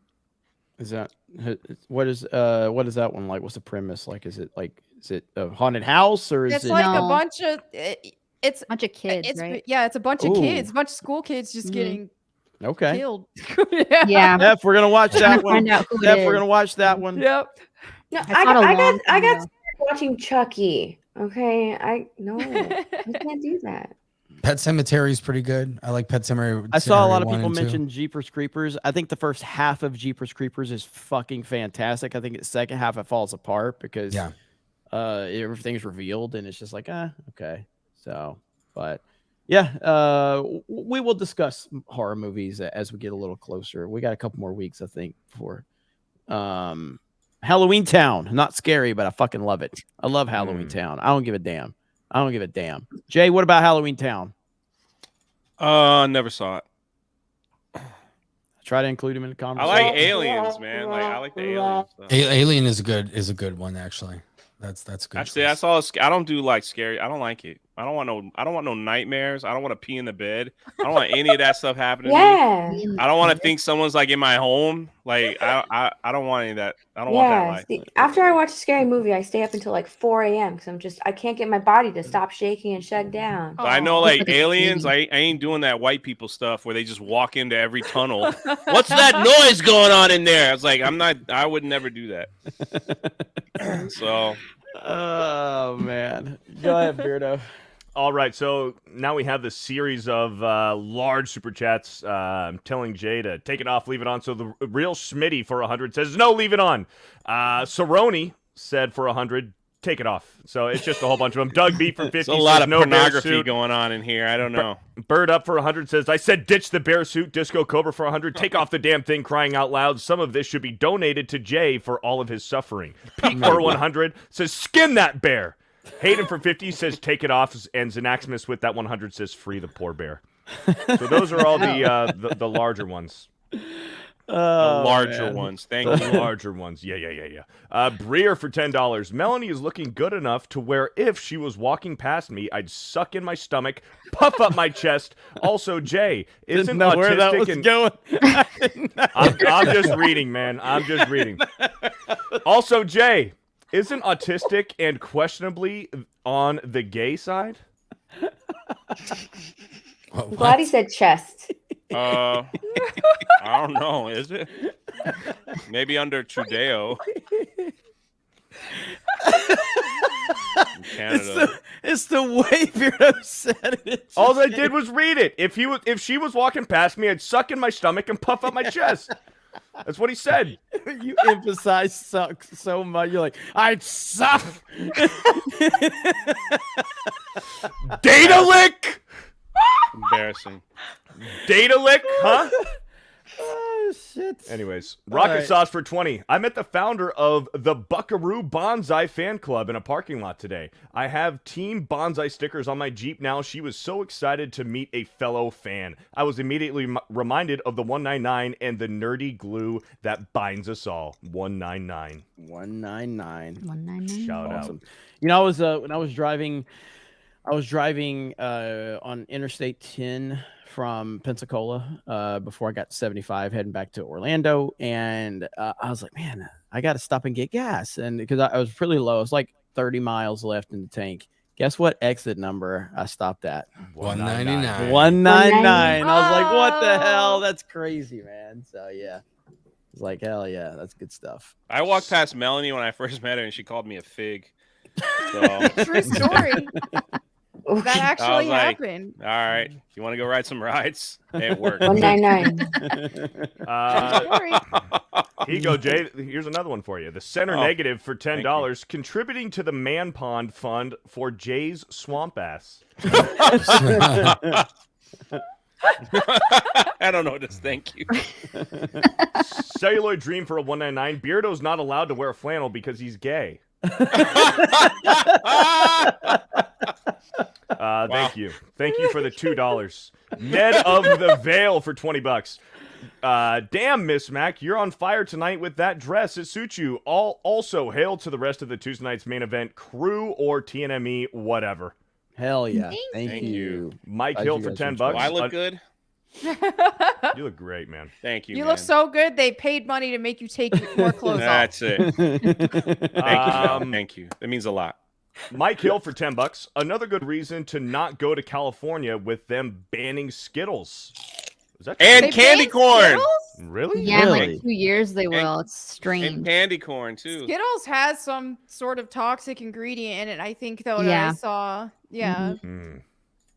Is that what is that one like? What's the premise like? Is it a haunted house or is It's it like a bunch of it's a bunch of kids, right? Yeah, it's a bunch of kids, a bunch of school kids just getting killed. Yeah. Steph, we're gonna watch that one. Find out who it Steph, we're is. gonna watch that one. Yep. No, I thought a I long got time ago. started watching Chucky. Okay, I can't do that. Pet Cemetery is pretty good. I like Pet Cemetery. I saw a lot of 1 people and 2. mention Jeepers Creepers. I think the first half of Jeepers Creepers is fucking fantastic. I think the second half it falls apart because everything's revealed and it's just like okay. So, but yeah, we will discuss horror movies as we get a little closer. We got a couple more weeks, I think, for Halloween Town. Not scary, but I fucking love it. I love Halloween Town. I don't give a damn. Jay, what about Halloween Town? Never saw it. Try to include him in the I conversation. like aliens, man. Like I like the aliens stuff. Alien is a good one actually. That's good. Actually, that's all. I don't do like scary. I don't like it. I don't want no nightmares. I don't want to pee in the bed. I don't want any of that stuff happening to me. I don't want to think someone's like in my home. Like I don't want any of that. I don't want that life. See, after I watch a scary movie, I stay up until like 4 a.m. because I can't get my body to stop shaking and shut down. But I know like aliens, I ain't doing that white people stuff where they just walk into every tunnel. What's that noise going on in there? I was like, I would never do that. So oh man. Go ahead, Beardo. All right, so now we have this series of large super chats telling Jay to take it off, leave it on. So the real Schmitty for 100 says, no, leave it on. Saroni said for 100, take it off. So it's just a whole bunch of them. Doug B for 50 there's a lot says, of no bear pornography suit. going on in here. I don't know. Bird up for 100 says, I said ditch the bear suit. Disco Cobra for 100, take off the damn thing, crying out loud. Some of this should be donated to Jay for all of his suffering. Pete for 100 says, skin that bear. Hayden for 50 says take it off, and Xanaximus with that 100 says free the poor bear. So those are all the larger ones. Larger ones. Thank you. Larger ones. Yeah. Breer for $10. Melanie is looking good enough to where if she was walking past me, I'd suck in my stomach, puff up my chest. Also, Jay isn't Didn't know where that was going. I'm just reading, man. I'm just reading. Also, Jay isn't autistic and questionably on the gay side. I'm glad he said chest. I don't know. Is it? Maybe under Trudeau. In Canada. It's the way Beardo said it. All I did was read it. If she was walking past me, I'd suck in my stomach and puff up my chest. That's what he said. You emphasize suck so much. You're like, I'd suck. Data lick. Embarrassing. Data lick, huh? Oh shit. Anyways, Rocket Sauce for 20. I met the founder of the Buckaroo Bonsai fan club in a parking lot today. I have Team Bonsai stickers on my Jeep now. She was so excited to meet a fellow fan. I was immediately reminded of the 199 and the nerdy glue that binds us all. 199. 199. 199. Shout Awesome. out. You know, when I was driving on Interstate 10 from Pensacola before I got to 75, heading back to Orlando, and I was like, man, I got to stop and get gas, and because I was pretty low, it was like 30 miles left in the tank. Guess what exit number I stopped at? 199. 199. I was like, what the hell? That's crazy, man. So yeah, it's like, hell yeah, that's good stuff. I walked past Melanie when I first met her, and she called me a fig. So. True story. That actually happened. All right. You want to go ride some rides? Hey, it worked. 199. Here you go, Jay. Here's another one for you. The center negative for $10, contributing to the Man Pond Fund for Jay's swamp ass. I don't know this. Thank you. Celluloid Dream for a 199. Beardo's not allowed to wear a flannel because he's gay. Thank you. Thank you for the $2. Ned of the Vale for $20. Damn, Miss Mac, you're on fire tonight with that dress. It suits you. Also, hail to the rest of the Tuesday night's main event crew or TNME, whatever. Hell yeah. Thank you. Mike Glad Hill you for guys $10. enjoyed Do I look good? You look great, man. Thank you. You man. look so good. They paid money to make you take more clothes That's off. it. Thank you. Mel. Thank you. That means a lot. Mike Hill for $10. Another good reason to not go to California with them banning Skittles. Is that And They candy banned corn. Skittles? Really? Yeah, in Really? like 2 years they will. It's And strange. candy corn too. Skittles has some sort of toxic ingredient in it. I think though that Yeah. I saw. Yeah.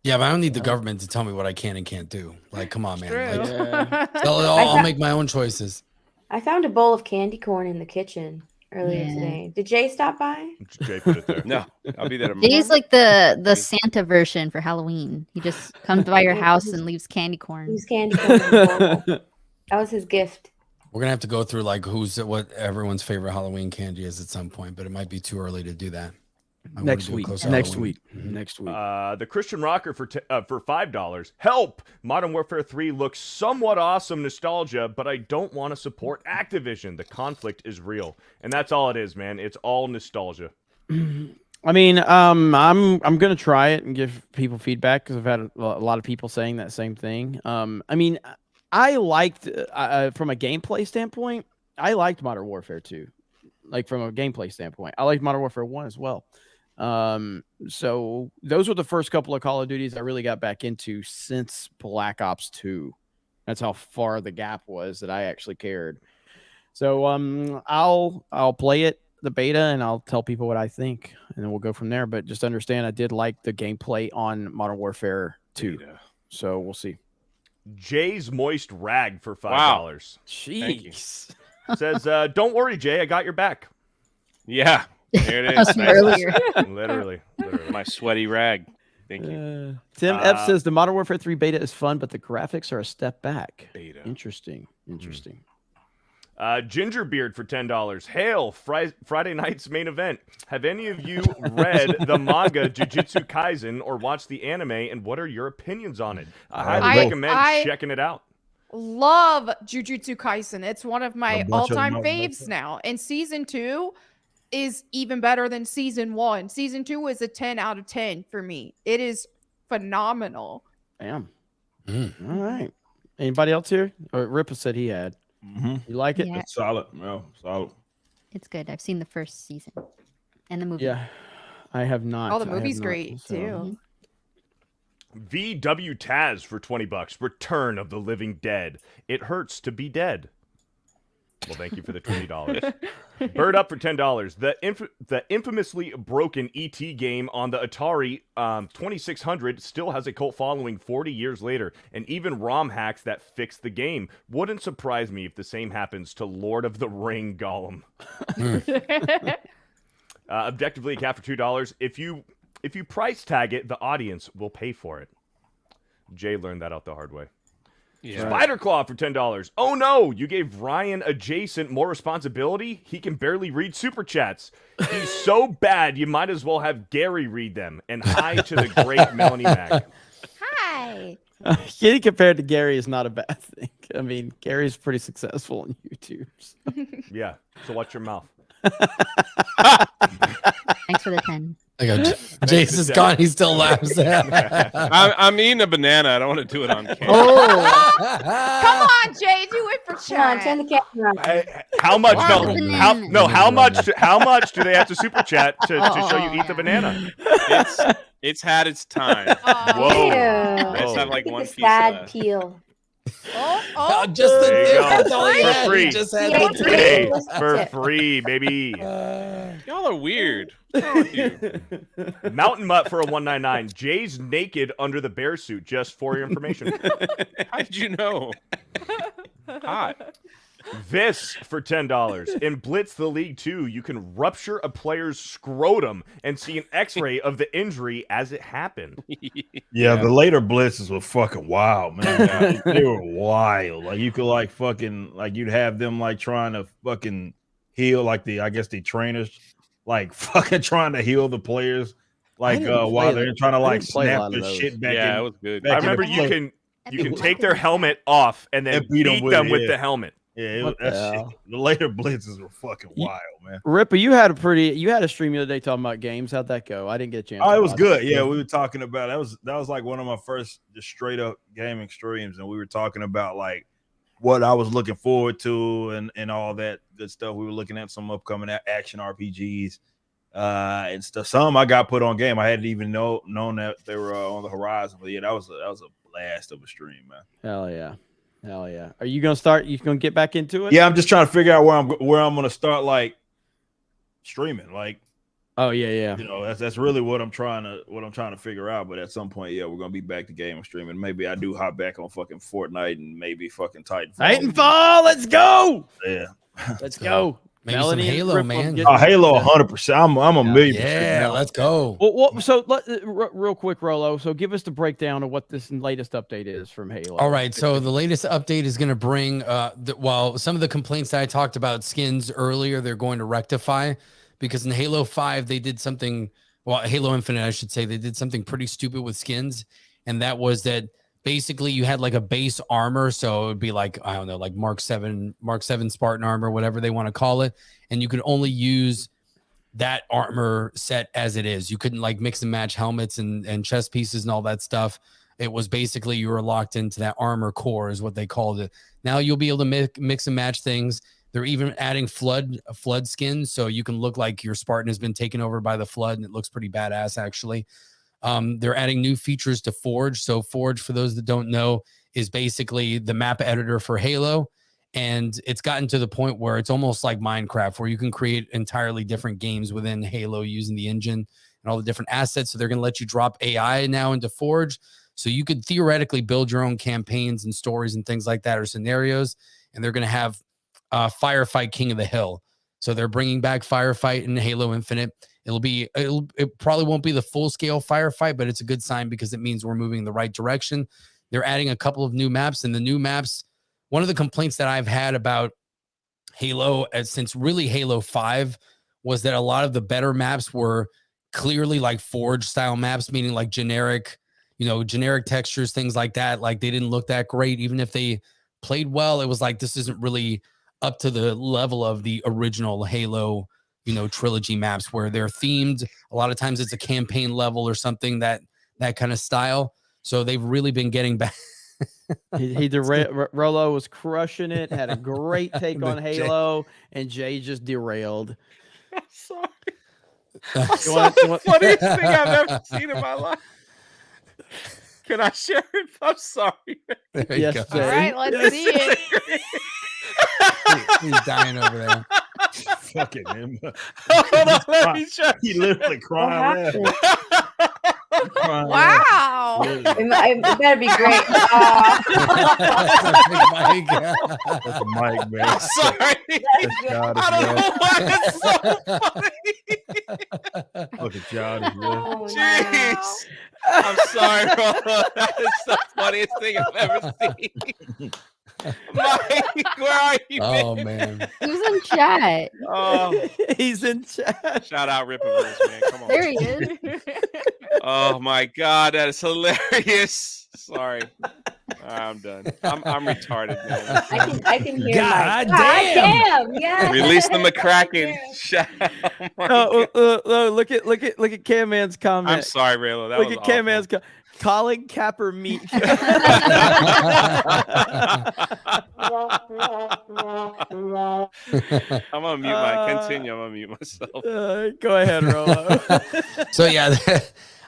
Yeah, but I don't need the government to tell me what I can and can't do. Like, come on, man. True. Like, I'll make my own choices. I found a bowl of candy corn in the kitchen earlier Yeah. today. Did Jay stop by? Jay put it there. No, I'll be there tomorrow. Jay's like the Santa version for Halloween. He just comes by your house and leaves candy corn. Use candy corn. in the bowl. That was his gift. We're gonna have to go through like what everyone's favorite Halloween candy is at some point, but it might be too early to do that. I wanna Next do it week. close to Next Halloween. week. Next week. The Christian Rocker for $5. Help! Modern Warfare 3 looks somewhat awesome nostalgia, but I don't want to support Activision. The conflict is real, and that's all it is, man. It's all nostalgia. I mean, I'm gonna try it and give people feedback because I've had a lot of people saying that same thing. I mean, I liked from a gameplay standpoint, I liked Modern Warfare 2. Like from a gameplay standpoint, I liked Modern Warfare 1 as well. So those were the first couple of Call of Duties I really got back into since Black Ops 2. That's how far the gap was that I actually cared. So I'll play it, the beta, and I'll tell people what I think, and then we'll go from there. But just understand, I did like the gameplay on Modern Warfare 2. Beta. So we'll see. Jay's Moist Rag for $5. Wow. Jeez. Says, don't worry, Jay, I got your back. Yeah, there it That's is. from earlier. Literally. My sweaty rag. Thank you. Tim F says the Modern Warfare 3 beta is fun, but the graphics are a step back. Beta. Interesting. Interesting. Gingerbeard for $10. Hail, Friday night's main event. Have any of you read the manga Jujutsu Kaisen or watched the anime, and what are your opinions on it? I highly recommend checking it out. Love Jujutsu Kaisen. It's one of my bunch of all-time them faves now. And season 2 is even better than season 1. Season 2 is a 10 out of 10 for me. It is phenomenal. Damn. All right. Anybody else here? Or Ripa said he had. You like it? Yeah. It's solid. Yeah, solid. It's good. I've seen the first season and the movie. Yeah. I have not. Oh, the I have movie's not, great so- too. VW Taz for $20. Return of the Living Dead. It hurts to be dead. Well, thank you for the $20. Bird up for $10. The infamously broken ET game on the Atari 2600 still has a cult following 40 years later, and even ROM hacks that fix the game. Wouldn't surprise me if the same happens to Lord of the Ring Gollum. Objectively, a cat for $2. If you price tag it, the audience will pay for it. Jay learned that out the hard way. Yeah. Spider Claw for $10. Oh no, you gave Ryan adjacent more responsibility? He can barely read super chats. He's so bad you might as well have Gary read them. And hi to the great Melanie Mac. Hi. Getting compared to Gary is not a bad thing. I mean, Gary's pretty successful on YouTube. So. Yeah, so watch your mouth. Thanks for the 10. I go, Jace is gone. He still laughs. I'm eating a banana. I don't want to do it on camera. Oh. Come on, Jay, do it for Come on, chat. turn the camera on. How much? Wow. How much do they have to super chat to show you eat the banana? It's had its time. Whoa. Let's have like one a piece sad of that. peel. Just the There you go. that's all he For had. free. He just had Yeah, the Hey, Let's for tip. free, baby. Y'all are weird. What's wrong with you? Mountain Mutt for a 199. Jay's naked under the bear suit, just for your information. How did you know? Hot. This for $10. In Blitz the League 2, you can rupture a player's scrotum and see an x-ray of the injury as it happened. Yeah, the later blitzes were fucking wild, man. They were wild. Like you could like fucking like you'd have them like trying to fucking heal like the trainers like fucking trying to heal the players Like while they're trying to like snap the shit back in. Yeah, it was good. I remember you can take their helmet off and then beat them with the helmet. Yeah, the later blitzes were fucking wild, man. Ripper, you had a stream the other day talking about games. How'd that go? I didn't get a chance. Oh, it was good. Yeah, we were talking about that was like one of my first just straight up gaming streams, and we were talking about like what I was looking forward to and all that good stuff. We were looking at some upcoming action RPGs and stuff. Some I got put on game. I hadn't even known that they were on the horizon. But yeah, that was a blast of a stream, man. Hell yeah. Hell yeah. Are you gonna start? You gonna get back into it? Yeah, I'm just trying to figure out where I'm gonna start like streaming. Like, oh yeah. You know, that's really what I'm trying to figure out. But at some point, yeah, we're gonna be back to game streaming. Maybe I do hop back on fucking Fortnite and maybe fucking Titanfall. Let's go. Yeah, let's go. Maybe some Halo, man. Halo, 100%. I'm a million percent. Yeah, let's go. Well, so real quick, Rolo. So give us the breakdown of what this latest update is from Halo. All right. So the latest update is going to bring, some of the complaints that I talked about skins earlier, they're going to rectify, because in Halo 5 they did something. Well, Halo Infinite, I should say, they did something pretty stupid with skins, and that was that basically you had like a base armor, so it would be like, I don't know, like Mark 7 Spartan armor, whatever they want to call it, and you could only use that armor set as it is. You couldn't like mix and match helmets and chest pieces and all that stuff. It was basically you were locked into that armor core is what they called it. Now you'll be able to mix and match things. They're even adding flood skins, so you can look like your Spartan has been taken over by the flood, and it looks pretty badass actually. They're adding new features to Forge. So Forge, for those that don't know, is basically the map editor for Halo. And it's gotten to the point where it's almost like Minecraft, where you can create entirely different games within Halo using the engine and all the different assets. So they're going to let you drop AI now into Forge. So you could theoretically build your own campaigns and stories and things like that, or scenarios. And they're going to have Firefight King of the Hill. So they're bringing back Firefight in Halo Infinite. It probably won't be the full scale firefight, but it's a good sign because it means we're moving in the right direction. They're adding a couple of new maps, and the new maps, one of the complaints that I've had about Halo since really Halo 5 was that a lot of the better maps were clearly like Forge style maps, meaning like generic textures, things like that. Like they didn't look that great. Even if they played well, it was like, this isn't really up to the level of the original Halo trilogy maps, where they're themed. A lot of times it's a campaign level or something, that kind of style. So they've really been getting back. Rolo was crushing it, had a great take on Halo, and Jay just derailed. I'm sorry. That's the funniest thing I've ever seen in my life. Can I share it? I'm sorry. Yes, all right, let's see it. He's dying over there. Fucking him. Hold on, let me try. He literally crying. Wow. It better be great. That's a mic, man. I'm sorry. I don't know why it's so funny. Look at y'all. Jeez. I'm sorry, bro. That is the funniest thing I've ever seen. Mike, where are you? Oh man, who's in chat? Oh, he's in chat. Shout out Ripperverse, man. Come on. There he is. Oh my god, that is hilarious. Sorry. I'm done. I'm retarded, man. I can hear God my damn. Yeah. Release the McCracken. Shout out. Look at Cam Man's comment. I'm sorry, Raylo. That Look was at Cam awful. Man's Colin Capper meat. I'm gonna mute continue. I'm gonna mute myself. Go ahead, Rolo. So yeah,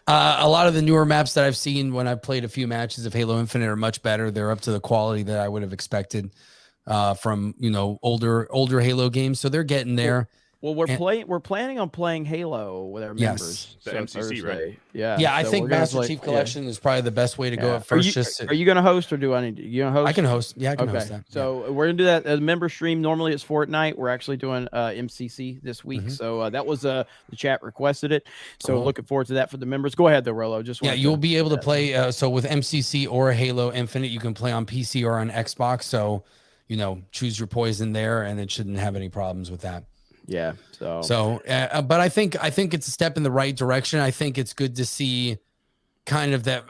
a lot of the newer maps that I've seen when I've played a few matches of Halo Infinite are much better. They're up to the quality that I would have expected from older Halo games. So they're getting there. Well, we're planning on playing Halo with our members. The MCC, Thursday. right? Yeah. Yeah, I think Master Chief Collection is probably the best way to go at first. Are you going to host, or do I need to? You going to host? I can host. Yeah, I can host that. So we're going to do that as a member stream. Normally it's Fortnite. We're actually doing MCC this week. So that was the chat requested it. So looking forward to that for the members. Go ahead though, Rolo. You'll be able to play. So with MCC or Halo Infinite, you can play on PC or on Xbox. So choose your poison there, and it shouldn't have any problems with that. Yeah. But I think it's a step in the right direction. I think it's good to see kind of that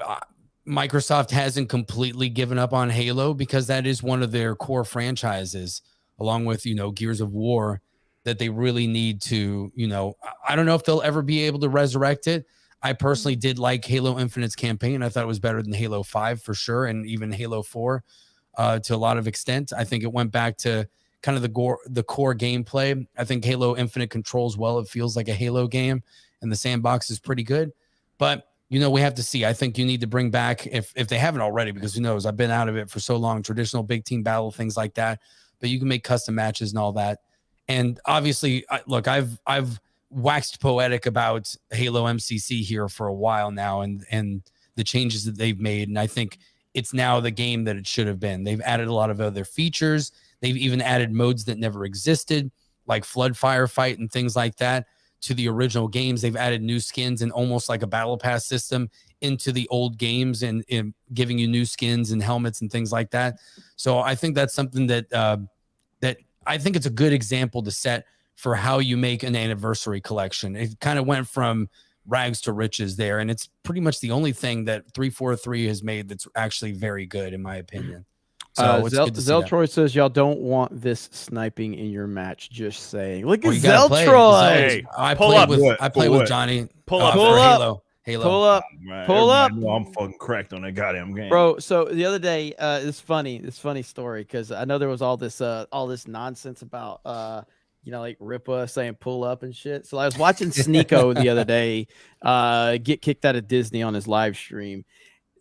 Microsoft hasn't completely given up on Halo, because that is one of their core franchises, along with, Gears of War, that they really need to, I don't know if they'll ever be able to resurrect it. I personally did like Halo Infinite's campaign. I thought it was better than Halo 5 for sure, and even Halo 4 to a lot of extent. I think it went back to kind of the core gameplay. I think Halo Infinite controls well. It feels like a Halo game, and the sandbox is pretty good. But, we have to see. I think you need to bring back, if they haven't already, because who knows, I've been out of it for so long, traditional big team battle, things like that. But you can make custom matches and all that. And obviously, look, I've waxed poetic about Halo MCC here for a while now, and the changes that they've made. And I think it's now the game that it should have been. They've added a lot of other features. They've even added modes that never existed, like flood firefight and things like that, to the original games. They've added new skins and almost like a battle pass system into the old games, and giving you new skins and helmets and things like that. So I think that's something that that I think it's a good example to set for how you make an anniversary collection. It kind of went from rags to riches there, and it's pretty much the only thing that 343 has made that's actually very good, in my opinion. So it's good to see that. Zeltroy says y'all don't want this sniping in your match. Just saying. Look at you gotta play. Zeltroy. Hey, I played with Johnny. Pull for up. Halo. Pull up. Man, Pull up. everybody know I'm fucking cracked on that goddamn game, Bro, so the other day, it's funny. This funny story, because I know there was all this nonsense about like Ripa saying pull up and shit. So I was watching Sneeko the other day get kicked out of Disney on his live stream.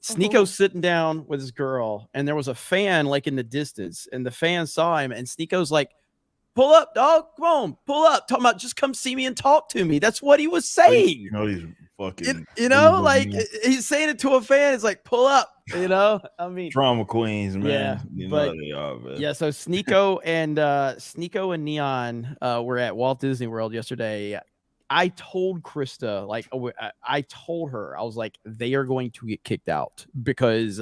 Sneeko's sitting down with his girl, and there was a fan like in the distance, and the fan saw him, and Sneeko's like, pull up, dog, come on, pull up. Talking about just come see me and talk to me. That's what he was saying. These fucking like he's saying it to a fan. It's like, pull up, I mean, drama queens, man. Yeah, you but, know they are, man. yeah. So Sneeko and Neon were at Walt Disney World yesterday. I told Krista, I told her, I was like, they are going to get kicked out, because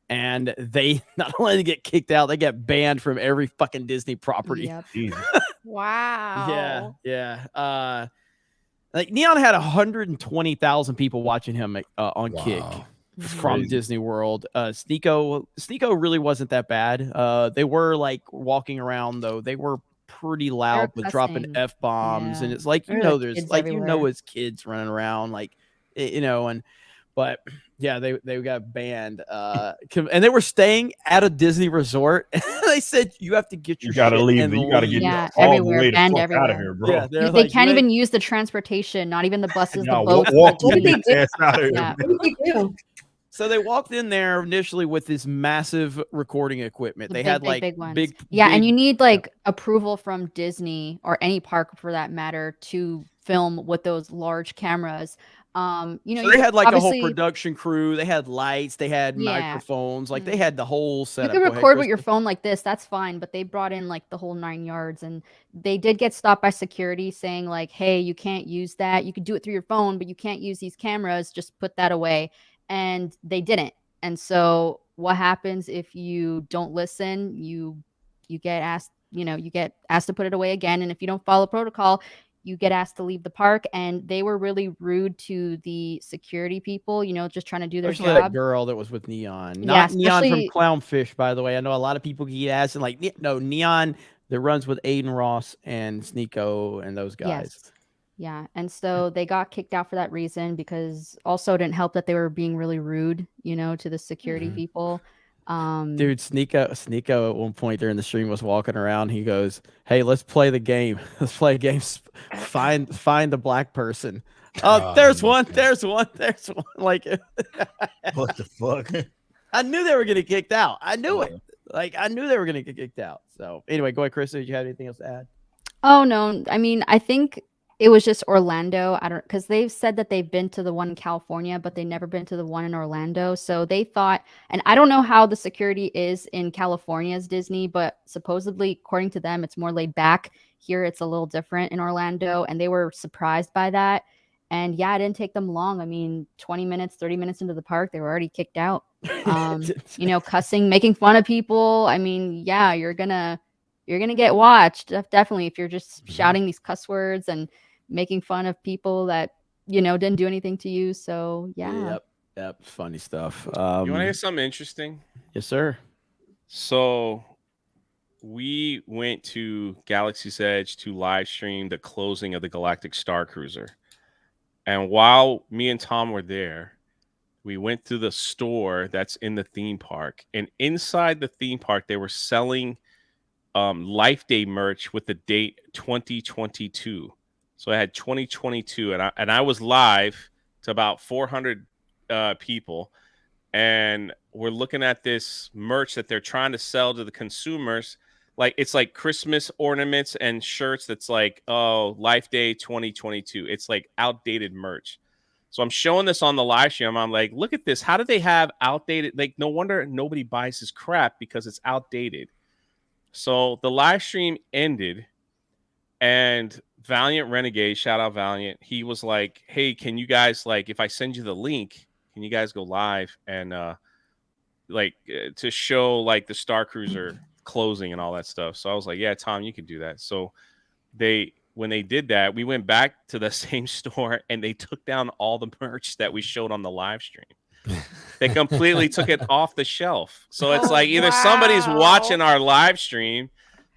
and they not only get kicked out, they get banned from every fucking Disney property. Yep. Wow. Yeah. Like Neon had 120,000 people watching him on Kick from Disney World. Sneeko really wasn't that bad. They were like walking around though. They were pretty loud with dropping F-bombs, and it's like, there's like, it's kids running around, like, but yeah, they got banned, and they were staying at a Disney resort. They said you have to get your you gotta shit leave. and You gotta leave. get all the way the fuck out of here, bro. Yeah, they can't even use the transportation, not even the buses, the boats. Walk What did they do? out of here. Yeah. What did they do? So they walked in there initially with this massive recording equipment. They had like big ones. big, and you need like approval from Disney or any park for that matter to film with those large cameras. So they had like a whole production crew. They had lights. They had microphones. Like they had the whole setup. You can record with your phone like this. That's fine. But they brought in like the whole 9 yards, and they did get stopped by security saying like, "Hey, you can't use that. You could do it through your phone, but you can't use these cameras. Just put that away." And they didn't. And so what happens if you don't listen? You get asked, you get asked to put it away again. And if you don't follow protocol, you get asked to leave the park. And they were really rude to the security people, just trying to do their Especially job. that girl that was with Neon, not Neon from Clownfish, by the way. I know a lot of people get asked, and like, no, Neon that runs with Aiden Ross and Sneeko and those guys. Yes. Yeah, and so they got kicked out for that reason, because also it didn't help that they were being really rude, to the security people. Dude, Sneeko at one point during the stream was walking around. He goes, "Hey, let's play the game. Let's play a game. Find the black person." There's one. Like, what the fuck? I knew they were gonna get kicked out. I knew it. Like, I knew they were gonna get kicked out. So anyway, go ahead, Chris. Did you have anything else to add? Oh no, I mean, I think it was just Orlando. Because they've said that they've been to the one in California, but they've never been to the one in Orlando. So they thought, and I don't know how the security is in California's Disney, but supposedly, according to them, it's more laid back. Here, it's a little different in Orlando, and they were surprised by that. And yeah, it didn't take them long. I mean, 20 minutes, 30 minutes into the park, they were already kicked out. Cussing, making fun of people. I mean, yeah, you're gonna you're gonna get watched. Definitely, if you're just shouting these cuss words and making fun of people that didn't do anything to you. So yeah. Yep. Funny stuff. You want to hear something interesting? Yes, sir. So we went to Galaxy's Edge to live stream the closing of the Galactic Star Cruiser. And while me and Tom were there, we went to the store that's in the theme park. And inside the theme park, they were selling Life Day merch with the date 2022. So I had 2022, and I was live to about 400 people. And we're looking at this merch that they're trying to sell to the consumers. Like, it's like Christmas ornaments and shirts that's like, oh, Life Day 2022. It's like outdated merch. So I'm showing this on the live stream. I'm like, look at this. How do they have outdated? Like, no wonder nobody buys this crap because it's outdated. So the live stream ended, and Valiant Renegade, shout out Valiant, he was like, hey, can you guys, like, if I send you the link, can you guys go live and to show like the Star Cruiser closing and all that stuff? So I was like, yeah, Tom, you could do that. So when they did that, we went back to the same store and they took down all the merch that we showed on the live stream. They completely took it off the shelf. So it's like either somebody's watching our live stream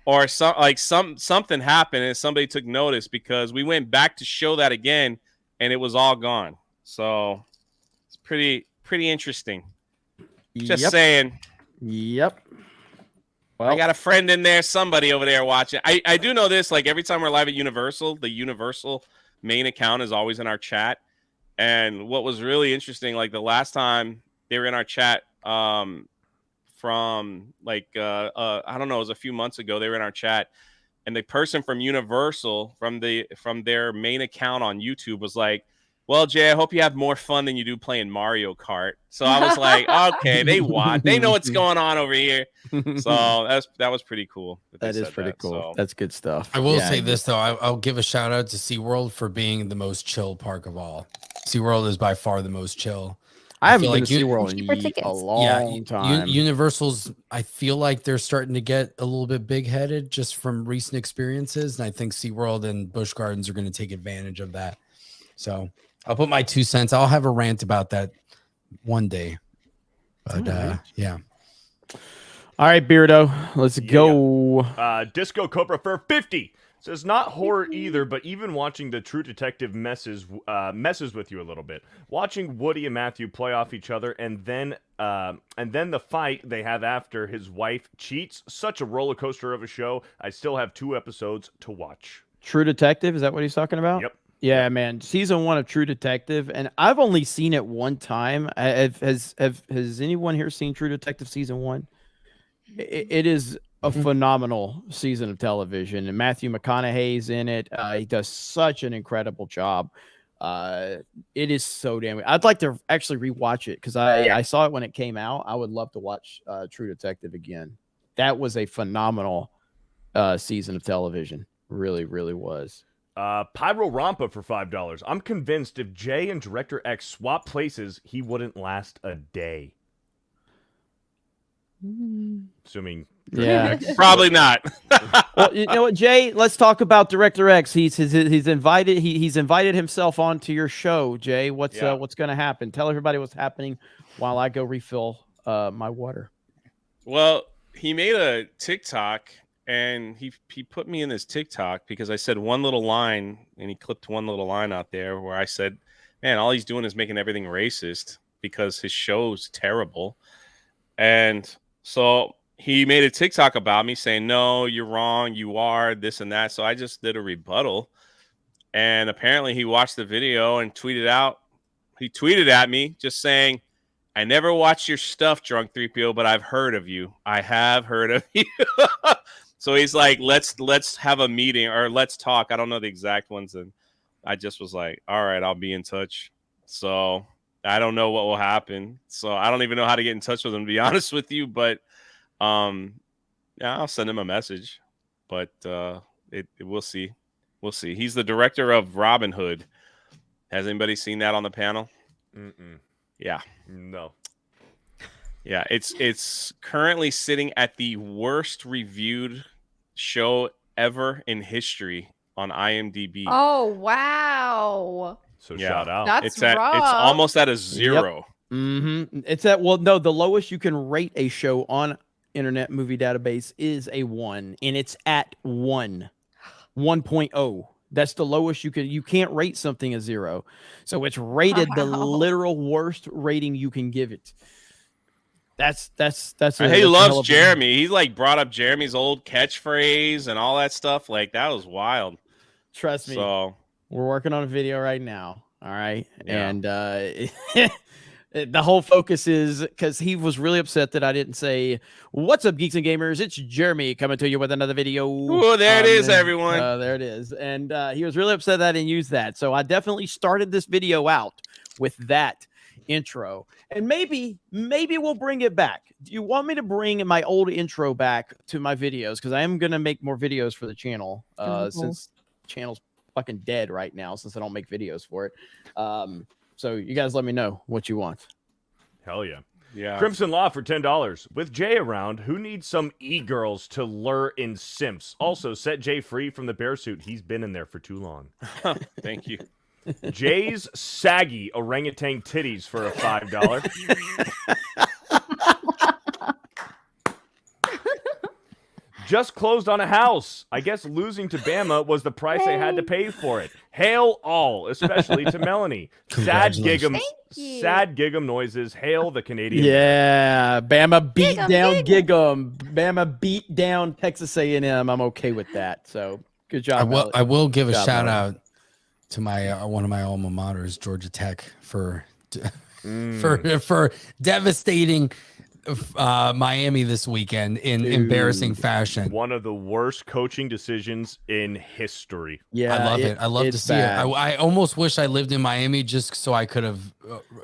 or something happened and somebody took notice, because we went back to show that again and it was all gone. So it's pretty interesting. Just saying. Yep. Well, I got a friend in there, somebody over there watching. I do know this, like every time we're live at Universal, the Universal main account is always in our chat. And what was really interesting, like the last time they were in our chat from like, I don't know, it was a few months ago, they were in our chat. And the person from Universal, from their main account on YouTube was like, well, Jay, I hope you have more fun than you do playing Mario Kart. So I was like, okay, they know what's going on over here. So that was pretty cool. That is pretty cool. So. That's good stuff. I will say this though, I'll give a shout out to SeaWorld for being the most chill park of all. SeaWorld is by far the most chill. I haven't been to SeaWorld in a long time. Universal's, I feel like they're starting to get a little bit big-headed just from recent experiences, and I think SeaWorld and Busch Gardens are going to take advantage of that. So I'll put my 2 cents. I'll have a rant about that one day. But yeah. All right, Beardo, let's go. Disco Cobra for 50 says not horror either, but even watching the True Detective messes with you a little bit. Watching Woody and Matthew play off each other, and then the fight they have after his wife cheats. Such a roller coaster of a show. I still have 2 episodes to watch. True Detective, is that what he's talking about? Yep. Yeah, man. Season 1 of True Detective, and I've only seen it one time. Has anyone here seen True Detective Season 1? It is a phenomenal season of television, and Matthew McConaughey's in it. He does such an incredible job. It is so damn. I'd like to actually rewatch it because I saw it when it came out. I would love to watch True Detective again. That was a phenomenal season of television. Really, really was. Pyro Rampa for $5. I'm convinced if Jay and Director X swap places, he wouldn't last a day. Assuming. Yeah, probably not. Well, you know what, Jay? Let's talk about Director X. He's invited himself onto your show, Jay. What's going to happen? Tell everybody what's happening while I go refill my water. Well, he made a TikTok and he put me in this TikTok because I said one little line and he clipped one little line out there where I said, man, all he's doing is making everything racist because his show's terrible. And so he made a TikTok about me saying, no, you're wrong. You are this and that. So I just did a rebuttal. And apparently he watched the video and tweeted out. He tweeted at me just saying, I never watched your stuff, Drunk 3PO, but I've heard of you. I have heard of you. So he's like, let's have a meeting or let's talk. I don't know the exact ones. And I just was like, all right, I'll be in touch. So I don't know what will happen. So I don't even know how to get in touch with him, to be honest with you. But yeah, I'll send him a message. But we'll see. We'll see. He's the director of Robin Hood. Has anybody seen that on the panel? Yeah. No. Yeah, it's currently sitting at the worst reviewed show ever in history on IMDb. Oh wow! So shout out. That's It's almost at a 0. Yep. Mm-hmm. It's at the lowest you can rate a show on Internet Movie Database is a 1, and it's at 1.0. That's the lowest you can't rate something a 0. So it's rated the literal worst rating you can give it. That's he loves Jeremy. He like brought up Jeremy's old catchphrase and all that stuff. Like that was wild. Trust me. So we're working on a video right now. All right. Yeah. And the whole focus is because he was really upset that I didn't say, "What's up, Geeks and Gamers? It's Jeremy coming to you with another video." Oh, there it is, everyone. There it is. And he was really upset that I didn't use that. So I definitely started this video out with that intro. And maybe we'll bring it back. Do you want me to bring my old intro back to my videos? Because I am going to make more videos for the channel since the channel's fucking dead right now since I don't make videos for it. So you guys let me know what you want. Hell yeah. Yeah. Crimson Law for $10. With Jay around, who needs some e-girls to lure in simps? Also, set Jay free from the bear suit. He's been in there for too long. Thank you. Jay's saggy orangutan titties for a $5. Just closed on a house. I guess losing to Bama was the price I had to pay for it. Hail all, especially to Melanie. Sad gig'em noises. Hail the Canadian. Yeah, Bama beat down Gig'em. Bama beat down Texas A&M. I'm okay with that. So good job. I will give a shout out to my one of my alma maters, Georgia Tech, for devastating Miami this weekend in embarrassing fashion. One of the worst coaching decisions in history. Yeah, I love it. I love to see it. I almost wish I lived in Miami just so I could have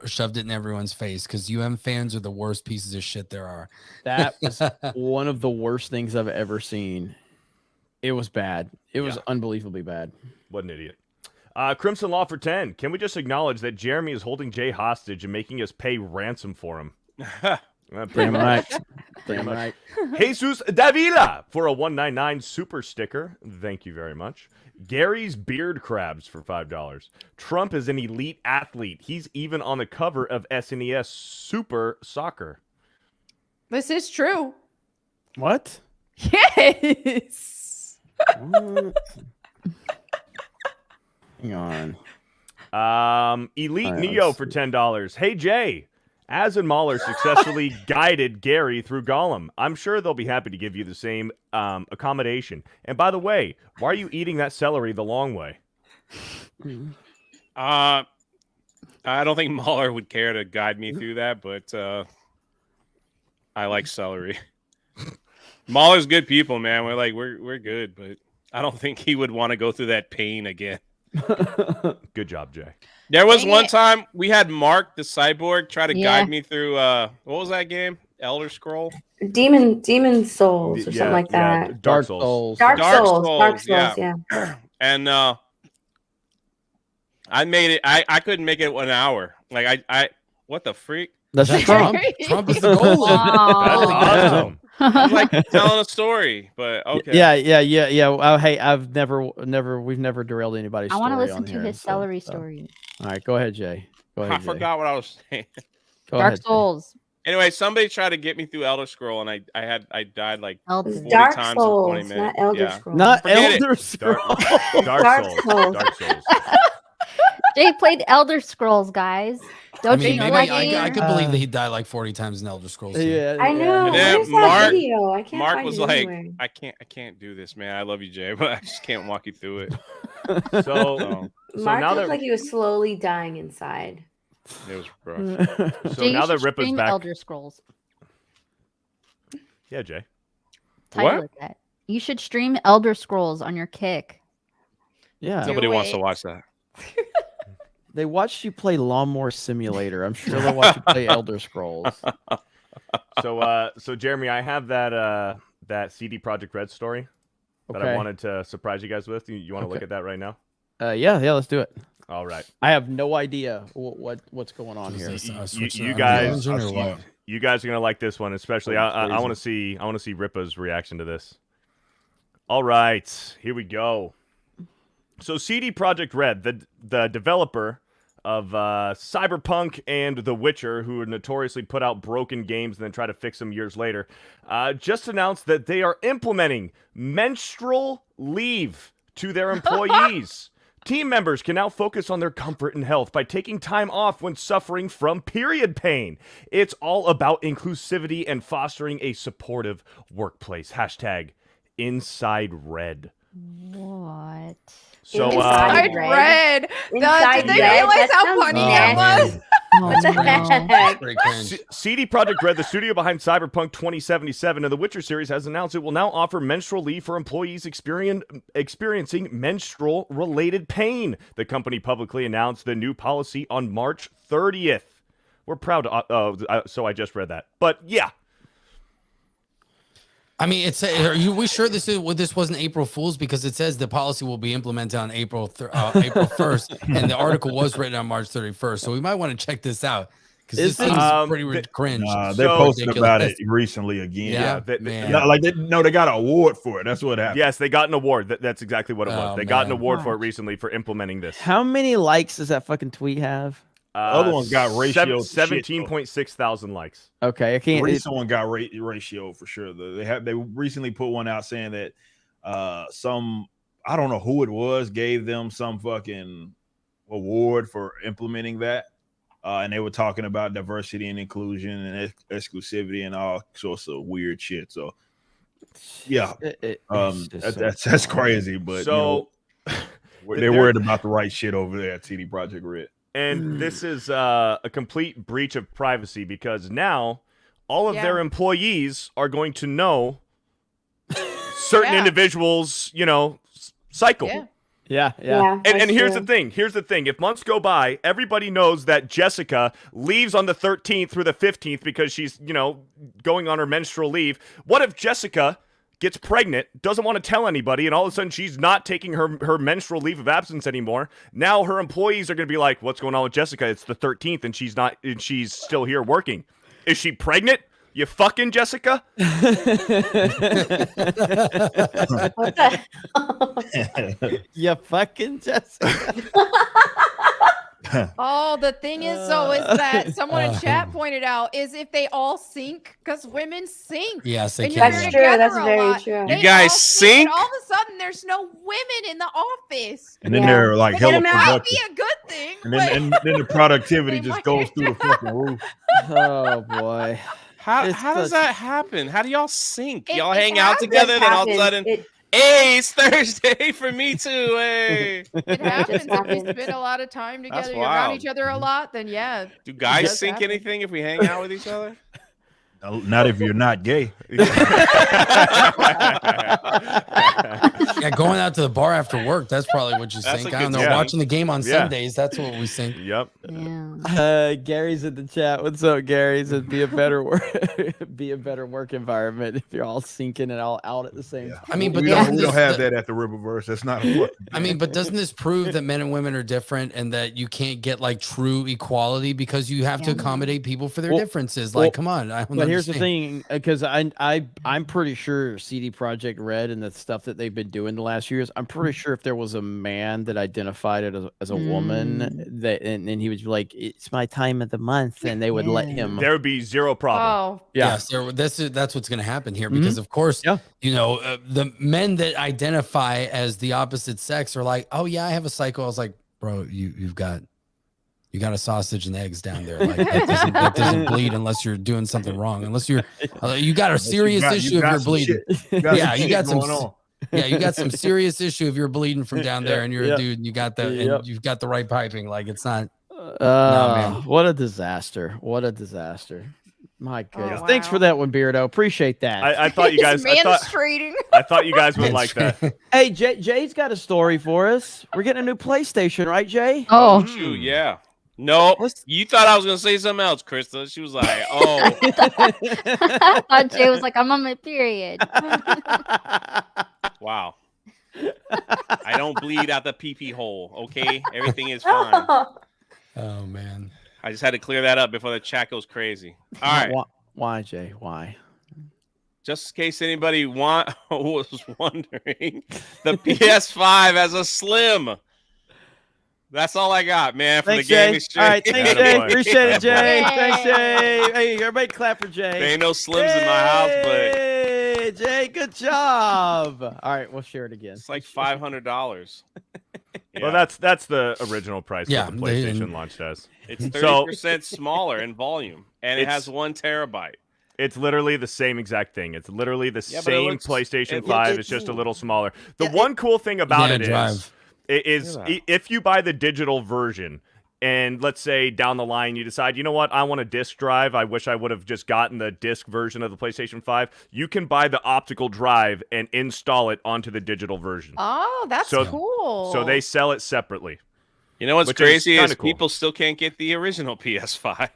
shoved it in everyone's face, because fans are the worst pieces of shit there are. That was one of the worst things I've ever seen. It was bad. It was unbelievably bad. What an idiot. Crimson Law for 10. Can we just acknowledge that Jeremy is holding Jay hostage and making us pay ransom for him? Damn right. Damn right. Jesus Davila for a 199 super sticker. Thank you very much. Gary's beard crabs for $5. Trump is an elite athlete. He's even on the cover of SNES Super Soccer. This is true. What? Yes. Hang on. Elite Neo for $10. Hey Jay, Az and Mahler successfully guided Gary through Gollum. I'm sure they'll be happy to give you the same accommodation. And by the way, why are you eating that celery the long way? I don't think Mahler would care to guide me through that, but I like celery. Mahler's good people, man. We're good, but I don't think he would want to go through that pain again. Good job, Jay. There was one time we had Mark the cyborg try to guide me through what was that game? Elder Scroll? Demon Souls or something like that. Dark Souls. Dark Souls, yeah. And I made it. I couldn't make it 1 hour. Like I what the freak? That's Trump. Trump is the goal. That's awesome. I'm like telling a story, but okay. Yeah. Oh, hey, we've never derailed anybody's I story. want to listen on to here, his celery story. All right, go ahead, Jay. I forgot what I was saying. Dark Souls. Anyway, somebody tried to get me through Elder Scroll, and I died like 40 Dark times Souls, in 20 minutes. not Elder Scrolls. Not Forget Elder it. Scrolls. Dark Souls. Jay played Elder Scrolls, guys. Don't you know that game? I could believe that he died like 40 times in Elder Scrolls. Yeah, I know. And then Where's that video? I can't Mark find was it like, anywhere. I can't do this, man. I love you, Jay, but I just can't walk you through it. So Mark now looked that like he was slowly dying inside. It was rough. So Jay, now you that should Rippa's stream back. Elder Scrolls. Yeah, Jay. Title it that. You should stream Elder Scrolls on your Kick. Yeah. Nobody wants to watch that. They watched you play Lawnmower Simulator. I'm sure they'll watch you play Elder Scrolls. So Jeremy, I have that CD Projekt Red story that I Okay. wanted to surprise you guys with. You want to look at that right now? Yeah, let's do it. All right. I have no idea what's going on here. You guys are gonna like this one, especially. I want to see Rippa's reaction to this. All right, here we go. So CD Projekt Red, the developer of Cyberpunk and The Witcher, who notoriously put out broken games and then try to fix them years later, just announced that they are implementing menstrual leave to their employees. Team members can now focus on their comfort and health by taking time off when suffering from period pain. It's all about inclusivity and fostering a supportive workplace. Hashtag Inside Red. What? So, Inside Red. Inside Did they Red? realize That how sounds funny that nasty. was? What the heck? CD Projekt Red, the studio behind Cyberpunk 2077 and the Witcher series, has announced it will now offer menstrual leave for employees experiencing menstrual-related pain. The company publicly announced the new policy on March 30th. We're proud to... so I just read that. But, yeah. I mean, are we sure this wasn't April Fool's? Because it says the policy will be implemented on April 1st, and the article was written on March 31st. So we might want to check this out because this seems pretty cringe. They posted about it recently again. Yeah, they got an award for it. That's what happened. Yes, they got an award. That's exactly what it was. They got an award for it recently for implementing this. How many likes does that fucking tweet have? The other one got ratio 17.6 thousand likes. Okay, I can't. The recent one got ratio for sure. They recently put one out saying that I don't know who it was, gave them some fucking award for implementing that, and they were talking about diversity and inclusion and exclusivity and all sorts of weird shit. So yeah, that's crazy. But so they're worried about the right shit over there at CD Projekt Red. And this is a complete breach of privacy because now all of their employees are going to know certain individuals, cycle. Yeah. And here's the thing. If months go by, everybody knows that Jessica leaves on the 13th through the 15th because she's, going on her menstrual leave. What if Jessica gets pregnant, doesn't want to tell anybody, and all of a sudden she's not taking her menstrual leave of absence anymore? Now her employees are going to be like, what's going on with Jessica? It's the 13th and she's still here working. Is she pregnant? You fucking Jessica? What the hell? You fucking Jessica. Oh, the thing is, though, is that someone in chat pointed out is if they all sync, because women sync. Yes, they and can. That's true. That's very true. They You guys all sync? and all of a sudden, there's no women in the office. And then they're like hella That might productive. be a good thing. And then the productivity just goes through the fucking roof. Oh boy. How does that happen? How do y'all sync? It- Y'all it hang out happens. together, then all of a Happens. sudden, hey, it's Thursday for me too. Hey. It happens if we spend a lot of time That's together, you're around wild. each other a lot, then yeah. Do it guys does sync happen. anything if we hang out with each other? Not if you're not gay. Yeah, going out to the bar after work, that's probably what you That's think. a I don't good know. thing. Watching the game on Yeah. Sundays, that's what we think. Yep. Gary's in the chat. What's up, Gary? Said be a better work environment if you're all syncing and all out at the same time. I mean, but we doesn't don't this- have that at the Riververse. That's not a I mean, but doesn't this prove that men and women are different and that you can't get like true equality because you have to accommodate people for their differences? Like, come on. But here's the thing, because I'm pretty sure CD Projekt Red and the stuff that they've been doing the last years, I'm pretty sure if there was a man that identified it as a woman, that and he was like, it's my time of the month, and they would let him. There would be zero problem. Oh, Yes, that's what's going to happen here because, of course, the men that identify as the opposite sex are like, oh yeah, I have a cycle. I was like, bro, you got a sausage and eggs down there. Like that doesn't bleed unless you're doing something wrong. Unless you got a serious issue if you're bleeding. You got some serious issue if you're bleeding from down there and you're a dude and you got and you've got the right piping. Like it's not. No, man. What a disaster! What a disaster! My goodness. wow. Thanks for that one, Beardo. Appreciate that. I thought you guys. Manspreading. I thought you guys would like that. Hey, Jay's got a story for us. We're getting a new PlayStation, right, Jay? Oh, shoot, yeah. No, you thought I was gonna say something else, Krista. She was like, "Oh." I thought Jay was like, I'm on my period. Wow. I don't bleed out the pee hole. Okay, everything is fine. Oh man. I just had to clear that up before the chat goes crazy. All right. Why, Jay? Why? just in case anybody was wondering, the PS5 has a slim. That's all I got, man, for Thanks, the gaming Jay. stream. All right, thanks, Jay. Appreciate it, Jay. Thanks, Jay. Hey, everybody clap for Jay. There ain't no slims in my house, but Hey, Jay, good job. All right, we'll share it again. it's like $500. Well, that's the original price that the PlayStation launched as. It's 30% smaller in volume, and it has 1 terabyte. It's literally the same exact thing. It's literally the Yeah, but same PlayStation 5. It's just a little smaller. The one cool thing about it is if you buy the digital version, and let's say down the line you decide, you know what, I want a disc drive. I wish I would have just gotten the disc version of the PlayStation 5. You can buy the optical drive and install it onto the digital version. Oh, that's cool. So they sell it separately. You know what's Which crazy is cool. people still can't get the original PS5.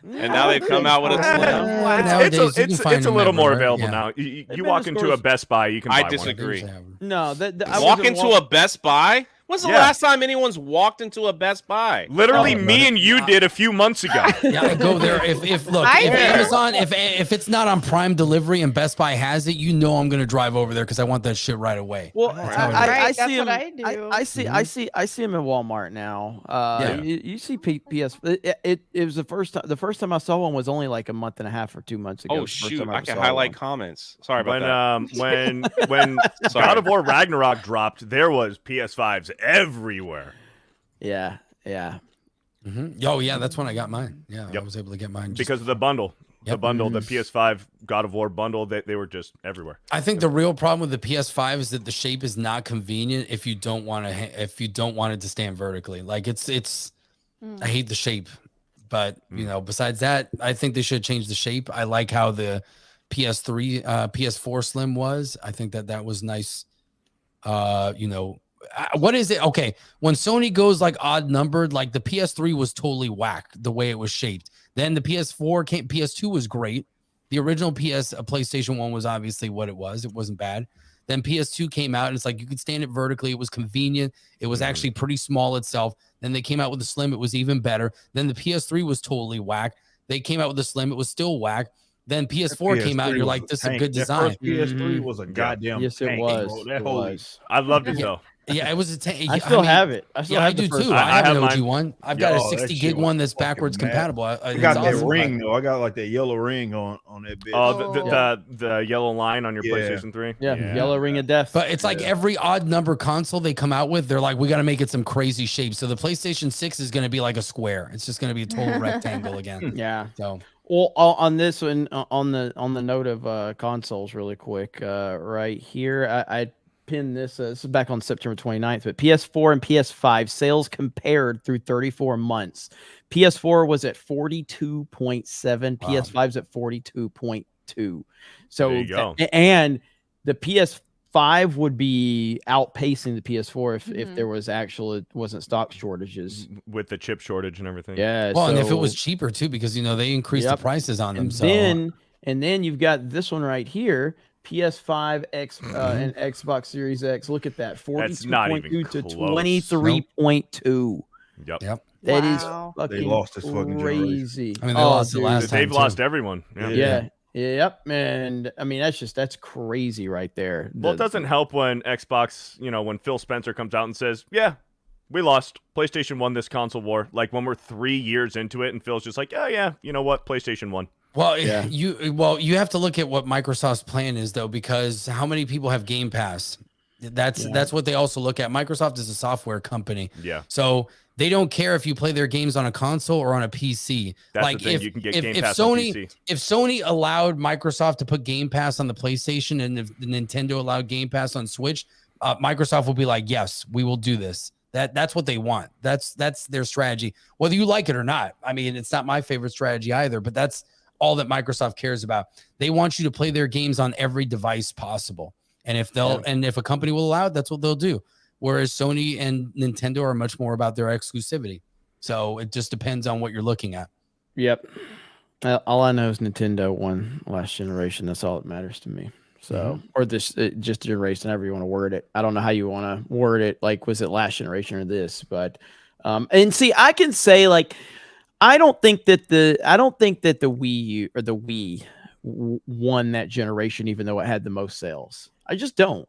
And now they've come out with a slim. It's a little more available now. You walk into a Best Buy, you can buy I disagree. No, walk into a Best Buy? When's the last time anyone's walked into a Best Buy? Literally, me and you did a few months ago. Yeah, I go there. If Amazon, if it's not on Prime delivery and Best Buy has it, you know I'm gonna drive over there because I want that shit right away. Well, I that's see him. what I do. I see him in Walmart now. You see PS. It was the first time. The first time I saw one was only like a month and a half or 2 months ago. Oh shoot! I can highlight comments. Sorry about that. When God of War Ragnarok dropped, there was PS5s everywhere. Yeah. Oh yeah, that's when I got mine. Yeah, I was able to get mine because of the bundle. The bundle, the PS5 God of War bundle, they were just everywhere. I think the real problem with the PS5 is that the shape is not convenient if you don't want it to stand vertically. Like it's I hate the shape. But you know, besides that, I think they should change the shape. I like how the PS4 Slim was. I think that was nice. What is it? Okay, when Sony goes like odd numbered, like the PS3 was totally whack the way it was shaped. Then the PS2 was great. The original PlayStation 1 was obviously what it was. It wasn't bad. Then PS2 came out and it's like you could stand it vertically. It was convenient. It was actually pretty small itself. Then they came out with the Slim. It was even better. Then the PS3 was totally whack. They came out with the Slim. It was still whack. Then PS4 came out and you're like, this is a good design. PS3 was a goddamn yes, it was. I loved it though. Yeah, it was a tank. I still have it. I do too. I have an OG one. I've got a 60 gig one that's backwards compatible. I got that ring though. I got like that yellow ring on that bitch. Oh, the yellow line on your PlayStation 3. Yeah, yellow ring of death. But it's like every odd number console they come out with, they're like, we got to make it some crazy shape. So the PlayStation 6 is going to be like a square. It's just going to be a total rectangle again. Yeah. So. Well, on this one, on the note of consoles, really quick, right here, I pinned this. This is back on September 29th, but PS4 and PS5 sales compared through 34 months. PS4 was at 42.7, PS5's at 42.2. So, there you go. And the PS5 would be outpacing the PS4 if there was wasn't stock shortages with the chip shortage and everything. Yeah. Well, and if it was cheaper too, because they increased the prices on them. And then you've got this one right here, PS5 X and Xbox Series X. Look at that, 42.2 to 23.2. Yep. That is fucking they lost this fucking crazy. I mean, they lost the last time. They've lost everyone. Yeah. Yep, and I mean that's crazy right there. Well, it doesn't help when Xbox, when Phil Spencer comes out and says, "Yeah, we lost. PlayStation won this console war." Like when we're 3 years into it, and Phil's just like, "Oh yeah, you know what? PlayStation won." Well, you have to look at what Microsoft's plan is though, because how many people have Game Pass? That's what they also look at. Microsoft is a software company. Yeah. So they don't care if you play their games on a console or on a PC. That's like the thing. if You can get Game if Pass on Sony PC. if Sony allowed Microsoft to put Game Pass on the PlayStation and if Nintendo allowed Game Pass on Switch, Microsoft will be like, yes, we will do this. That's what they want. That's their strategy, whether you like it or not. I mean, it's not my favorite strategy either, but that's all that Microsoft cares about. They want you to play their games on every device possible. And if if a company will allow it, that's what they'll do. Whereas Sony and Nintendo are much more about their exclusivity. So it just depends on what you're looking at. Yep. All I know is Nintendo won last generation. That's all that matters to me. So, or this just generation, however you want to word it. I don't know how you want to word it. Like, was it last generation or this? But, and see, I can say like, I don't think that the Wii or the Wii won that generation, even though it had the most sales. I just don't.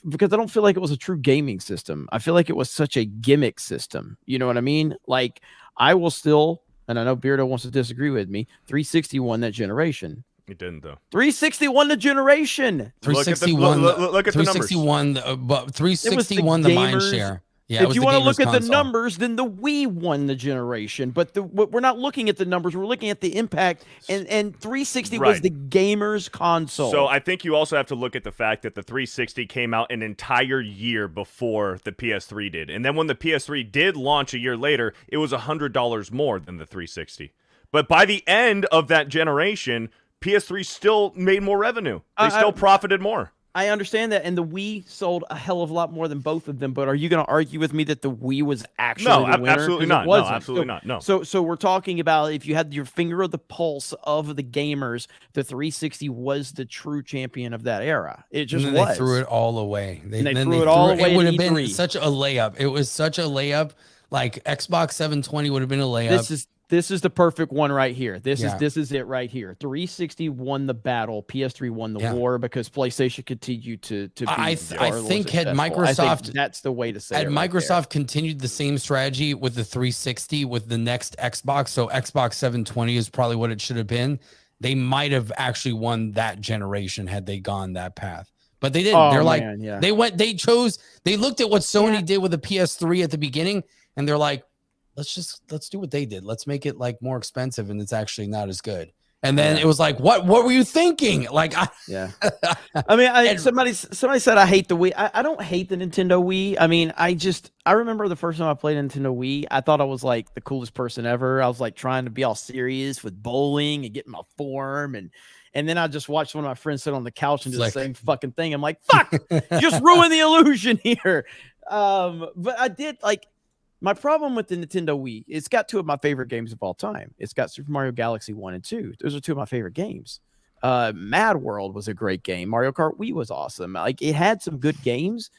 Because I don't feel like it was a true gaming system. I feel like it was such a gimmick system. You know what I mean? Like I will still, and I know Beardo wants to disagree with me. 360 won that generation. It didn't though. 360 won the generation. 360 won. Look at the numbers. 360 won, but 360 won the mind share. Yeah, if you want to look at the numbers, then the Wii won the generation. But we're not looking at the numbers. We're looking at the impact. And 360 was the gamers' console. So I think you also have to look at the fact that the 360 came out an entire year before the PS3 did. And then when the PS3 did launch a year later, it was $100 more than the 360. But by the end of that generation, PS3 still made more revenue. They still profited more. I understand that, and the Wii sold a hell of a lot more than both of them. But are you going to argue with me that the Wii was actually the winner? Absolutely not. No, absolutely not. No. So we're talking about if you had your finger of the pulse of the gamers, the 360 was the true champion of that era. It just was. They threw it all away. They threw it all away. It would have been such a layup. It was such a layup. Like Xbox 720 would have been a layup. This is the perfect one right here. This is it right here. 360 won the battle. PS3 won the war because PlayStation continued to be. I think had Microsoft, that's the way to say it. Had Microsoft continued the same strategy with the 360 with the next Xbox, so Xbox 720 is probably what it should have been. They might have actually won that generation had they gone that path. But they didn't. They're like they looked at what Sony did with the PS3 at the beginning, and they're like, let's do what they did. Let's make it like more expensive, and it's actually not as good. And then it was like, what were you thinking? Like, I mean, somebody said I hate the Wii. I don't hate the Nintendo Wii. I mean, I remember the first time I played Nintendo Wii, I thought I was like the coolest person ever. I was like trying to be all serious with bowling and getting my form, and then I just watched one of my friends sit on the couch and do the same fucking thing. I'm like, fuck, just ruin the illusion here. But I did like. My problem with the Nintendo Wii, it's got two of my favorite games of all time. It's got Super Mario Galaxy 1 and 2. Those are two of my favorite games. Mad World was a great game. Mario Kart Wii was awesome. Like, it had some good games.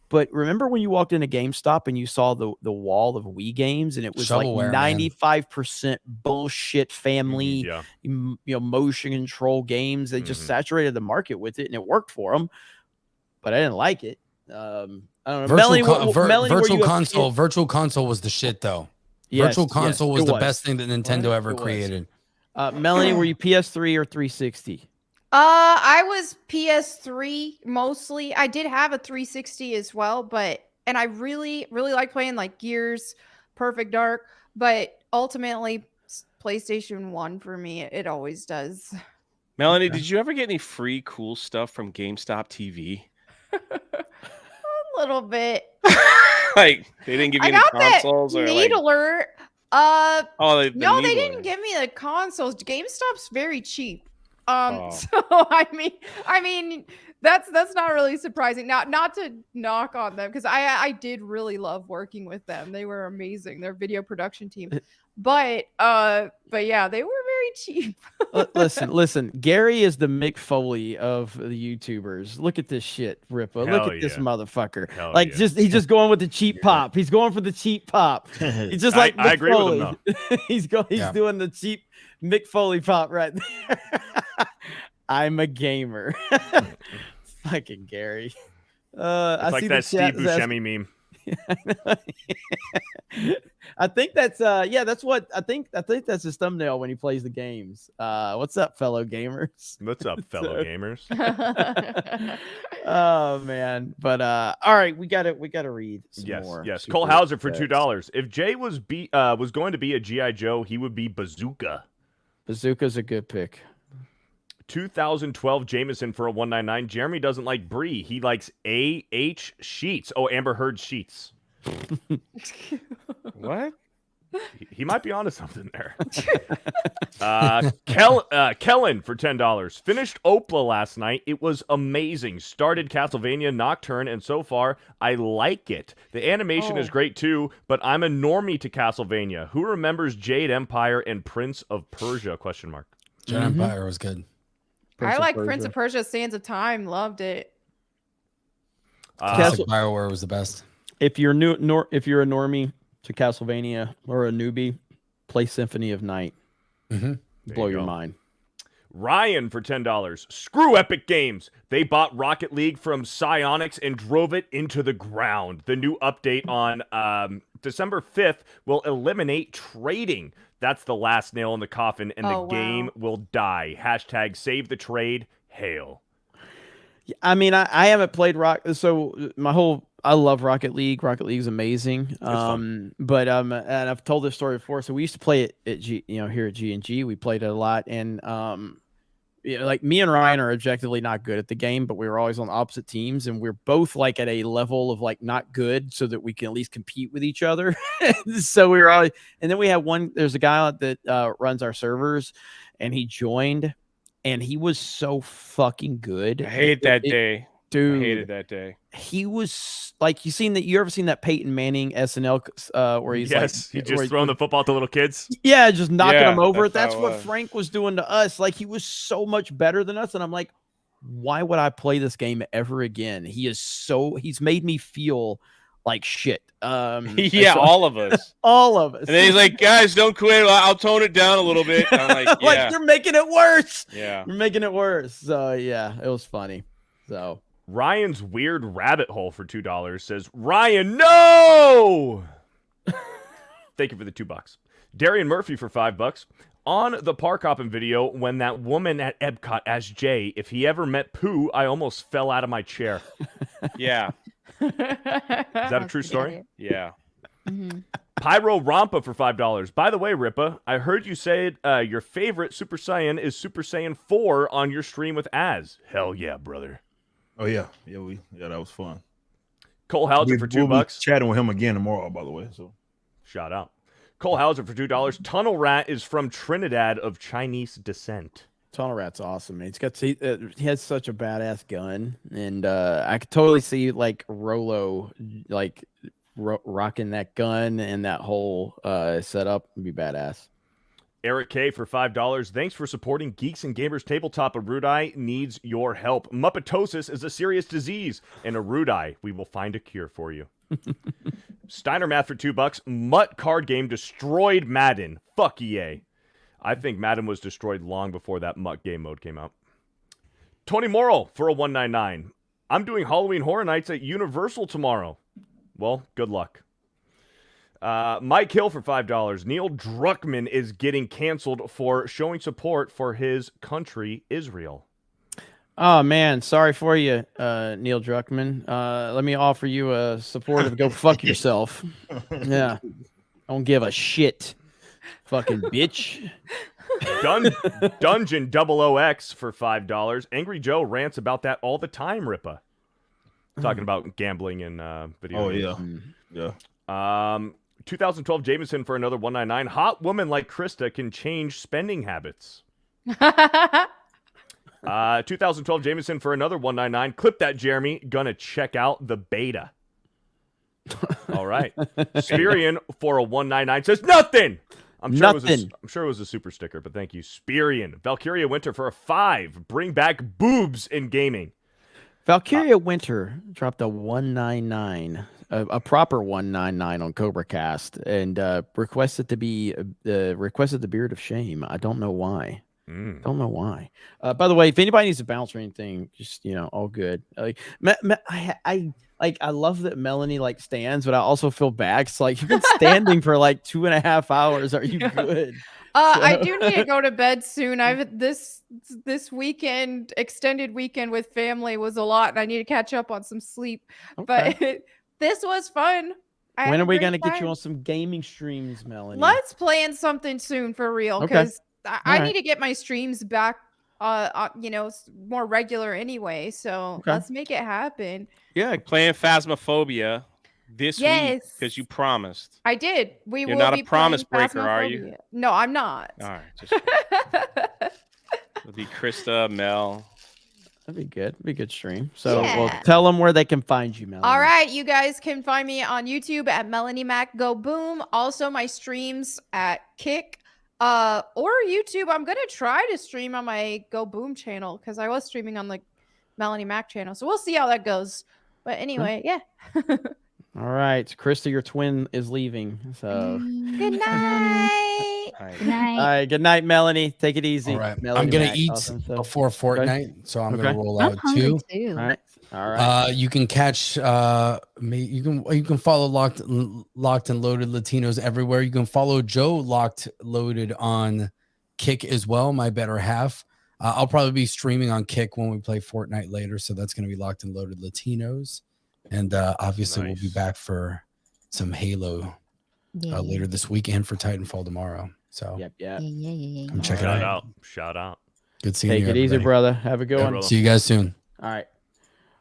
But remember when you walked into GameStop and you saw the wall of Wii games, and it was Shovelware, like 95% bullshit family, motion control games. They just saturated the market with it, and it worked for them. But I didn't like it. I don't know. Virtual console was the shit, though. Virtual console was the best thing that Nintendo ever created. Melanie, were you PS3 or 360? I was PS3 mostly. I did have a 360 as well, and I really, really like playing like Gears, Perfect Dark, but ultimately PlayStation 1 for me. It always does. Melanie, did you ever get any free cool stuff from GameStop TV? A little bit. Like they didn't give you any consoles or need like alert. No, they didn't give me the consoles. GameStop's very cheap. So I mean that's not really surprising. Not to knock on them because I did really love working with them. They were amazing. Their video production team. But yeah, they were very cheap. listen. Gary is the Mick Foley of the YouTubers. Look at this shit, Rippa. Look at this motherfucker. He's just going with the cheap pop. He's going for the cheap pop. He's just like Mick I agree Foley. with him though. He's doing the cheap Mick Foley pop right there. I'm a gamer. Fucking Gary. It's like that Steve Buscemi meme. I think that's that's what I think that's his thumbnail when he plays the games. What's up, fellow gamers? What's up, fellow gamers? Oh man. But all right, we gotta read some more. Yes. Cole Hauser for $2. If Jay was going to be a G.I. Joe, he would be Bazooka. Bazooka's a good pick. 2012 Jameson for a 199. Jeremy doesn't like Brie. He likes A.H. Sheets. Oh, Amber Heard Sheets. What? He might be onto something there. Kellen for $10. Finished Opla last night. It was amazing. Started Castlevania Nocturne, and so far, I like it. The animation is great too, but I'm a normie to Castlevania. Who remembers Jade Empire and Prince of Persia? ? Jade Empire was good. I like Prince of Persia, Sands of Time. Loved it. Classic BioWare was the best. If you're a normie to Castlevania or a newbie, play Symphony of Night. Blow your mind. Ryan for $10. Screw Epic Games. They bought Rocket League from Psyonix and drove it into the ground. The new update on December 5th will eliminate trading. That's the last nail in the coffin, and the game will die. Hashtag save the trade. Hail. I mean, I haven't played I love Rocket League. Rocket League is amazing. But and I've told this story before. So we used to play it at here at G&G. We played it a lot, and like me and Ryan are objectively not good at the game, but we were always on opposite teams, and we're both like at a level of like not good, so that we can at least compete with each other. So we were always, and then we had there's a guy that runs our servers, and he joined, and he was so fucking good. I hate that day. Dude, I hated that day. He was like, you ever seen that Peyton Manning SNL where he's he just throwing the football to little kids? Yeah, just knocking them over. That's what Frank was doing to us. Like, he was so much better than us, and I'm like, why would I play this game ever again? He's made me feel like shit. Yeah, all of us. All of us. And then he's like, guys, don't quit. I'll tone it down a little bit. And I'm like, yeah. Like, you're making it worse. Yeah. You're making it worse. So yeah, it was funny. So Ryan's weird rabbit hole for $2 says, Ryan, no! Thank you for the $2. Darian Murphy for $5. On the Park Hoppin' video, when that woman at Epcot asked Jay if he ever met Pooh, I almost fell out of my chair. Yeah. Is that a true story? Yeah. Pyro Rampa for $5. By the way, Rippa, I heard you say your favorite Super Saiyan is Super Saiyan 4 on your stream with Az. Hell yeah, brother. Oh yeah, that was fun. Cole Hauser for $2. We'll be chatting with him again tomorrow, by the way. So shout out. Cole Hauser for $2. Tunnel Rat is from Trinidad of Chinese descent. Tunnel Rat's awesome, man. He has such a badass gun, and I could totally see like Rolo rocking that gun and that whole setup would be badass. Eric K for $5. Thanks for supporting Geeks and Gamers Tabletop. Arudai needs your help. Muppetosis is a serious disease, and Arudai, we will find a cure for you. Steiner Math for $2. Mutt card game destroyed Madden. Fuck EA. I think Madden was destroyed long before that Mutt game mode came out. Tony Morrill for a $1.99. I'm doing Halloween Horror Nights at Universal tomorrow. Well, good luck. Mike Hill for $5. Neil Druckmann is getting canceled for showing support for his country, Israel. Oh, man. Sorry for you, Neil Druckmann. Let me offer you a support of go fuck yourself. Yeah. Don't give a shit. Fucking bitch. Dungeon 00X for $5. Angry Joe rants about that all the time, Rippa. Talking about gambling and video games. Yeah. 2012 Jameson for another $1.99. Hot woman like Krista can change spending habits. 2012 Jameson for another $1.99. Clip that, Jeremy. Gonna check out the beta. All right. Spirian for a $1.99 says nothing. I'm sure it was a super sticker, but thank you. Spirian. Valkyria Winter for a $5. Bring back boobs in gaming. Valkyria Winter dropped a 199, a proper 199 on Cobra Cast, and requested the Beard of Shame. I don't know why. Don't know why. By the way, if anybody needs a bounce or anything, just all good. I love that Melanie stands, but I also feel bad. It's like you've been standing for 2.5 hours. Are you good? I do need to go to bed soon. This weekend, extended weekend with family was a lot, and I need to catch up on some sleep. Okay. But this was fun. When are we gonna get you on some gaming streams, Melanie? Let's plan something soon for real, because I need to get my streams back. More regular anyway. So let's make it happen. Yeah, playing Phasmophobia this week because you promised. I did. You're not a promise breaker, are you? No, I'm not. All right. It'll be Krista, Mel. That'd be good. It'd be a good stream. So well, tell them where they can find you, Melanie. All right, you guys can find me on YouTube at Melanie Mac Go Boom. Also, my streams at Kick. Or YouTube. I'm gonna try to stream on my Go Boom channel because I was streaming on the Melanie Mac channel. So we'll see how that goes. But anyway, yeah. All right, Krista, your twin is leaving. So good night. Good night. All right. Good night, Melanie. Take it easy. All right. Melanie I'm gonna Mac, eat awesome stuff. before Fortnite, so I'm gonna roll out hungry too. All right. All right. You can catch me. You can follow Locked and Loaded Latinos everywhere. You can follow Joe Locked Loaded on Kick as well. My better half. I'll probably be streaming on Kick when we play Fortnite later, so that's going to be Locked and Loaded Latinos, and obviously we'll be back for some Halo later this weekend for Titanfall tomorrow. So come check it out. Shout out. Good seeing you. Take it easy, brother. Have a good one. See you guys soon. All right.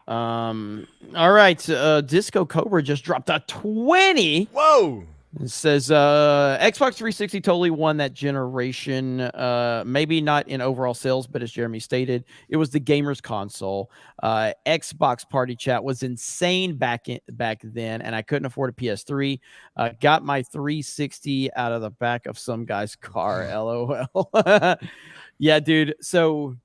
All right. Disco Cobra just dropped a 20. Whoa. It says Xbox 360 totally won that generation. Maybe not in overall sales, but as Jeremy stated, it was the gamers console. Xbox Party Chat was insane back then, and I couldn't afford a PS3. Got my 360 out of the back of some guy's car. LOL. Yeah, dude. So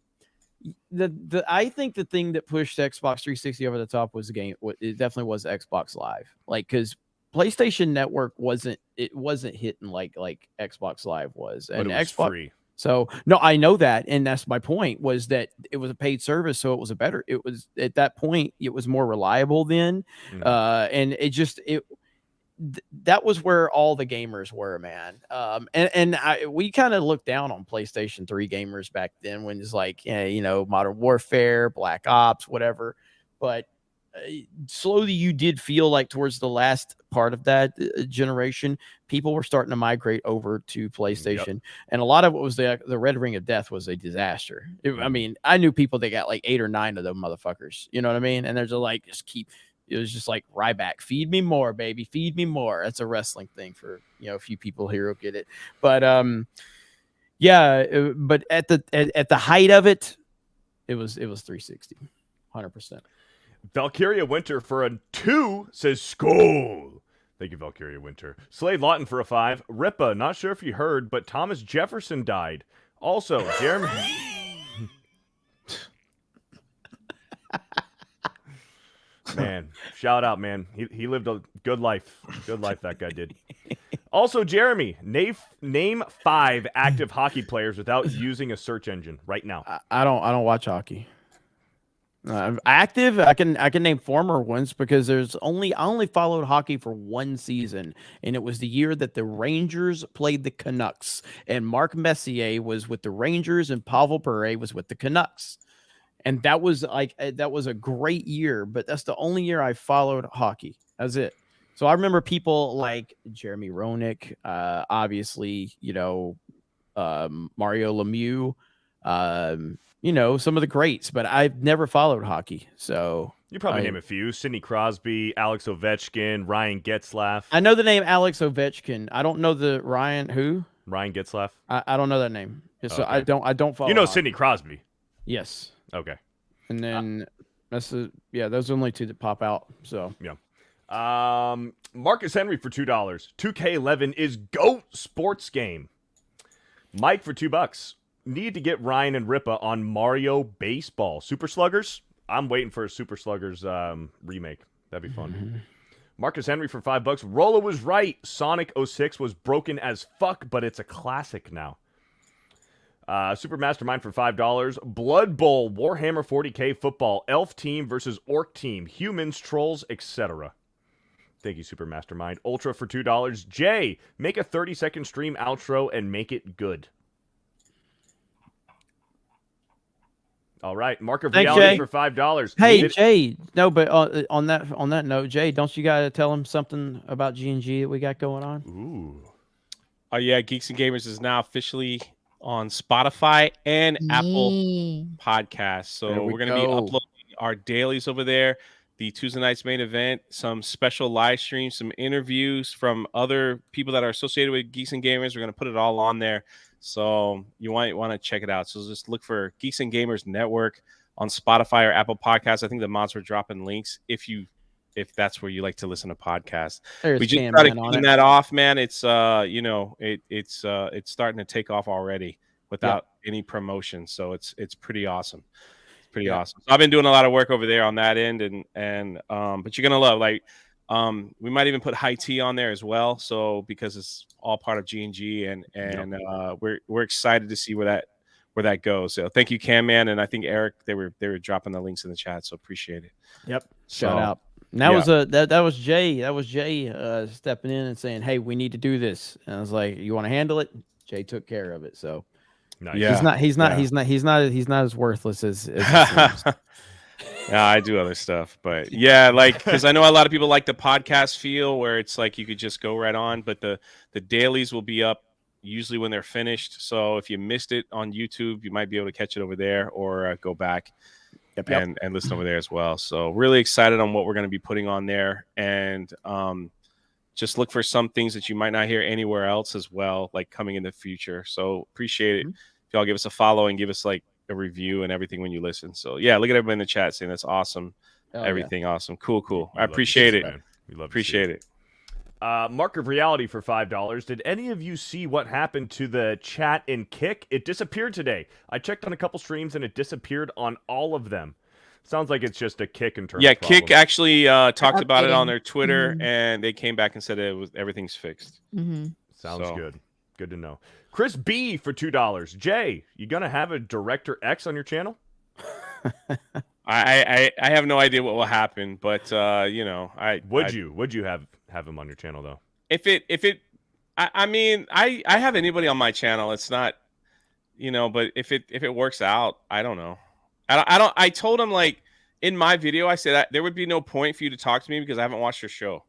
I think the thing that pushed Xbox 360 over the top was the game. It definitely was Xbox Live, like because PlayStation Network wasn't hitting like Xbox Live was, and but it was Xbox free. So no, I know that, and that's my point, was that it was a paid service, so it was at that point it was more reliable then, and that was where all the gamers were, man. We kind of looked down on PlayStation 3 gamers back then when it's like, Modern Warfare, Black Ops, whatever. But slowly you did feel like towards the last part of that generation, people were starting to migrate over to PlayStation. And a lot of it was the Red Ring of Death was a disaster. I mean, I knew people that got like 8 or 9 of them motherfuckers. You know what I mean? And there's like, it was just like Ryback, feed me more, baby, feed me more. That's a wrestling thing for a few people here will get it. But but at the height of it, it was 360, 100%. Valkyria Winter for a 2 says skull. Thank you, Valkyria Winter. Slade Lawton for a 5. Ripa, not sure if you heard, but Thomas Jefferson died. Also, Jeremy. Man, shout out, man. He lived a good life. Good life that guy did. Also, Jeremy, name 5 active hockey players without using a search engine right now. I don't watch hockey. Active, I can name former ones because I only followed hockey for one season, and it was the year that the Rangers played the Canucks, and Marc Messier was with the Rangers and Pavel Bure was with the Canucks. And that was a great year, but that's the only year I followed hockey. That's it. So I remember people like Jeremy Roenick, obviously, Mario Lemieux, some of the greats, but I've never followed hockey. So you probably name a few: Sidney Crosby, Alex Ovechkin, Ryan Getzlaf. I know the name Alex Ovechkin. I don't know the Ryan Getzlaf. I don't know that name. So okay. I don't follow. You know Sidney Crosby. Yes. Okay. And then those are the only 2 that pop out. So yeah. Marcus Henry for $2. 2K11 is GOAT sports game. Mike for $2. Need to get Ryan and Ripa on Mario Baseball. Super Sluggers? I'm waiting for a Super Sluggers remake. That'd be fun. Mm-hmm. Marcus Henry for $5. Rolo was right. Sonic 06 was broken as fuck, but it's a classic now. Super Mastermind for $5. Blood Bowl, Warhammer 40K football, Elf team versus Orc team, humans, trolls, etc. Thank you, Super Mastermind. Ultra for $2. Jay, make a 30-second stream outro and make it good. All right, Mark of Reality for $5. Hey, Jay. No, but on that note, Jay, don't you got to tell him something about G&G that we got going on? Ooh. Oh yeah, Geeks and Gamers is now officially on Spotify and Apple Podcasts. So we're going to be uploading our dailies over there, the Tuesday night's main event, some special live streams, some interviews from other people that are associated with Geeks and Gamers. We're going to put it all on there. So you might want to check it out. So just look for Geeks and Gamers Network on Spotify or Apple Podcasts. I think the mods were dropping links if that's where you like to listen to podcasts. We just started getting that off, man. It's it's starting to take off already without any promotion. So it's pretty awesome. It's pretty awesome. So I've been doing a lot of work over there on that end, and but you're gonna love, like, We might even put High Tea on there as well. So because it's all part of G&G, and we're excited to see where that goes. So thank you, Cam Man, and I think Eric. They were dropping the links in the chat, so appreciate it. Yep. So, Shout out. And that was Jay. That was Jay stepping in and saying, "Hey, we need to do this." And I was like, "You want to handle it?" Jay took care of it. So nice. he's not as worthless as it seems. Yeah, I do other stuff, but yeah, like because I know a lot of people like the podcast feel where it's like you could just go right on, but the dailies will be up usually when they're finished. So if you missed it on YouTube, you might be able to catch it over there or go back and listen over there as well. So really excited on what we're going to be putting on there, and just look for some things that you might not hear anywhere else as well, like coming in the future. So appreciate it. If y'all give us a follow and give us like a review and everything when you listen. So yeah, look at everybody in the chat saying that's awesome. Everything awesome. Cool. I appreciate it. We love appreciate it. Mark of Reality for $5. Did any of you see what happened to the chat in Kick? It disappeared today. I checked on a couple streams and it disappeared on all of them. Sounds like it's just a Kick in terms of problem. Kick actually talked about it on their Twitter, and they came back and said everything's fixed. Sounds good. Good to know. Chris B for $2. Jay, you gonna have a Director X on your channel? I have no idea what will happen, but would you have him on your channel though? I have anybody on my channel. It's not, but if it works out, I don't know. I told him, like, in my video, I said there would be no point for you to talk to me because I haven't watched your show.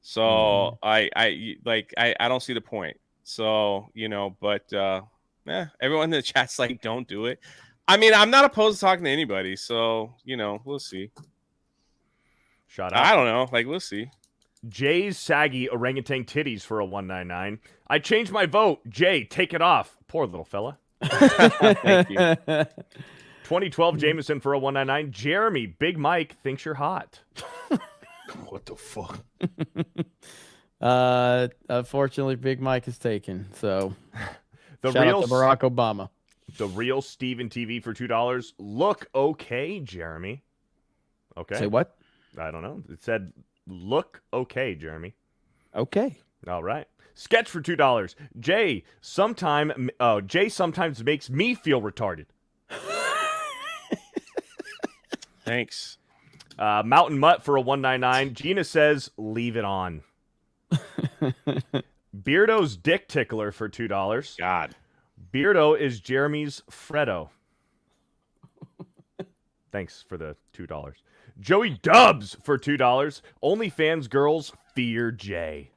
So I don't see the point. So, but everyone in the chat's like, don't do it. I mean, I'm not opposed to talking to anybody. So, we'll see. Shut up. I don't know. Like, we'll see. Jay's saggy orangutan titties for a 199. I changed my vote. Jay, take it off. Poor little fella. Thank you. 2012 Jameson for a 199. Jeremy, Big Mike thinks you're hot. What the fuck? Unfortunately, Big Mike is taken. So the shout real out to Barack Obama. The real Steven TV for $2. Look okay, Jeremy. Okay. Say what? I don't know. It said look okay, Jeremy. Okay. All right. Sketch for $2. Jay sometimes makes me feel retarded. Thanks. Mountain Mutt for a 199. Gina says, leave it on. Beardo's Dick Tickler for $2. God. Beardo is Jeremy's Fredo. Thanks for the $2. Joey Dubs for $2. OnlyFans girls fear Jay.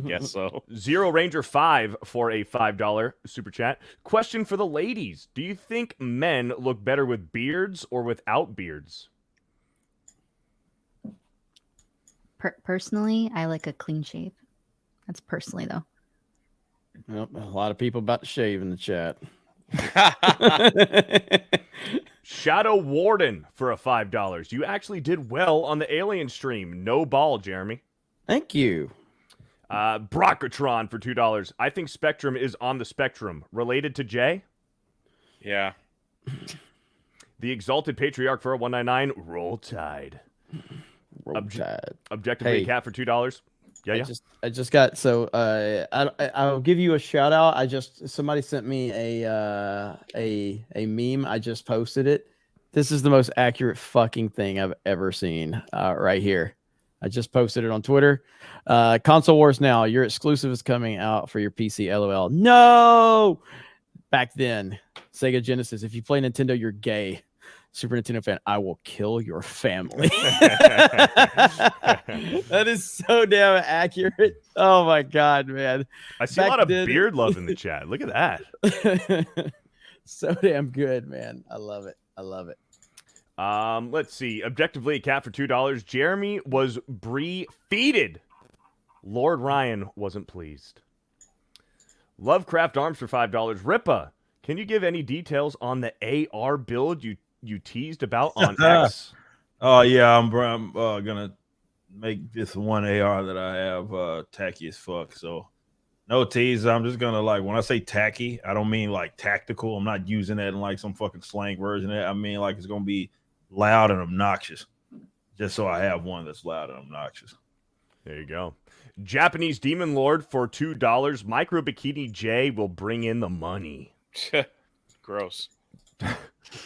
Guess so. Zero Ranger 5 for a $5 super chat. Question for the ladies. Do you think men look better with beards or without beards? Personally, I like a clean shave. That's personally, though. Yep, a lot of people about to shave in the chat. Shadow Warden for a $5. You actually did well on the Alien stream. No ball, Jeremy. Thank you. Brockatron for $2. I think Spectrum is on the spectrum. Related to Jay? Yeah. The Exalted Patriarch for a 199. Roll Tide. Objectively Cat for $2. Yeah. I just got I'll give you a shout out. Somebody sent me a meme. I just posted it. This is the most accurate fucking thing I've ever seen. Right here. I just posted it on Twitter. Console Wars now. Your exclusive is coming out for your PC. LOL. No. Back then, Sega Genesis. If you play Nintendo, you're gay. Super Nintendo fan, I will kill your family. That is so damn accurate. Oh my god, man. I see a lot of beard love in the chat. Look at that. So damn good, man. I love it. Let's see. Objectively a cat for $2. Jeremy was Bree-feeded. Lord Ryan wasn't pleased. Lovecraft Arms for $5. Rippa, can you give any details on the AR build you teased about on X? Oh yeah, I'm gonna make this one AR that I have tacky as fuck. So no tease. I'm just gonna, like, when I say tacky, I don't mean like tactical. I'm not using that in like some fucking slang version of it. I mean like it's gonna be loud and obnoxious. just so I have one that's loud and obnoxious. There you go. Japanese Demon Lord for $2. Micro Bikini J will bring in the money. Gross.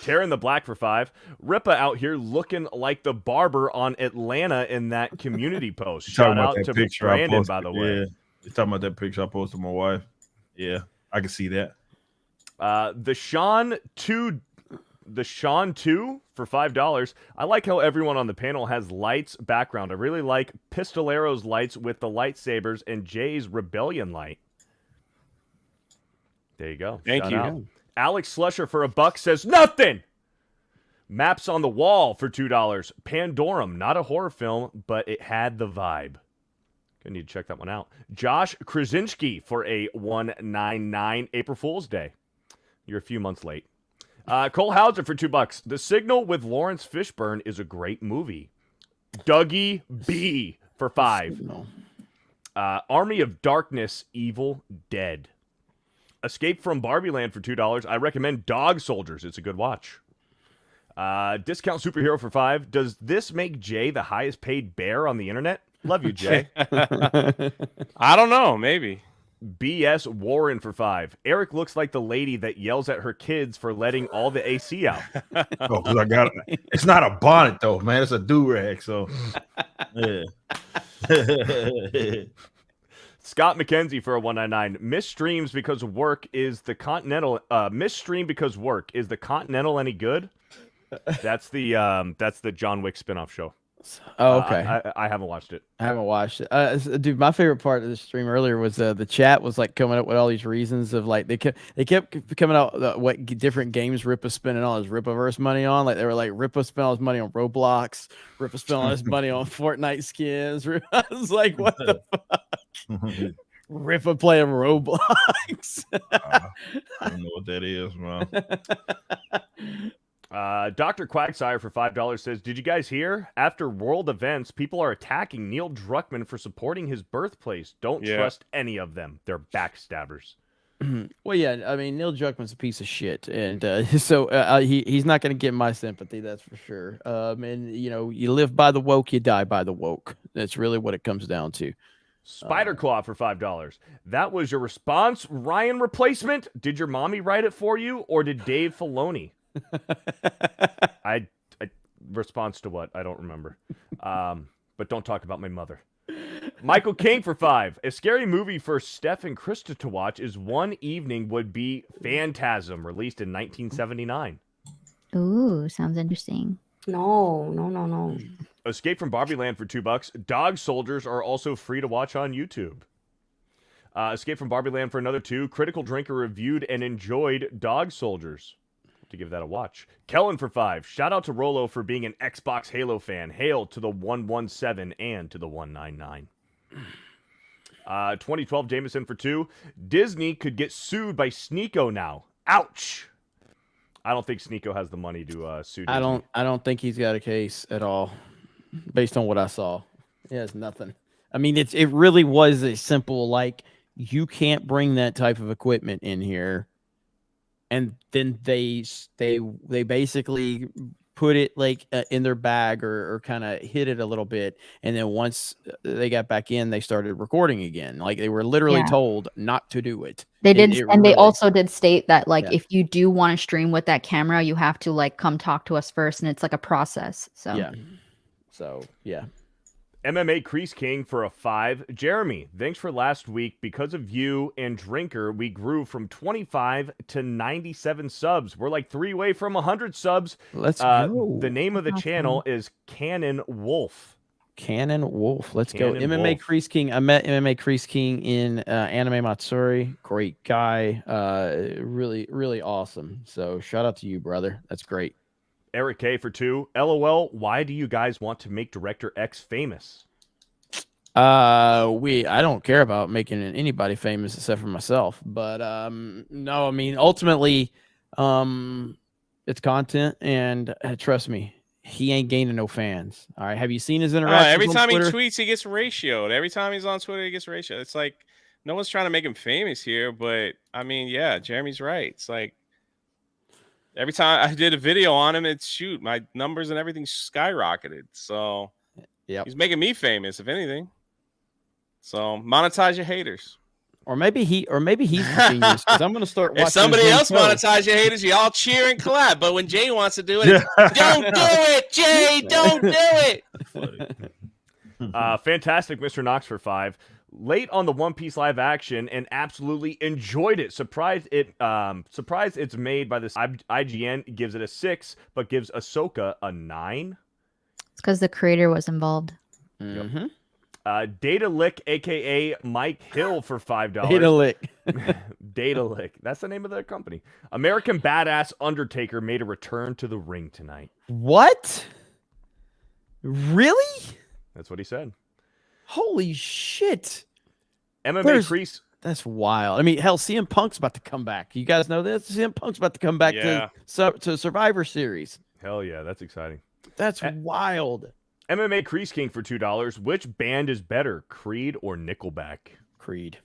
Tearing the Black for $5. Ripa out here looking like the barber on Atlanta in that community post. Shout out to Brandon, by the way. Yeah, you're talking about that picture I posted to my wife. Yeah, I can see that. The Sean 2 for $5. I like how everyone on the panel has lights background. I really like Pistolero's lights with the lightsabers and Jay's Rebellion light. There you go. Thank Shout you. out. Alex Slusher for $1 says nothing. Maps on the Wall for $2. Pandorum, not a horror film, but it had the vibe. Gonna need to check that one out. Josh Krasinski for a $1.99 April Fool's Day. You're a few months late. Cole Hauser for $2. The Signal with Lawrence Fishburne is a great movie. Dougie B for $5. Army of Darkness, Evil Dead. Escape from Barbie Land for $2. I recommend Dog Soldiers. It's a good watch. Discount Superhero for $5. Does this make Jay the highest paid bear on the internet? Love you, Jay. I don't know. Maybe. BS Warren for $5. Eric looks like the lady that yells at her kids for letting all the AC out. Oh, 'cause I got it. It's not a bonnet though, man. It's a do-rag. So, yeah. Scott McKenzie for a $1.99. Miss streams because work is the Continental. Miss stream because work is the Continental any good? That's the John Wick spinoff show. Oh, okay. I haven't watched it. I haven't watched it. Dude, my favorite part of the stream earlier was the chat was like coming up with all these reasons of like they kept coming out what different games Ripa spending all his Ripaverse money on. Like they were like Ripa spent all his money on Roblox, Ripa spent all his money on Fortnite skins. I was like, what the fuck? Ripa playing Roblox. I don't know what that is, man. Dr. Quagsire for $5 says, did you guys hear? After world events, people are attacking Neil Druckmann for supporting his birthplace. Don't trust any of them. They're backstabbers. Well, yeah, I mean, Neil Druckmann's a piece of shit. And so he's not going to get my sympathy, that's for sure. And, you know, you live by the woke, you die by the woke. That's really what it comes down to. Spider Claw for $5. That was your response, Ryan replacement? Did your mommy write it for you, or did Dave Filoni? I response to what? I don't remember. But don't talk about my mother. Michael King for $5. A scary movie for Steph and Krista to watch is One Evening Would Be Phantasm, released in 1979. Ooh, sounds interesting. No. Escape from Barbie Land for $2. Dog Soldiers are also free to watch on YouTube. Escape from Barbie Land for another $2. Critical Drinker reviewed and enjoyed Dog Soldiers. To give that a watch. Kellen for $5. Shout out to Rolo for being an Xbox Halo fan. Hail to the 117 and to the 199. 2012 Jameson for $2. Disney could get sued by Sneeko now. Ouch. I don't think Sneeko has the money to sue Disney. I don't think he's got a case at all, based on what I saw. He has nothing. I mean, it really was a simple like you can't bring that type of equipment in here. And then they basically put it like in their bag or kind of hid it a little bit. And then once they got back in, they started recording again. Like they were literally told not to do it. They did. And they also did state that like, if you do want to stream with that camera, you have to like come talk to us first. And it's like a process. So, yeah. MMA Crease King for a $5. Jeremy, thanks for last week. Because of you and Drinker, we grew from 25 to 97 subs. We're like 3 away from 100 subs. Let's go. The name of the channel is Cannon Wolf. Cannon Wolf. Let's go. Cannon MMA Wolf. Crease King. I met MMA Crease King in Anime Matsuri. Great guy. Really, really awesome. So shout out to you, brother. That's great. Eric K for $2. LOL, why do you guys want to make Director X famous? I don't care about making anybody famous except for myself. But no, I mean ultimately, it's content, and trust me, he ain't gaining no fans. All right, have you seen his interactions? Every time on he Twitter? tweets, he gets ratioed. Every time he's on Twitter, he gets ratioed. It's like no one's trying to make him famous here, but I mean, yeah, Jeremy's right. It's like Every time I did a video on him, my numbers and everything skyrocketed. So he's making me famous, if anything. So monetize your haters. Or maybe he's the genius, because I'm going to start watching. If somebody else monetize your haters, you all cheer and clap. But when Jay wants to do it, don't do it, Jay. Don't do it. Fantastic, Mr. Knox for 5. Late on the One Piece live action and absolutely enjoyed it. Surprised it's made by this. IGN gives it a 6, but gives Ahsoka a 9. It's because the creator was involved. Mm-hmm. Data Lick, aka Mike Hill, for $5. Data Lick. Data Lick. That's the name of the company. American Badass Undertaker made a return to the ring tonight. What? Really? That's what he said. Holy shit. MMA Priest. That's wild. I mean, hell, CM Punk's about to come back. You guys know this? CM Punk's about to come back to Survivor Series. Hell yeah, that's exciting. That's wild. MMA Crease King for $2. Which band is better, Creed or Nickelback? Creed.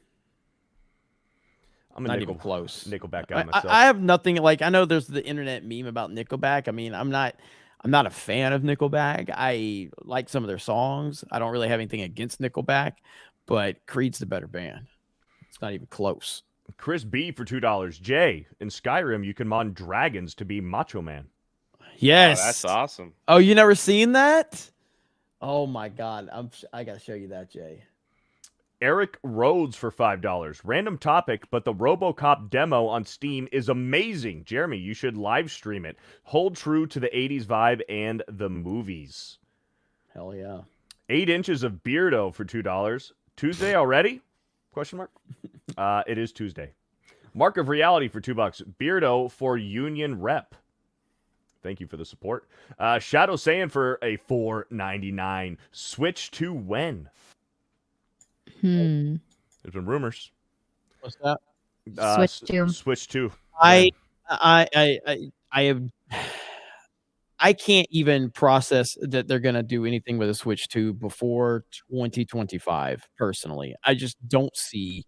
I'm not even close. Nickelback guy myself. I have nothing like. I know there's the internet meme about Nickelback. I mean, I'm not a fan of Nickelback. I like some of their songs. I don't really have anything against Nickelback, but Creed's the better band. It's not even close. Chris B for $2. Jay, in Skyrim, you can mod dragons to be Macho Man. Yes, oh, that's awesome. Oh, you never seen that? Oh my God, I gotta show you that, Jay. Eric Rhodes for $5. Random topic, but the RoboCop demo on Steam is amazing. Jeremy, you should live stream it. Hold true to the 80s vibe and the movies. Hell yeah. 8 inches of Beardo for $2. Tuesday already? Question mark. It is Tuesday. Mark of Reality for $2. Beardo for Union Rep. Thank you for the support. Shadow Saiyan for a $4.99. Switch to when? There's been rumors. What's that? Switch to. Switch to. I can't even process that they're gonna do anything with a Switch 2 before 2025. Personally, I just don't see.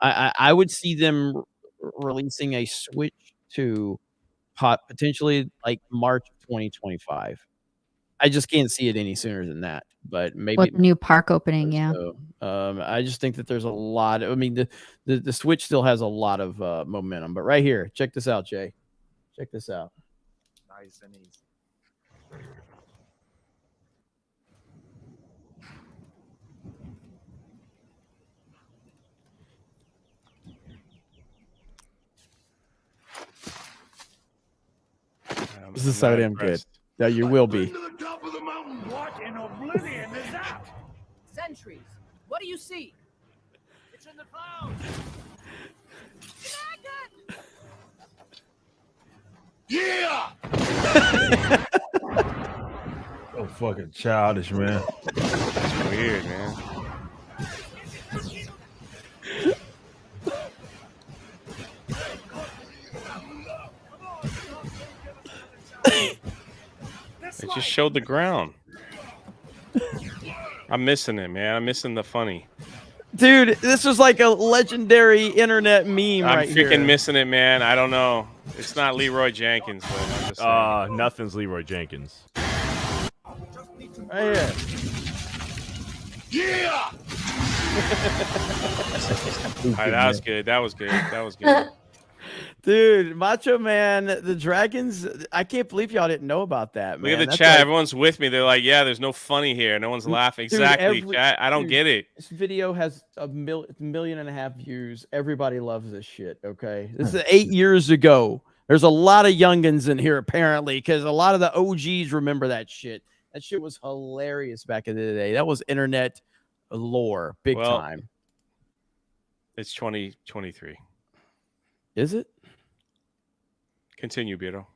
I would see them releasing a Switch 2 potentially like March of 2025. I just can't see it any sooner than that. But maybe what new park opening? Yeah. So, I just think that there's a lot. I mean, the Switch still has a lot of momentum. But right here, check this out, Jay. Check this out. Nice and easy. This is so damn good. Yeah, you will be. Sentries. What do you see? It's in the clouds. Yeah. So fucking childish, man. That's weird, man. It just showed the ground. I'm missing it, man. I'm missing the funny. Dude, this was like a legendary internet meme I'm right freaking here. missing it, man. I don't know. It's not Leroy Jenkins, but I'm just saying. Nothing's Leroy Jenkins. Right here. Yeah. All right, that was good. That was good. That was good. Dude, Macho Man, the Dragons, I can't believe y'all didn't know about that, man. Look at the That's chat. like- Everyone's with me. They're like, yeah, there's no funny here. No one's laughing. Dude, Exactly, chat. I don't get it. This video has a million and a half views. Everybody loves this shit, okay? This is 8 years ago. There's a lot of youngins in here, apparently, because a lot of the OGs remember that shit. That shit was hilarious back in the day. That was internet lore, big time. It's 2023. Is it? Continue, Beto.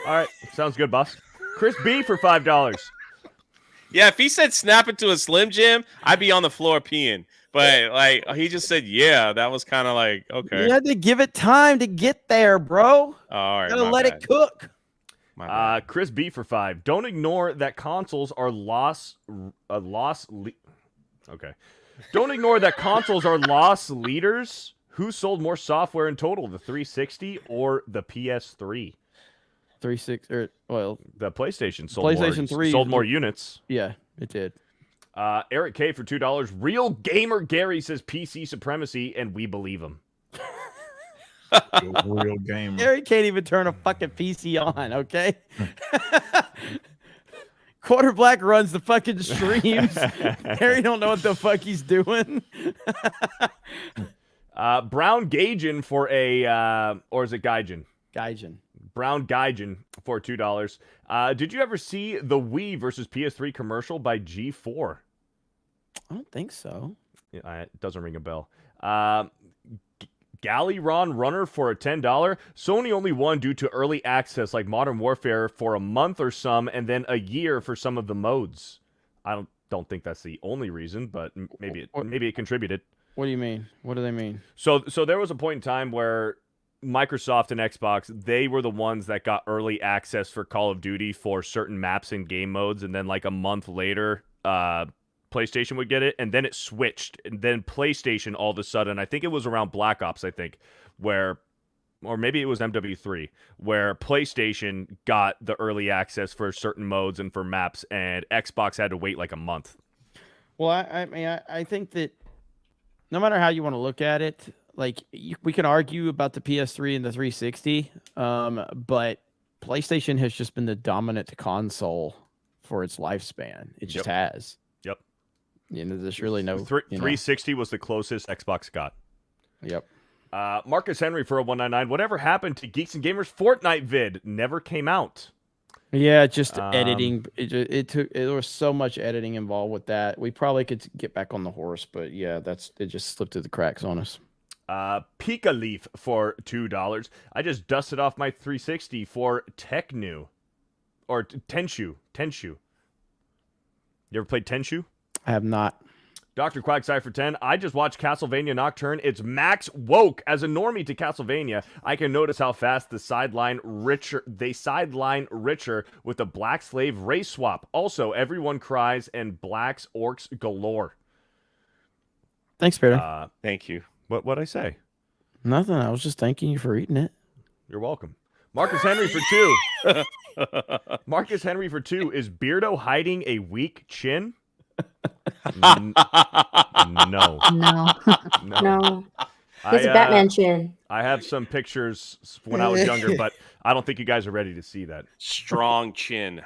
All right, sounds good, boss. Chris B for $5. Yeah, if he said snap it to a Slim Jim, I'd be on the floor peeing. But like he just said, yeah, that was kind of like okay. You had to give it time to get there, bro. All right, gotta my let bad. it cook. Chris B for $5. Don't ignore that consoles are Okay. Don't ignore that consoles are loss leaders. Who sold more software in total, the 360 or the PS3? 360 or well, the PlayStation sold PlayStation 3 sold more units. Yeah, it did. Eric K for $2. Real gamer Gary says PC supremacy, and we believe him. Real gamer. Gary can't even turn a fucking PC on. Okay. Quarter Black runs the fucking streams. Gary don't know what the fuck he's doing. Brown Gaijin for a or is it Gaijin? Gaijin. Brown Gaijin for $2. Did you ever see the Wii versus PS3 commercial by G4? I don't think so. Yeah, it doesn't ring a bell. Galleyron Runner for a $10. Sony only won due to early access like Modern Warfare for a month or some, and then a year for some of the modes. I don't think that's the only reason, but maybe it contributed. What do you mean? What do they mean? So there was a point in time where Microsoft and Xbox, they were the ones that got early access for Call of Duty for certain maps and game modes, and then like a month later, PlayStation would get it, and then it switched, and then PlayStation all of a sudden, I think it was around Black Ops, or maybe it was MW3, where PlayStation got the early access for certain modes and for maps, and Xbox had to wait like a month. Well, I think that no matter how you want to look at it, like we can argue about the PS3 and the 360, but PlayStation has just been the dominant console for its lifespan. It just has. Yep. There's really no 360 was the closest Xbox got. Yep. Marcus Henry for a 199. Whatever happened to Geeks and Gamers Fortnite vid? Never came out. Yeah, just editing. There was so much editing involved with that. We probably could get back on the horse, but yeah, it just slipped through the cracks on us. Pika Leaf for $2. I just dusted off my 360 for Tenchu. You ever played Tenchu? I have not. Dr. Quackside for 10. I just watched Castlevania Nocturne. It's max woke. As a normie to Castlevania, I can notice how fast they sideline richer with the black slave race swap. Also, everyone cries and blacks orcs galore. Thanks, Peter. Thank you. What'd I say? Nothing. I was just thanking you for eating it. You're welcome. Marcus Henry for 2. Marcus Henry for 2. Is Beardo hiding a weak chin? No. No. He's a Batman chin. I have some pictures when I was younger, but I don't think you guys are ready to see that. Strong chin.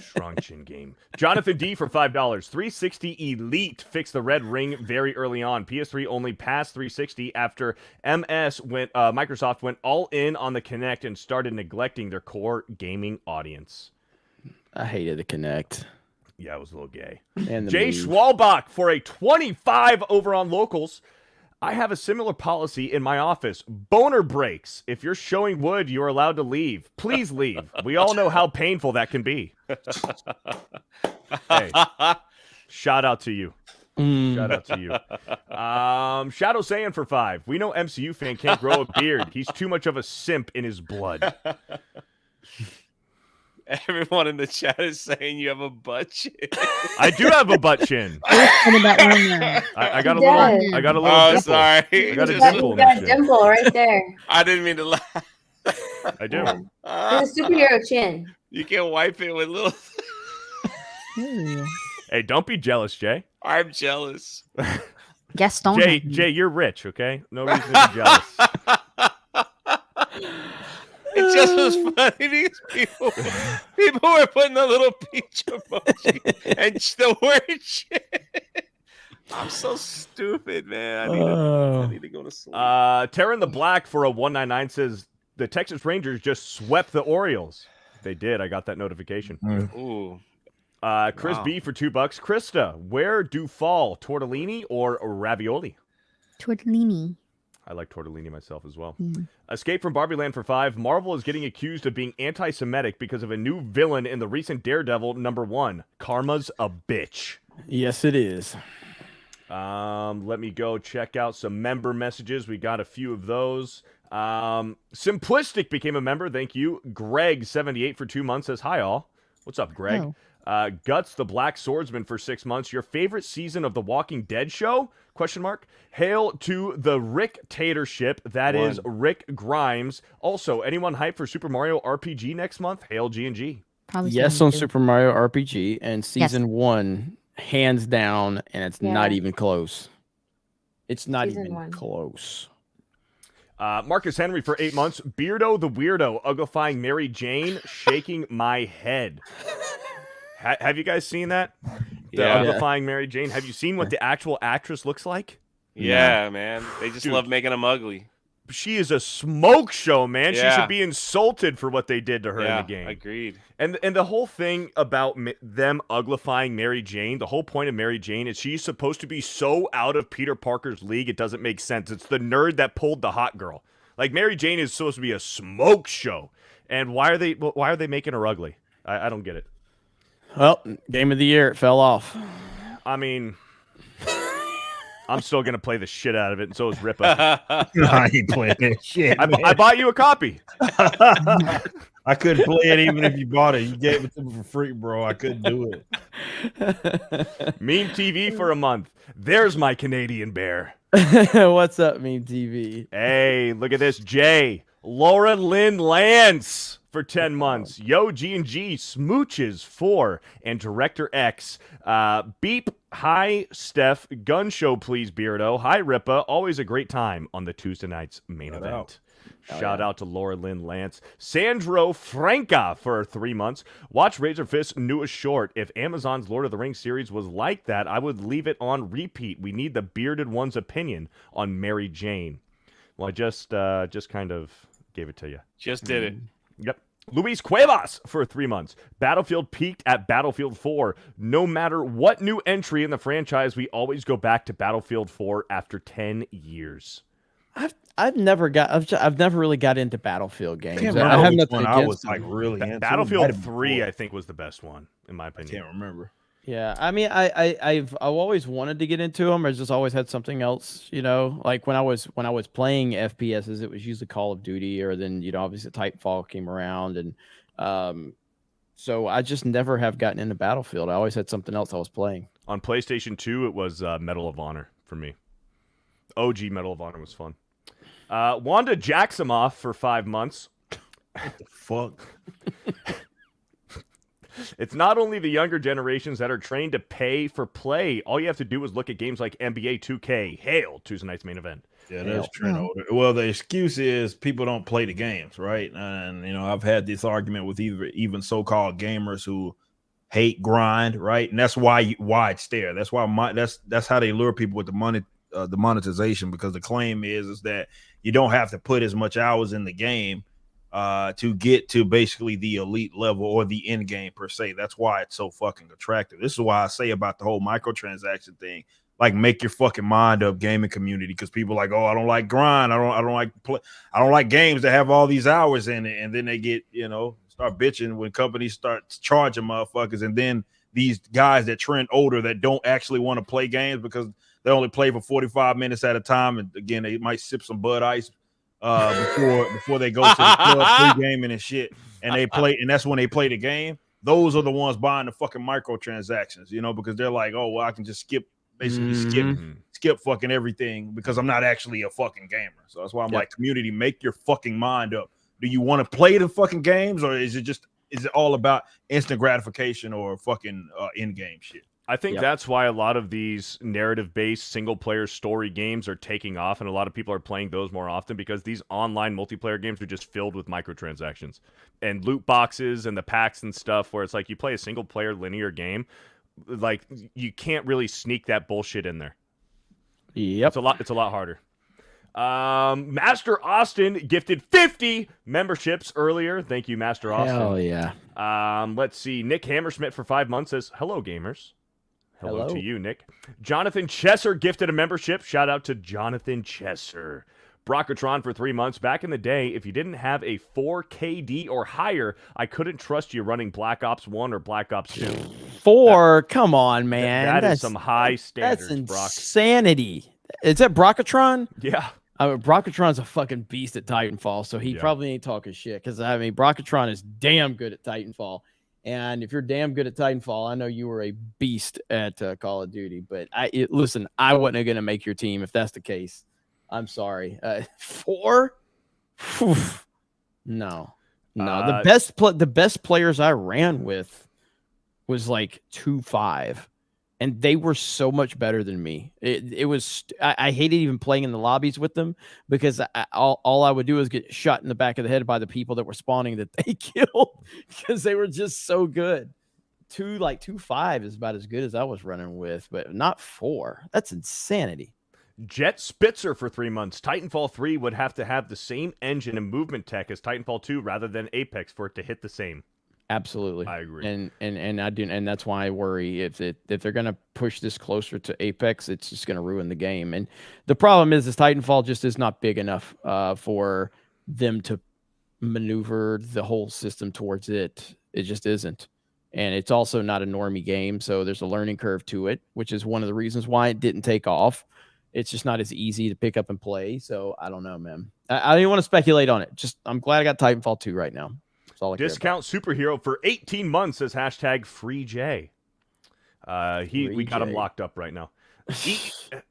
Strong chin game. Jonathan D for $5. 360 Elite fixed the red ring very early on. PS3 only passed 360 after Microsoft went all in on the Kinect and started neglecting their core gaming audience. I hated the Kinect. Yeah, it was a little gay. And Jay Schwalbach for a 25 over on Locals. I have a similar policy in my office. Boner breaks. If you're showing wood, you're allowed to leave. Please leave. We all know how painful that can be. Hey, shout out to you. Shout out to you. Shadow Saiyan for 5. We know MCU fan can't grow a beard. He's too much of a simp in his blood. Everyone in the chat is saying you have a butt chin. I do have a butt chin. I got a little. Oh, dimple. sorry. I got a You dimple. got a dimple right there. I didn't mean to laugh. I do. It's a superhero chin. You can wipe it with little. Hey, don't be jealous, Jay. I'm jealous. Gaston. Jay, you're rich, okay? No reason to be jealous. It just was funny because people were putting a little peach emoji and the word shit. I'm so stupid, man. I need to go to sleep. Terran the Black for a 199 says the Texas Rangers just swept the Orioles. They did. I got that notification. Ooh. Chris B for $2. Krista, where do fall? Tortellini or ravioli? Tortellini. I like tortellini myself as well. Escape from Barbie Land for 5. Marvel is getting accused of being anti-Semitic because of a new villain in the recent Daredevil #1. Karma's a bitch. Yes, it is. Let me go check out some member messages. We got a few of those. Simplistic became a member. Thank you. Greg78 for 2 months says, hi all. What's up, Greg? Guts the Black Swordsman for 6 months. Your favorite season of The Walking Dead show? Question mark. Hail to the Rick-tatorship. That is Rick Grimes. Also, anyone hyped for Super Mario RPG next month? Hail G&G. Yes on Super Mario RPG and season 1, hands down, and it's not even close. It's not even close. Marcus Henry for 8 months. Beardo the Weirdo, uglifying Mary Jane, shaking my head. Have you guys seen that? The uglifying Mary Jane. Have you seen what the actual actress looks like? Yeah, man. They just love making them ugly. She is a smoke show, man. Yeah. She should be insulted for what they did to her in the game. Agreed. And the whole thing about them uglifying Mary Jane, the whole point of Mary Jane is she's supposed to be so out of Peter Parker's league, it doesn't make sense. It's the nerd that pulled the hot girl. Like, Mary Jane is supposed to be a smoke show. And why are they making her ugly? I don't get it. Well, game of the year, it fell off. I mean, I'm still gonna play the shit out of it, and so is Ripa. I ain't playing that shit. I bought you a copy. I couldn't play it even if you bought it. You gave it to me for free, bro. I couldn't do it. Meme TV for a month. There's my Canadian bear. What's up, Meme TV? Hey, look at this. Jay, Laura Lynn Lance for 10 months. Yo, G&G, Smooches 4, and Director X. Beep, hi, Steph. Gun show, please, Beardo. Hi, Ripa. Always a great time on the Tuesday night's main event. Shout out to Laura Lynn Lance. Sandro Franca for 3 months. Watch Razor Fist's newest short. If Amazon's Lord of the Rings series was like that, I would leave it on repeat. We need the bearded one's opinion on Mary Jane. Well, I just kind of gave it to you. Just did it. Yep. Luis Cuevas for 3 months. Battlefield peaked at Battlefield 4. No matter what new entry in the franchise, we always go back to Battlefield 4 after 10 years. I've never really got into Battlefield games. I have nothing against I was like really into. Battlefield 3, I think, was the best one in my opinion. I can't remember. Yeah, I mean, I've always wanted to get into them. I just always had something else, you know. Like when I was playing FPSs, it was usually Call of Duty, or then obviously Titanfall came around, and so I just never have gotten into Battlefield. I always had something else I was playing. On PlayStation 2, it was Medal of Honor for me. OG Medal of Honor was fun. Wanda Jacksomoff for 5 months. What the fuck? It's not only the younger generations that are trained to pay for play. All you have to do is look at games like NBA 2K. Hail, Tuesday night's main event. Yeah, that's trend older. Well, the excuse is people don't play the games, right? And I've had this argument with even so-called gamers who hate grind, right? And that's why it's there. That's why that's how they lure people with the money, the monetization, because the claim is that you don't have to put as much hours in the game to get to basically the elite level or the end game per se. That's why it's so fucking attractive. This is why I say about the whole microtransaction thing. Like, make your fucking mind up, gaming community, because people are like, oh, I don't like grind. I don't like games that have all these hours in it, and then they get start bitching when companies start charging motherfuckers, and then these guys that trend older that don't actually want to play games because they only play for 45 minutes at a time, and again they might sip some Bud Ice before they go to the club pre-gaming and shit, and they play, and that's when they play the game. Those are the ones buying the fucking microtransactions, because they're like, oh well, I can just skip fucking everything because I'm not actually a fucking gamer. So that's why I'm like, community, make your fucking mind up. Do you want to play the fucking games, or is it all about instant gratification or fucking in-game shit? I think that's why a lot of these narrative-based single-player story games are taking off, and a lot of people are playing those more often because these online multiplayer games are just filled with microtransactions and loot boxes and the packs and stuff, where it's like you play a single-player linear game, like you can't really sneak that bullshit in there. Yep, it's a lot harder. Master Austin gifted 50 memberships earlier. Thank you, Master Austin. Hell yeah. Let's see. Nick Hammersmith for 5 months says, hello, gamers. Hello to you, Nick. Jonathan Chesser gifted a membership. Shout out to Jonathan Chesser. Brockatron for 3 months. Back in the day, if you didn't have a 4KD or higher, I couldn't trust you running Black Ops 1 or Black Ops 2. 4? Come on, man. That is some high standards, That's insanity. Is that Brockatron? Yeah. Brockatron's a fucking beast at Titanfall, so he probably ain't talking shit, because, Brockatron is damn good at Titanfall. And if you're damn good at Titanfall, I know you were a beast at Call of Duty. But listen, I wasn't going to make your team if that's the case. I'm sorry. 4? Whew. No. The best players I ran with was like 2-5. And they were so much better than me. It was I hated even playing in the lobbies with them because all I would do is get shot in the back of the head by the people that were spawning that they killed because they were just so good. 2-5 is about as good as I was running with, but not 4. That's insanity. Jet Spitzer for 3 months. Titanfall 3 would have to have the same engine and movement tech as Titanfall 2 rather than Apex for it to hit the same. Absolutely. I agree. And I do, and that's why I worry if they're going to push this closer to Apex, it's just going to ruin the game. And the problem is Titanfall just is not big enough for them to maneuver the whole system towards it. It just isn't. And it's also not a normie game, so there's a learning curve to it, which is one of the reasons why it didn't take off. It's just not as easy to pick up and play. So I don't know, man. I don't want to speculate on it. Just I'm glad I got Titanfall 2 right now. Discount superhero for 18 months says hashtag free J. We got him locked up right now.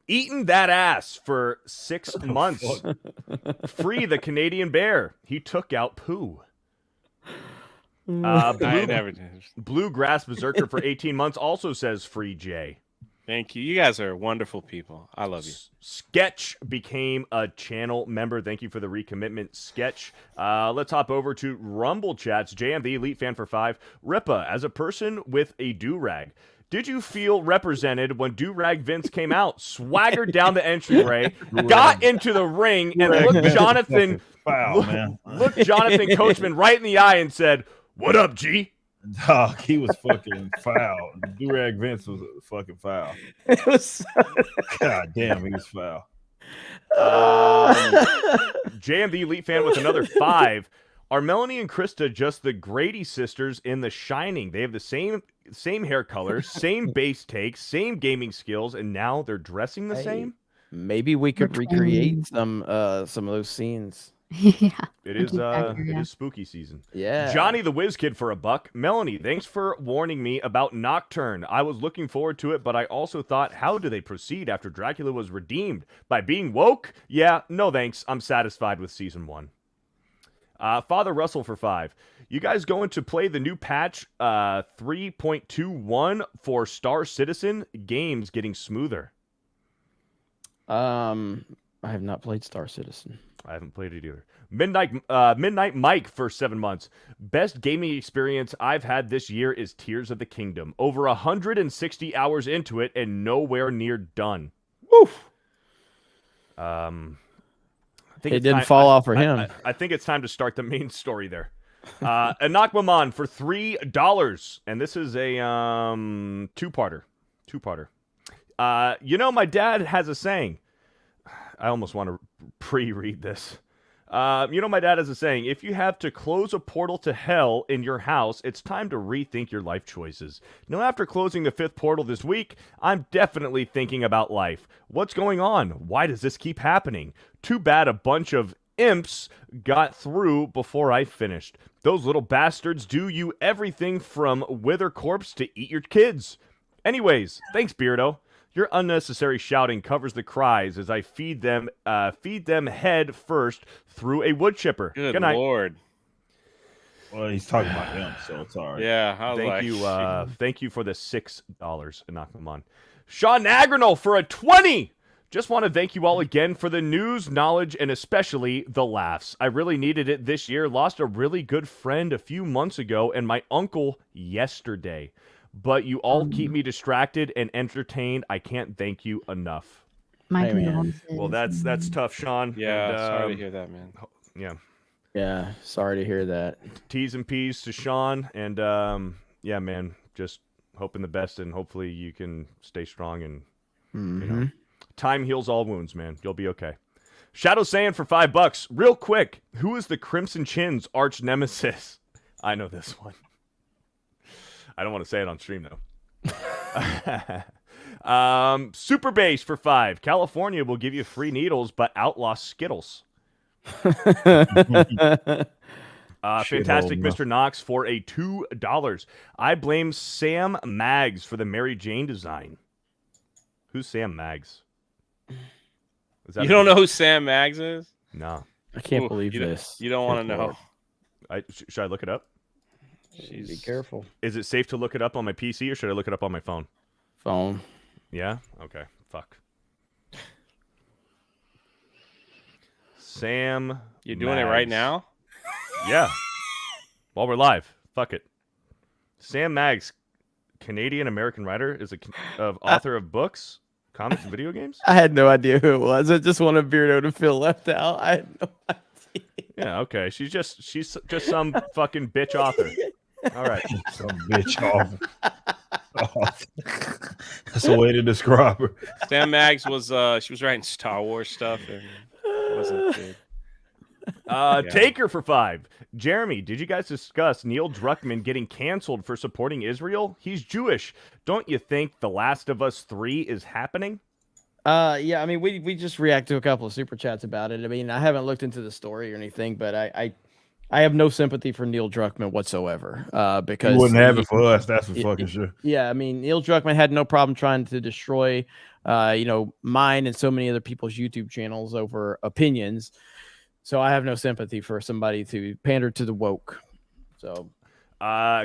Eating that ass for 6 months. Free the Canadian bear. He took out poo. Bluegrass Berserker for 18 months also says free J. Thank you. You guys are wonderful people. I love you. Sketch became a channel member. Thank you for the recommitment, Sketch. Let's hop over to Rumble Chats. JM, the Elite Fan for 5. Ripa, as a person with a do-rag, did you feel represented when Do-Rag Vince came out, swaggered down the entryway, got into the ring, and looked Jonathan Coachman right in the eye and said, "What up, G?" Dog, he was fucking foul. Do-Rag Vince was fucking foul. It was God damn, he was foul. JM, the Elite Fan with another 5. Are Melanie and Krista just the Grady sisters in The Shining? They have the same hair color, same base takes, same gaming skills, and now they're dressing the same? Maybe we could recreate some of those scenes. Yeah. It is spooky season. Yeah. Johnny the Whiz Kid for $1. Melanie, thanks for warning me about Nocturne. I was looking forward to it, but I also thought, how do they proceed after Dracula was redeemed? By being woke? Yeah, no thanks. I'm satisfied with season 1. Father Russell for 5. You guys going to play the new patch 3.21 for Star Citizen? Games getting smoother. I have not played Star Citizen. I haven't played it either. Midnight Mike for 7 months. Best gaming experience I've had this year is Tears of the Kingdom. Over 160 hours into it and nowhere near done. Woof. It didn't fall off for him. I think it's time to start the main story there. Anakmaman for $3, and this is a two-parter. My dad has a saying. I almost want to pre-read this. My dad has a saying, if you have to close a portal to hell in your house, it's time to rethink your life choices. Now, after closing the 5th portal this week, I'm definitely thinking about life. What's going on? Why does this keep happening? Too bad a bunch of imps got through before I finished. Those little bastards do you everything from wither corpse to eat your kids. Anyways, thanks, Beardo. Your unnecessary shouting covers the cries as I feed them head first through a wood chipper. Good night. Lord. Well, he's talking about him, so it's all right. Yeah. Thank you for the $6, Anakmaman. Sean Agronal for a 20. Just want to thank you all again for the news, knowledge, and especially the laughs. I really needed it this year. Lost a really good friend a few months ago and my uncle yesterday. But you all keep me distracted and entertained. I can't thank you enough. My condolences. Well, that's tough, Sean. Yeah, and, sorry to hear that, man. Yeah. Yeah, sorry to hear that. T's and P's to Sean. And, yeah, man, just hoping the best. And hopefully you can stay strong. And, time heals all wounds, man. You'll be okay. Shadow Saiyan for $5. Real quick, who is the Crimson Chin's arch nemesis? I know this one. I don't want to say it on stream, though. Super Base for 5. California will give you free needles, but outlaw Skittles. Fantastic bro. Mr. Knox for a $2. I blame Sam Maggs for the Mary Jane design. Who's Sam Maggs? You don't know who Sam Maggs is? No. I can't believe this. You don't want to know. Should I look it up? Be careful. Is it safe to look it up on my PC or should I look it up on my phone? Phone. Yeah? Okay. Fuck. Sam. You're doing it right now? Yeah. While we're live. Fuck it. Sam Maggs, Canadian-American writer, is author of books, comics, and video games? I had no idea who it was. I just wanted Beardo to feel left out. I had no idea. Yeah, okay. She's just some fucking bitch author. All right. Some bitch author. That's a way to describe her. Sam Maggs was she was writing Star Wars stuff and it wasn't good. Taker for 5. Jeremy, did you guys discuss Neil Druckmann getting canceled for supporting Israel? He's Jewish. Don't you think The Last of Us 3 is happening? Yeah, I mean, we just react to a couple of super chats about it. I mean, I haven't looked into the story or anything, but I have no sympathy for Neil Druckmann whatsoever. Because he wouldn't have it for us. That's for fucking sure. Yeah, I mean, Neil Druckmann had no problem trying to destroy, mine and so many other people's YouTube channels over opinions. So I have no sympathy for somebody to pander to the woke. So,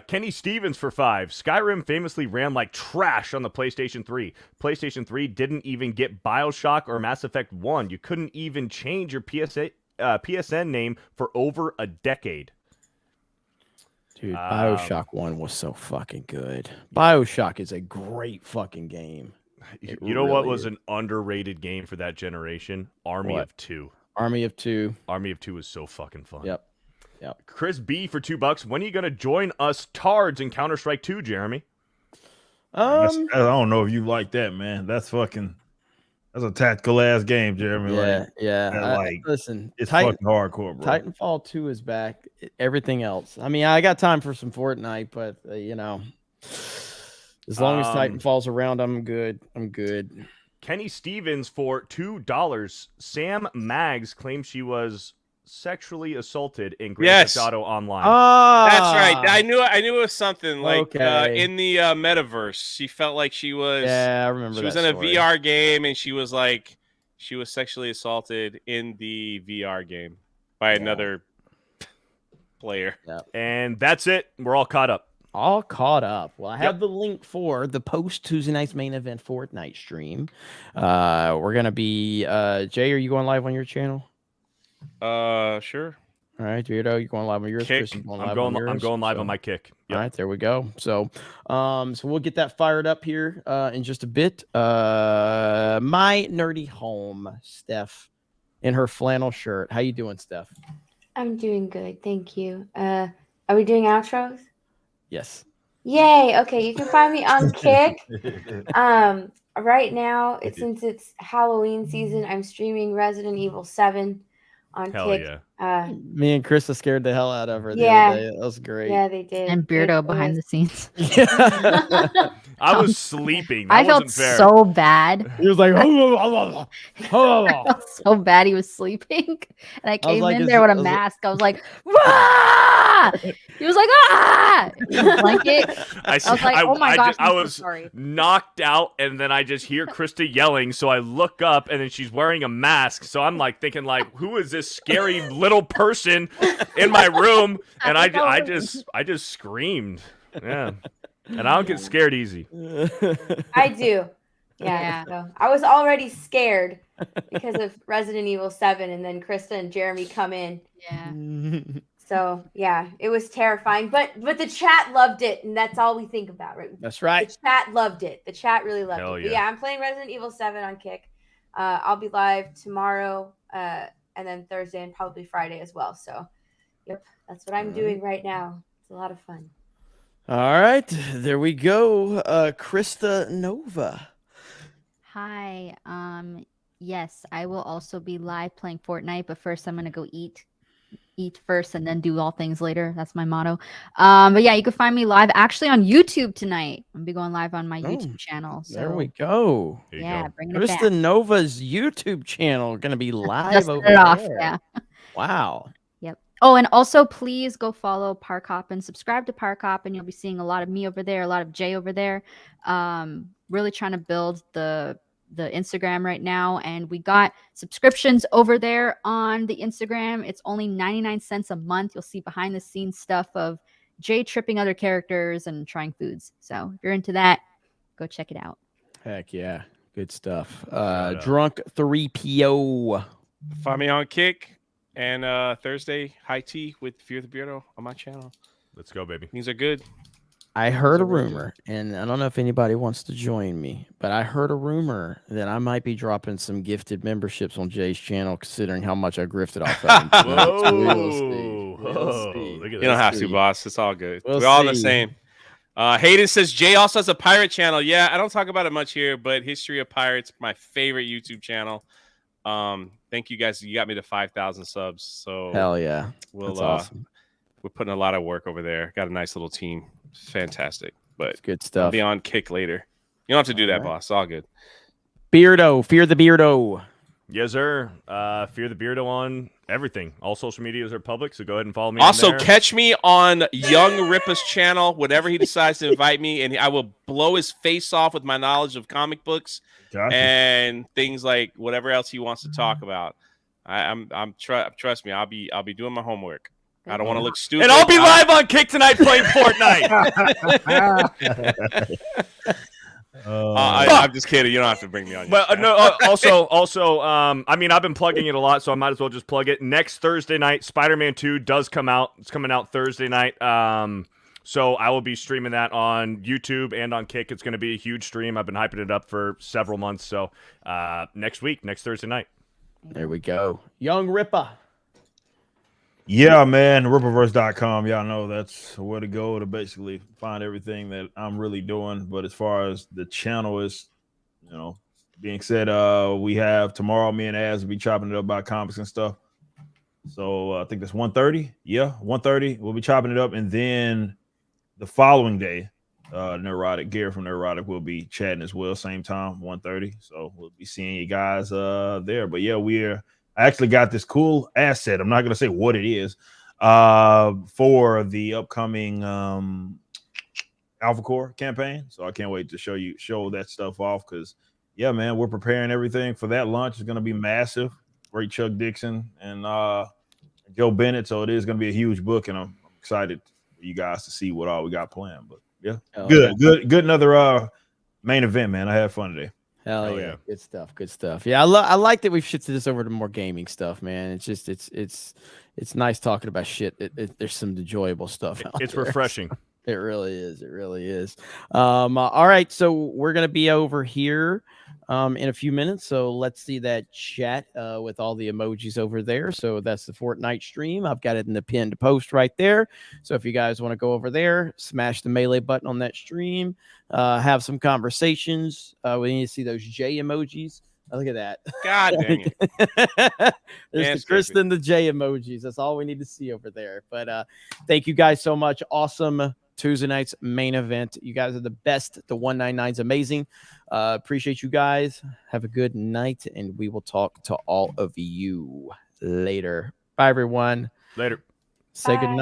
Kenny Stevens for 5. Skyrim famously ran like trash on the PlayStation 3. PlayStation 3 didn't even get BioShock or Mass Effect 1. You couldn't even change your PSN name for over a decade. Dude, BioShock 1 was so fucking good. BioShock is a great fucking game. You know what was an underrated game for that generation? Army of Two. Army of Two. Army of Two was so fucking fun. Yep. Chris B for $2. When are you gonna join us tards in Counter-Strike 2, Jeremy? I don't know if you like that, man. That's a tactical ass game, Jeremy. Listen, it's fucking hardcore, bro. Titanfall 2 is back. Everything else. I mean, I got time for some Fortnite, but as long as Titanfall's around, I'm good. Kenny Stevens for $2. Sam Maggs claims she was sexually assaulted in Grand Theft Auto Online. That's right. I knew it was something like in the metaverse. She felt like she was. Yeah, I remember. She was in a VR game, and she was sexually assaulted in the VR game by another player. Yeah. And that's it. We're all caught up. Well, I have the link for the post Tuesday night's main event Fortnite stream. We're gonna be Jay, are you going live on your channel? Sure. All right, Beardo, you going live on yours? Kick. I'm going live on my Kick. Yep. All right, there we go. So we'll get that fired up here in just a bit. My nerdy home, Steph, in her flannel shirt. How you doing, Steph? I'm doing good, thank you. Are we doing outros? Yes. Yay! Okay, you can find me on Kick. Right now, since it's Halloween season, I'm streaming Resident Evil 7 on Kick. Yeah. Me and Krista scared the hell out of her. Yeah, the other day. That was great. Yeah, they did. And Beardo behind the scenes. I was sleeping. I felt so bad. He was like, I felt so bad he was sleeping. And I came in there with a mask. I was like, Wah! He was like, ah! Blanket. I was like, oh my gosh, I was knocked out, and then I just hear Krista yelling. So I look up, and then she's wearing a mask. So I'm like thinking, who is this scary little person in my room? And I just screamed. Yeah. And I don't get scared easy. I do. Yeah. So I was already scared because of Resident Evil 7, and then Krista and Jeremy come in. Yeah. So yeah, it was terrifying. But the chat loved it, and that's all we think about, right? That's right. The chat loved it. The chat really loved Hell it. Yeah. But yeah, I'm playing Resident Evil 7 on Kick. I'll be live tomorrow, and then Thursday and probably Friday as well. So yep, that's what I'm doing right now. It's a lot of fun. All right, there we go. Krista Nova. Hi. Yes, I will also be live playing Fortnite, but first I'm gonna go eat first and then do all things later. That's my motto. But yeah, you can find me live actually on YouTube tonight. I'm gonna be going live on my YouTube channel. So there we go. Yeah, bring it Krista back. Nova's YouTube channel gonna be live Dusting over it off, there. yeah. Wow. Yep. Oh, and also please go follow Park Hop and subscribe to Park Hop, and you'll be seeing a lot of me over there, a lot of Jay over there. Really trying to build the Instagram right now, and we got subscriptions over there on the Instagram. It's only 99 cents a month. You'll see behind the scenes stuff of Jay tripping other characters and trying foods. So if you're into that, go check it out. Heck yeah, good stuff. Drunk 3PO. Find me on Kick. And Thursday, high tea with Fear the Beardo on my channel. Let's go, baby. Things are good. I heard a rumor, and I don't know if anybody wants to join me, but I heard a rumor that I might be dropping some gifted memberships on Jay's channel, considering how much I grifted off of him. You don't have to, boss. It's all good. We're all the same. Hayden says Jay also has a pirate channel. Yeah, I don't talk about it much here, but History of Pirates, my favorite YouTube channel. Thank you guys. You got me to 5,000 subs. So hell yeah, that's awesome. We're putting a lot of work over there. Got a nice little team. Fantastic. But it's good stuff. I'll be on Kick later. You don't have to do that, boss. It's all good. Beardo, Fear the Beardo. Yes, sir. Fear the Beardo on everything. All social medias are public, so go ahead and follow me. Also, catch me on Young Rippa's channel whenever he decides to invite me, and I will blow his face off with my knowledge of comic books and things like whatever else he wants to talk about. Trust me, I'll be doing my homework. I don't want to look stupid. And I'll be live on Kick tonight playing Fortnite. I'm just kidding. You don't have to bring me on. But also, I mean, I've been plugging it a lot, so I might as well just plug it. Next Thursday night, Spider-Man 2 does come out. It's coming out Thursday night. So I will be streaming that on YouTube and on Kick. It's going to be a huge stream. I've been hyping it up for several months. So next Thursday night. There we go. Young Rippa. Yeah, man, rippaverse.com. Y'all know that's where to go to basically find everything that I'm really doing. But as far as the channel is, being said, we have tomorrow, me and Az will be chopping it up about comics and stuff. So I think that's 1:30. Yeah, 1:30. We'll be chopping it up. And then the following day, Neurotic, Gary from Neurotic will be chatting as well, same time, 1:30. So we'll be seeing you guys there. But yeah, I actually got this cool asset. I'm not going to say what it is for the upcoming Alpha Core campaign. So I can't wait to show that stuff off because, yeah, man, we're preparing everything for that launch. It's going to be massive. Great Chuck Dixon and Joe Bennett. So it is going to be a huge book, and I'm excited for you guys to see what all we got planned. But, yeah, good. Another main event, man. I had fun today. Hell yeah. Good stuff. Yeah, I like that we've shifted this over to more gaming stuff, man. It's just it's nice talking about shit. There's some enjoyable stuff. It's refreshing. It really is. All right, so we're gonna be over here in a few minutes. So let's see that chat with all the emojis over there. So that's the Fortnite stream. I've got it in the pinned post right there. So if you guys want to go over there, smash the melee button on that stream, have some conversations. We need to see those J emojis. Look at that. God dang it. There's the Kristen, the J emojis. That's all we need to see over there. But thank you guys so much. Awesome Tuesday night's main event. You guys are the best. The 199 is amazing. Appreciate you guys. Have a good night, and we will talk to all of you later. Bye, everyone. Later. Say good night.